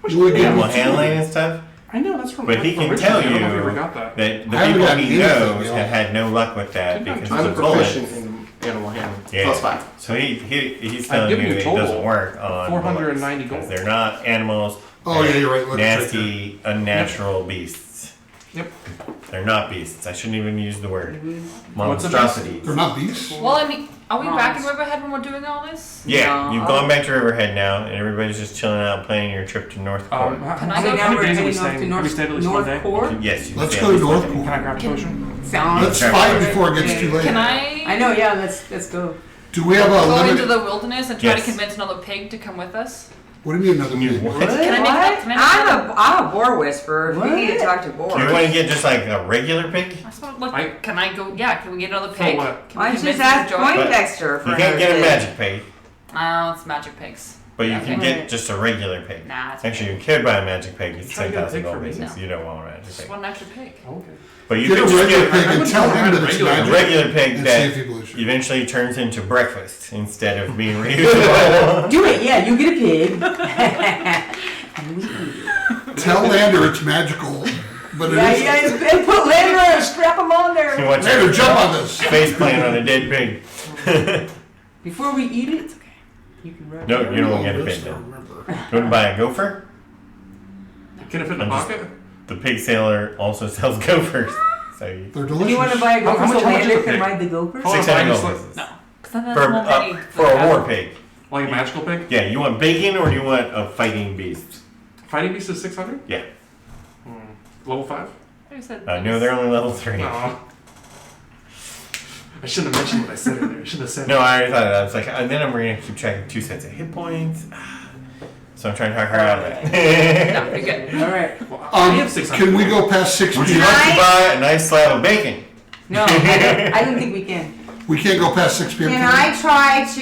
[SPEAKER 3] You wanna give
[SPEAKER 1] animal
[SPEAKER 3] me
[SPEAKER 1] handling and stuff,
[SPEAKER 6] I know, that's from
[SPEAKER 1] but he
[SPEAKER 6] from
[SPEAKER 1] can
[SPEAKER 6] originally.
[SPEAKER 1] tell
[SPEAKER 6] I don't know if
[SPEAKER 1] you
[SPEAKER 6] ever got that.
[SPEAKER 1] that the
[SPEAKER 3] I haven't
[SPEAKER 1] people
[SPEAKER 3] gotten
[SPEAKER 1] he
[SPEAKER 3] anything
[SPEAKER 1] knows
[SPEAKER 3] yet.
[SPEAKER 1] have had no luck with that because
[SPEAKER 2] I'm
[SPEAKER 1] of the bullets.
[SPEAKER 2] proficient in animal handling.
[SPEAKER 1] Yeah.
[SPEAKER 2] +5.
[SPEAKER 1] So he's
[SPEAKER 6] I've
[SPEAKER 1] telling you
[SPEAKER 6] given you
[SPEAKER 1] it
[SPEAKER 6] total
[SPEAKER 1] doesn't work on
[SPEAKER 6] 490
[SPEAKER 1] because
[SPEAKER 6] gold.
[SPEAKER 1] they're not animals.
[SPEAKER 3] Oh, yeah, you're right. Look, it's right
[SPEAKER 1] Nasty, unnatural beasts.
[SPEAKER 6] Yep.
[SPEAKER 1] They're not beasts. I shouldn't even use the word
[SPEAKER 6] What's a beast?
[SPEAKER 1] monstrosities.
[SPEAKER 3] They're not beasts.
[SPEAKER 4] Well, I mean, are we back in
[SPEAKER 5] Mons.
[SPEAKER 4] Riverhead when we're doing all this?
[SPEAKER 1] Yeah,
[SPEAKER 5] No.
[SPEAKER 1] you've gone back to Riverhead now, and everybody's just chilling out, planning your trip to North Court.
[SPEAKER 6] How
[SPEAKER 4] Can I
[SPEAKER 6] how
[SPEAKER 4] go
[SPEAKER 6] many
[SPEAKER 4] down?
[SPEAKER 5] We're
[SPEAKER 6] days are we
[SPEAKER 5] heading off
[SPEAKER 6] staying?
[SPEAKER 5] to
[SPEAKER 6] Have we
[SPEAKER 5] North,
[SPEAKER 6] stayed at least one
[SPEAKER 5] North
[SPEAKER 6] day?
[SPEAKER 5] Core.
[SPEAKER 1] Yes, you
[SPEAKER 3] Let's
[SPEAKER 1] stay
[SPEAKER 3] go
[SPEAKER 1] at
[SPEAKER 3] to
[SPEAKER 1] least one
[SPEAKER 3] North
[SPEAKER 1] day.
[SPEAKER 3] Pole.
[SPEAKER 6] Can I grab a potion?
[SPEAKER 5] Sound.
[SPEAKER 3] Let's fight before it gets too late.
[SPEAKER 4] Can I?
[SPEAKER 5] I know. Yeah. Let's go.
[SPEAKER 3] Do we have a
[SPEAKER 4] Go into
[SPEAKER 3] limited?
[SPEAKER 4] the wilderness and try
[SPEAKER 1] Yes.
[SPEAKER 4] to convince another pig to come with us.
[SPEAKER 3] What do you mean another
[SPEAKER 1] You
[SPEAKER 3] pig?
[SPEAKER 1] what?
[SPEAKER 7] What?
[SPEAKER 4] Can I make that? Can I make
[SPEAKER 7] I'm a boar whisperer. If you need to
[SPEAKER 5] What?
[SPEAKER 7] talk to boars.
[SPEAKER 1] Do you want to get just like a regular pig?
[SPEAKER 4] I just want to look.
[SPEAKER 6] I-
[SPEAKER 4] Can I go? Yeah. Can we get another pig?
[SPEAKER 6] what?
[SPEAKER 4] Can we
[SPEAKER 7] Why don't you
[SPEAKER 4] convince
[SPEAKER 7] just
[SPEAKER 4] him
[SPEAKER 7] ask
[SPEAKER 4] to join?
[SPEAKER 7] Poindexter for
[SPEAKER 1] You can't get a
[SPEAKER 7] another
[SPEAKER 1] magic pig,
[SPEAKER 4] Oh, it's magic pigs.
[SPEAKER 1] but you can
[SPEAKER 4] Okay.
[SPEAKER 1] get just a regular pig.
[SPEAKER 4] Nah, it's
[SPEAKER 1] Actually, you could buy a magic pig. It's
[SPEAKER 6] Try to get a
[SPEAKER 1] 10,000
[SPEAKER 6] pig for
[SPEAKER 1] gold
[SPEAKER 6] me.
[SPEAKER 1] pieces.
[SPEAKER 4] No.
[SPEAKER 1] You don't want a magic
[SPEAKER 4] just
[SPEAKER 1] pig.
[SPEAKER 4] one extra pig.
[SPEAKER 6] Okay.
[SPEAKER 1] But you
[SPEAKER 3] Get
[SPEAKER 1] could
[SPEAKER 3] a
[SPEAKER 1] just
[SPEAKER 3] regular
[SPEAKER 1] get
[SPEAKER 3] pig
[SPEAKER 6] I
[SPEAKER 3] and
[SPEAKER 6] wouldn't
[SPEAKER 3] tell
[SPEAKER 6] know how
[SPEAKER 3] him
[SPEAKER 6] to
[SPEAKER 3] that it's
[SPEAKER 6] regular-
[SPEAKER 1] a
[SPEAKER 3] magic
[SPEAKER 1] regular pig
[SPEAKER 3] and see
[SPEAKER 1] that
[SPEAKER 3] if he believes you.
[SPEAKER 1] eventually turns into breakfast instead of being reusable.
[SPEAKER 5] Do it. Yeah. You get a pig. And we eat it.
[SPEAKER 3] Tell Lander it's magical, but it
[SPEAKER 5] Yeah.
[SPEAKER 3] isn't.
[SPEAKER 5] Yeah. And put Lander and strap him on
[SPEAKER 1] You
[SPEAKER 5] there.
[SPEAKER 1] want
[SPEAKER 3] Lander,
[SPEAKER 1] your
[SPEAKER 3] jump on this.
[SPEAKER 1] face plant on a dead pig.
[SPEAKER 5] Before we eat it, it's okay. You can rub
[SPEAKER 1] No,
[SPEAKER 5] it.
[SPEAKER 1] you don't get a
[SPEAKER 3] This
[SPEAKER 1] pig
[SPEAKER 3] I
[SPEAKER 1] then.
[SPEAKER 3] remember.
[SPEAKER 1] You want to buy a gopher?
[SPEAKER 6] Can it fit in the
[SPEAKER 1] I'm just-
[SPEAKER 6] pocket?
[SPEAKER 1] The pig sailor also sells gophers. So you,
[SPEAKER 3] They're
[SPEAKER 5] Do you want to
[SPEAKER 3] delicious.
[SPEAKER 5] buy a gopher
[SPEAKER 6] How much-
[SPEAKER 5] so
[SPEAKER 6] how much is
[SPEAKER 5] Lander
[SPEAKER 6] a
[SPEAKER 5] can
[SPEAKER 6] pig?
[SPEAKER 5] ride the gopher?
[SPEAKER 6] Oh,
[SPEAKER 1] 600
[SPEAKER 6] I just
[SPEAKER 1] gold
[SPEAKER 6] like-
[SPEAKER 1] pieces.
[SPEAKER 4] No. Because then
[SPEAKER 1] For,
[SPEAKER 4] that's more money.
[SPEAKER 1] for a war pig.
[SPEAKER 6] Like a magical pig?
[SPEAKER 1] Yeah, you want bacon or do you want a fighting beast?
[SPEAKER 6] Fighting beast is 600?
[SPEAKER 1] Yeah.
[SPEAKER 6] Level 5?
[SPEAKER 4] I said.
[SPEAKER 1] No, they're only level 3.
[SPEAKER 6] No. I shouldn't have mentioned what I said earlier. I should have said
[SPEAKER 1] No, I already thought of that. I was like, and then I'm going to keep track of 2 sets of hit points. So I'm trying to talk her out of it.
[SPEAKER 4] No, you're good.
[SPEAKER 5] All right.
[SPEAKER 6] Well, I have 600.
[SPEAKER 3] Can we go past 6
[SPEAKER 1] Would you
[SPEAKER 3] p.m.?
[SPEAKER 1] like to buy a nice slab of bacon?
[SPEAKER 5] No, I don't think we can.
[SPEAKER 3] We can't go past 6 p.m.
[SPEAKER 7] Can
[SPEAKER 3] tonight?
[SPEAKER 7] I try to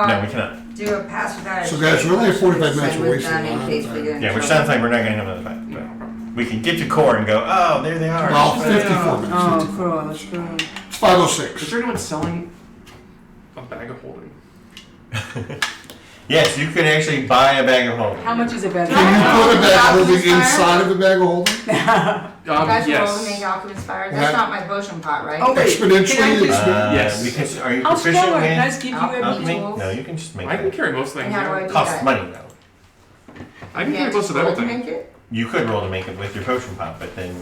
[SPEAKER 1] No, we cannot.
[SPEAKER 7] do a pass without a
[SPEAKER 3] So guys, we're only at 45 minutes,
[SPEAKER 7] Send
[SPEAKER 3] we're
[SPEAKER 7] with
[SPEAKER 3] wasting
[SPEAKER 7] none in
[SPEAKER 3] a lot
[SPEAKER 7] case
[SPEAKER 3] of
[SPEAKER 7] we
[SPEAKER 3] time.
[SPEAKER 7] get in
[SPEAKER 1] Yeah, which
[SPEAKER 7] trouble.
[SPEAKER 1] sounds like we're not getting another fight. But we can get to core and go, oh, there they are.
[SPEAKER 3] Well, 54 minutes.
[SPEAKER 5] Oh,
[SPEAKER 3] 54
[SPEAKER 5] cool.
[SPEAKER 3] minutes.
[SPEAKER 5] That's cool.
[SPEAKER 3] It's 5:06.
[SPEAKER 6] Is there anyone selling a bag of holding?
[SPEAKER 1] Yes, you can actually buy a bag of holding.
[SPEAKER 5] How much is a bag?
[SPEAKER 3] Can you put a bag of holding inside of a bag of holding?
[SPEAKER 7] You guys will
[SPEAKER 6] Yes.
[SPEAKER 7] make alchemist fire.
[SPEAKER 3] That-
[SPEAKER 7] That's not my potion pot, right?
[SPEAKER 5] Oh, wait.
[SPEAKER 3] Exponentially,
[SPEAKER 5] Can I
[SPEAKER 3] it's
[SPEAKER 5] just-
[SPEAKER 6] Yes.
[SPEAKER 1] Because are you
[SPEAKER 5] How
[SPEAKER 1] proficient
[SPEAKER 5] strong are you? Can I
[SPEAKER 1] with
[SPEAKER 5] just give you
[SPEAKER 1] alchemy?
[SPEAKER 7] tools?
[SPEAKER 1] No, you can just make
[SPEAKER 6] I can
[SPEAKER 1] it.
[SPEAKER 6] carry most things.
[SPEAKER 7] And how do I
[SPEAKER 6] Yeah.
[SPEAKER 7] do
[SPEAKER 1] Costs
[SPEAKER 7] that?
[SPEAKER 1] money though.
[SPEAKER 6] I can
[SPEAKER 7] You
[SPEAKER 6] carry
[SPEAKER 7] can't
[SPEAKER 6] most of
[SPEAKER 7] just roll to
[SPEAKER 6] everything.
[SPEAKER 7] make it?
[SPEAKER 1] You could roll to make it with your potion pot, but then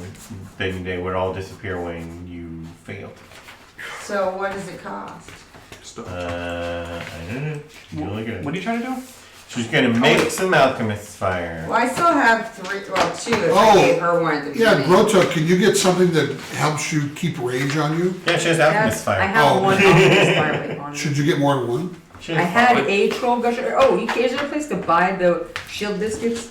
[SPEAKER 1] they would all disappear when you failed.
[SPEAKER 7] So what does it cost?
[SPEAKER 6] Stuff.
[SPEAKER 1] I don't know. Really good.
[SPEAKER 6] What are you trying to do?
[SPEAKER 1] She's gonna make some alchemist's fire.
[SPEAKER 7] Well, I still have 2 if
[SPEAKER 3] Oh,
[SPEAKER 7] I gave her one at the
[SPEAKER 3] Yeah,
[SPEAKER 7] beginning.
[SPEAKER 3] Broto, can you get something that helps you keep rage on you?
[SPEAKER 1] Yeah, she has alchemist's
[SPEAKER 5] I
[SPEAKER 1] fire.
[SPEAKER 5] have
[SPEAKER 3] Oh.
[SPEAKER 5] one alchemist fire right on me.
[SPEAKER 3] Should you get more than one?
[SPEAKER 1] She
[SPEAKER 5] I
[SPEAKER 1] has
[SPEAKER 5] had
[SPEAKER 1] fire.
[SPEAKER 5] a troll gusher. Oh, is there a place to buy the shield biscuits?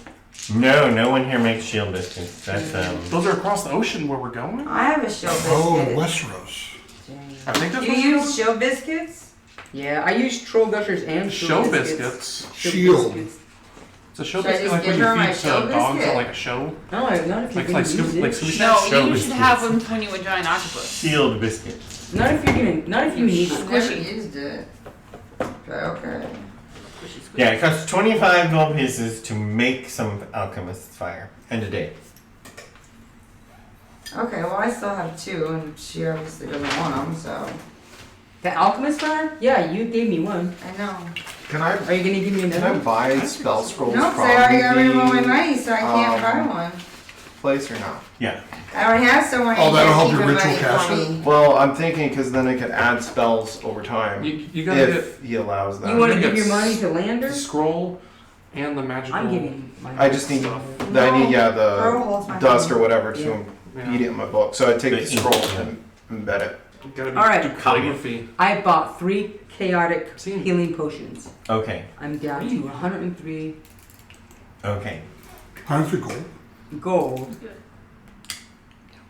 [SPEAKER 1] No one here makes shield biscuits. That's
[SPEAKER 6] Those are across the ocean where we're going.
[SPEAKER 7] I have a shield
[SPEAKER 3] Oh,
[SPEAKER 7] biscuit.
[SPEAKER 3] Westeros.
[SPEAKER 6] I think
[SPEAKER 7] Do
[SPEAKER 6] that's
[SPEAKER 7] you
[SPEAKER 6] what
[SPEAKER 7] use shield biscuits?
[SPEAKER 5] Yeah, I use troll gushers and
[SPEAKER 6] show
[SPEAKER 5] shield
[SPEAKER 6] biscuits.
[SPEAKER 3] Shield.
[SPEAKER 5] biscuits.
[SPEAKER 6] It's a show
[SPEAKER 7] Should I
[SPEAKER 6] biscuit
[SPEAKER 7] just
[SPEAKER 6] like when
[SPEAKER 7] give
[SPEAKER 6] you
[SPEAKER 7] her my
[SPEAKER 6] feed
[SPEAKER 7] show
[SPEAKER 6] dogs
[SPEAKER 7] biscuit?
[SPEAKER 6] at like a show.
[SPEAKER 5] No, not if you
[SPEAKER 6] Like
[SPEAKER 5] can
[SPEAKER 6] like
[SPEAKER 5] use
[SPEAKER 6] Scooby
[SPEAKER 5] it.
[SPEAKER 6] like Scooby
[SPEAKER 4] No,
[SPEAKER 6] Snacks.
[SPEAKER 1] Show
[SPEAKER 4] you should
[SPEAKER 1] biscuits.
[SPEAKER 4] have them when you a giant octopus.
[SPEAKER 1] shield biscuits.
[SPEAKER 5] Not if you're gonna. Not if you need
[SPEAKER 7] I've
[SPEAKER 5] it.
[SPEAKER 7] never
[SPEAKER 4] Squishy.
[SPEAKER 7] used it. Okay.
[SPEAKER 1] Yeah, it costs 25 gold pieces to make some alchemist's fire. End of day.
[SPEAKER 7] Okay, well I still have 2 and she obviously doesn't want them, so.
[SPEAKER 5] The alchemist fire? Yeah, you gave me one.
[SPEAKER 7] I know.
[SPEAKER 2] Can I
[SPEAKER 5] Are you gonna give me
[SPEAKER 2] can I
[SPEAKER 5] another?
[SPEAKER 2] buy spell scrolls
[SPEAKER 7] No,
[SPEAKER 2] from
[SPEAKER 7] because I already got rid of all my
[SPEAKER 2] the
[SPEAKER 7] money, so I can't buy
[SPEAKER 2] um,
[SPEAKER 7] one.
[SPEAKER 2] place or not?
[SPEAKER 1] Yeah.
[SPEAKER 7] I already have someone
[SPEAKER 3] Oh,
[SPEAKER 7] in
[SPEAKER 3] that'll
[SPEAKER 7] here
[SPEAKER 3] help your
[SPEAKER 7] keeping
[SPEAKER 3] ritual
[SPEAKER 7] money for
[SPEAKER 3] caster?
[SPEAKER 7] me.
[SPEAKER 2] Well, I'm thinking because then I could add spells over time
[SPEAKER 6] You gotta
[SPEAKER 2] if he allows that.
[SPEAKER 5] You want to
[SPEAKER 6] gonna
[SPEAKER 5] give
[SPEAKER 6] get
[SPEAKER 5] your money to
[SPEAKER 6] get
[SPEAKER 5] Lander?
[SPEAKER 6] the scroll and the magical.
[SPEAKER 5] I'm giving my.
[SPEAKER 2] I just need
[SPEAKER 6] Stuff.
[SPEAKER 2] I need
[SPEAKER 7] Pearl holds
[SPEAKER 2] the
[SPEAKER 7] my
[SPEAKER 2] dust or
[SPEAKER 7] money.
[SPEAKER 2] whatever to
[SPEAKER 5] Yeah.
[SPEAKER 2] beat it in my book. So I take
[SPEAKER 1] The
[SPEAKER 2] the scroll
[SPEAKER 1] ink,
[SPEAKER 2] and embed it.
[SPEAKER 6] You gotta be,
[SPEAKER 5] All right.
[SPEAKER 6] do calligraphy.
[SPEAKER 5] I bought 3 chaotic
[SPEAKER 6] Seen.
[SPEAKER 5] healing potions.
[SPEAKER 1] Okay.
[SPEAKER 5] I'm down to 103
[SPEAKER 1] Okay.
[SPEAKER 3] 103 gold.
[SPEAKER 5] gold.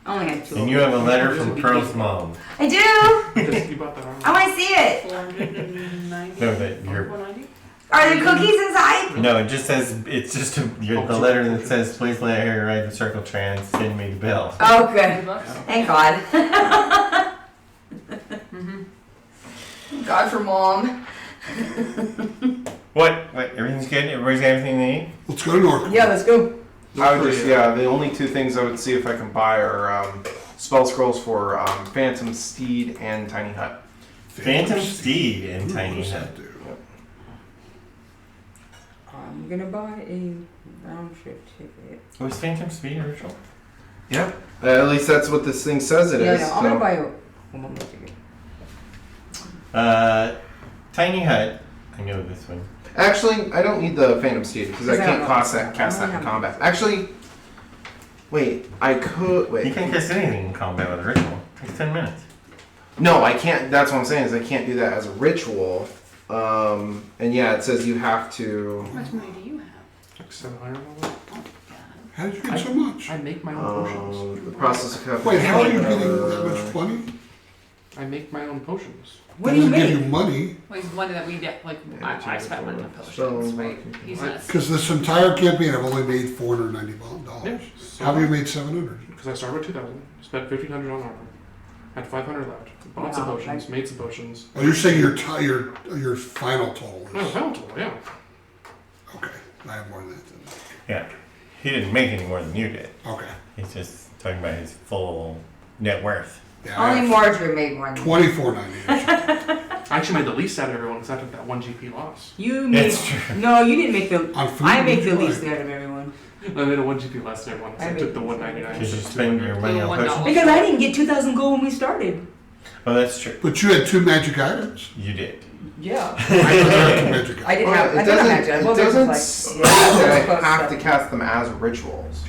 [SPEAKER 5] I only had 2.
[SPEAKER 1] And you have a letter from Pearl's mom.
[SPEAKER 7] I do!
[SPEAKER 6] Just, you bought that on.
[SPEAKER 7] I want to see it!
[SPEAKER 4] 490.
[SPEAKER 1] No, that you're.
[SPEAKER 4] 190.
[SPEAKER 7] Are there cookies inside?
[SPEAKER 1] No, it just says it's just the letter that says please let Harry write the circle trans, send me the bill.
[SPEAKER 7] Oh, good.
[SPEAKER 4] $2.
[SPEAKER 7] Thank God. God for mom.
[SPEAKER 1] What? Everything's good. Everybody's got everything they need.
[SPEAKER 3] Let's go to North.
[SPEAKER 5] Yeah, let's go.
[SPEAKER 2] I would just the only 2 things I would see if I can buy are spell scrolls for Phantom Steed and Tiny Hut.
[SPEAKER 1] Phantom Steed and
[SPEAKER 3] Ooh,
[SPEAKER 1] Tiny
[SPEAKER 3] what does
[SPEAKER 1] Hut.
[SPEAKER 3] that do?
[SPEAKER 5] I'm gonna buy a round trip ticket.
[SPEAKER 1] Was Phantom Speed original?
[SPEAKER 2] Yeah. At least that's what this thing says it is.
[SPEAKER 5] Yeah, no, I'm gonna buy a one ticket.
[SPEAKER 1] Tiny Hut. I know this one.
[SPEAKER 2] Actually, I don't need the Phantom Steed because I
[SPEAKER 5] Because I
[SPEAKER 2] can't
[SPEAKER 5] don't
[SPEAKER 2] cast
[SPEAKER 5] know.
[SPEAKER 2] cast
[SPEAKER 5] I
[SPEAKER 2] that
[SPEAKER 5] don't
[SPEAKER 2] in
[SPEAKER 5] have-
[SPEAKER 2] combat. Actually, wait. I could wait.
[SPEAKER 1] You can cast anything in combat with a ritual. It takes 10 minutes.
[SPEAKER 2] No, I can't. That's what I'm saying is I can't do that as a ritual. And yeah, it says you have to.
[SPEAKER 4] How much money do you have?
[SPEAKER 6] Like 700 of them.
[SPEAKER 3] How did you get so much?
[SPEAKER 6] I make my own potions.
[SPEAKER 2] The process of
[SPEAKER 3] Wait, how are you getting that much money?
[SPEAKER 6] I make my own potions.
[SPEAKER 5] What do you
[SPEAKER 3] Doesn't give
[SPEAKER 5] make?
[SPEAKER 3] you money,
[SPEAKER 4] Well, he's one that we get, like,
[SPEAKER 2] Yeah,
[SPEAKER 4] I spent money on
[SPEAKER 2] so-
[SPEAKER 4] potions, right? He's not.
[SPEAKER 3] because this entire campaign I've only made $490.
[SPEAKER 6] Yeah.
[SPEAKER 3] How have you made 700?
[SPEAKER 6] Because I started with 2,000, spent 1,500 on armor, had 500 left, bought some
[SPEAKER 5] Wow,
[SPEAKER 6] potions, made some potions.
[SPEAKER 3] Oh, you're saying your final total
[SPEAKER 6] No,
[SPEAKER 3] is
[SPEAKER 6] final total, yeah.
[SPEAKER 3] okay. I have more than that.
[SPEAKER 1] Yeah. He didn't make any more than you did.
[SPEAKER 3] Then. Okay.
[SPEAKER 1] He's just talking about his full net worth.
[SPEAKER 3] Yeah, I
[SPEAKER 7] Only
[SPEAKER 3] have
[SPEAKER 7] Marjorie made one.
[SPEAKER 3] $24.98
[SPEAKER 6] I actually made the least out of everyone because I took that 1 GP loss.
[SPEAKER 5] You made.
[SPEAKER 1] It's true.
[SPEAKER 5] No, you didn't make the.
[SPEAKER 3] on food.
[SPEAKER 5] I make the
[SPEAKER 3] right.
[SPEAKER 5] least out of everyone.
[SPEAKER 6] I made a 1 GP less than everyone, so
[SPEAKER 5] I
[SPEAKER 6] I
[SPEAKER 5] made-
[SPEAKER 6] took the 199.
[SPEAKER 1] Because you
[SPEAKER 6] instead of
[SPEAKER 1] spend
[SPEAKER 6] 200.
[SPEAKER 1] your money on
[SPEAKER 4] $1.
[SPEAKER 1] potions.
[SPEAKER 5] Because I didn't get 2,000 gold when we started.
[SPEAKER 1] Oh, that's true.
[SPEAKER 3] But you had 2 magic items.
[SPEAKER 1] You did.
[SPEAKER 5] Yeah.
[SPEAKER 3] I had 2 magic
[SPEAKER 5] I
[SPEAKER 3] items.
[SPEAKER 5] didn't have. I
[SPEAKER 2] it
[SPEAKER 5] didn't have
[SPEAKER 2] doesn't.
[SPEAKER 5] magic.
[SPEAKER 2] It
[SPEAKER 5] Well, there's
[SPEAKER 2] doesn't
[SPEAKER 5] like.
[SPEAKER 2] say
[SPEAKER 5] Yeah,
[SPEAKER 2] that I
[SPEAKER 5] there's
[SPEAKER 2] have to
[SPEAKER 5] stuff.
[SPEAKER 2] cast them as rituals.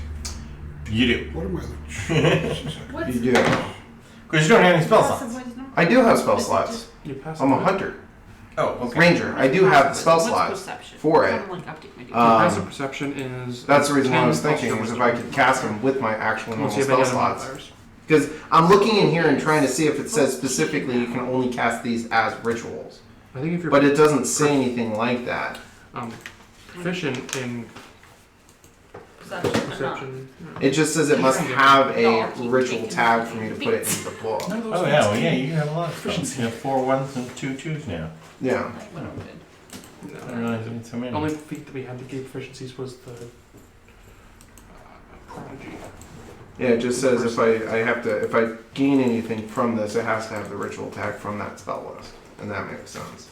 [SPEAKER 1] You do.
[SPEAKER 3] What am I looking?
[SPEAKER 4] What's
[SPEAKER 2] You do.
[SPEAKER 1] Because you don't have any spell slots.
[SPEAKER 2] I do have spell slots.
[SPEAKER 6] You pass
[SPEAKER 2] I'm a
[SPEAKER 6] it.
[SPEAKER 2] hunter,
[SPEAKER 1] Oh, okay.
[SPEAKER 2] ranger. I do have the spell
[SPEAKER 4] What's
[SPEAKER 2] slots
[SPEAKER 4] perception?
[SPEAKER 2] for it.
[SPEAKER 4] Kinda like update my
[SPEAKER 6] Passive
[SPEAKER 2] Um,
[SPEAKER 6] perception is.
[SPEAKER 2] that's the reason why I
[SPEAKER 6] 10
[SPEAKER 2] was
[SPEAKER 6] plus
[SPEAKER 2] thinking
[SPEAKER 6] your
[SPEAKER 2] is if
[SPEAKER 6] wisdom.
[SPEAKER 2] I could cast them with my actual
[SPEAKER 6] Unless
[SPEAKER 2] normal
[SPEAKER 6] you have any
[SPEAKER 2] spell
[SPEAKER 6] other
[SPEAKER 2] slots.
[SPEAKER 6] modifiers.
[SPEAKER 2] Because I'm looking in here and trying to see if it says specifically you can only cast these as rituals.
[SPEAKER 6] I think if you're
[SPEAKER 2] But it doesn't say anything like that.
[SPEAKER 6] proficient in perception,
[SPEAKER 2] It just says it must have a ritual tag for me to put it in the book.
[SPEAKER 1] Oh yeah, well yeah, you have a lot of spells. You have 4 1s and 2 2s now.
[SPEAKER 2] Yeah.
[SPEAKER 1] I didn't realize you had so many.
[SPEAKER 6] the only feat that we had to give proficiencies was the prodigy.
[SPEAKER 2] Yeah, it just says if I gain anything from this, it has to have the ritual tag from that spell list. And that makes sense.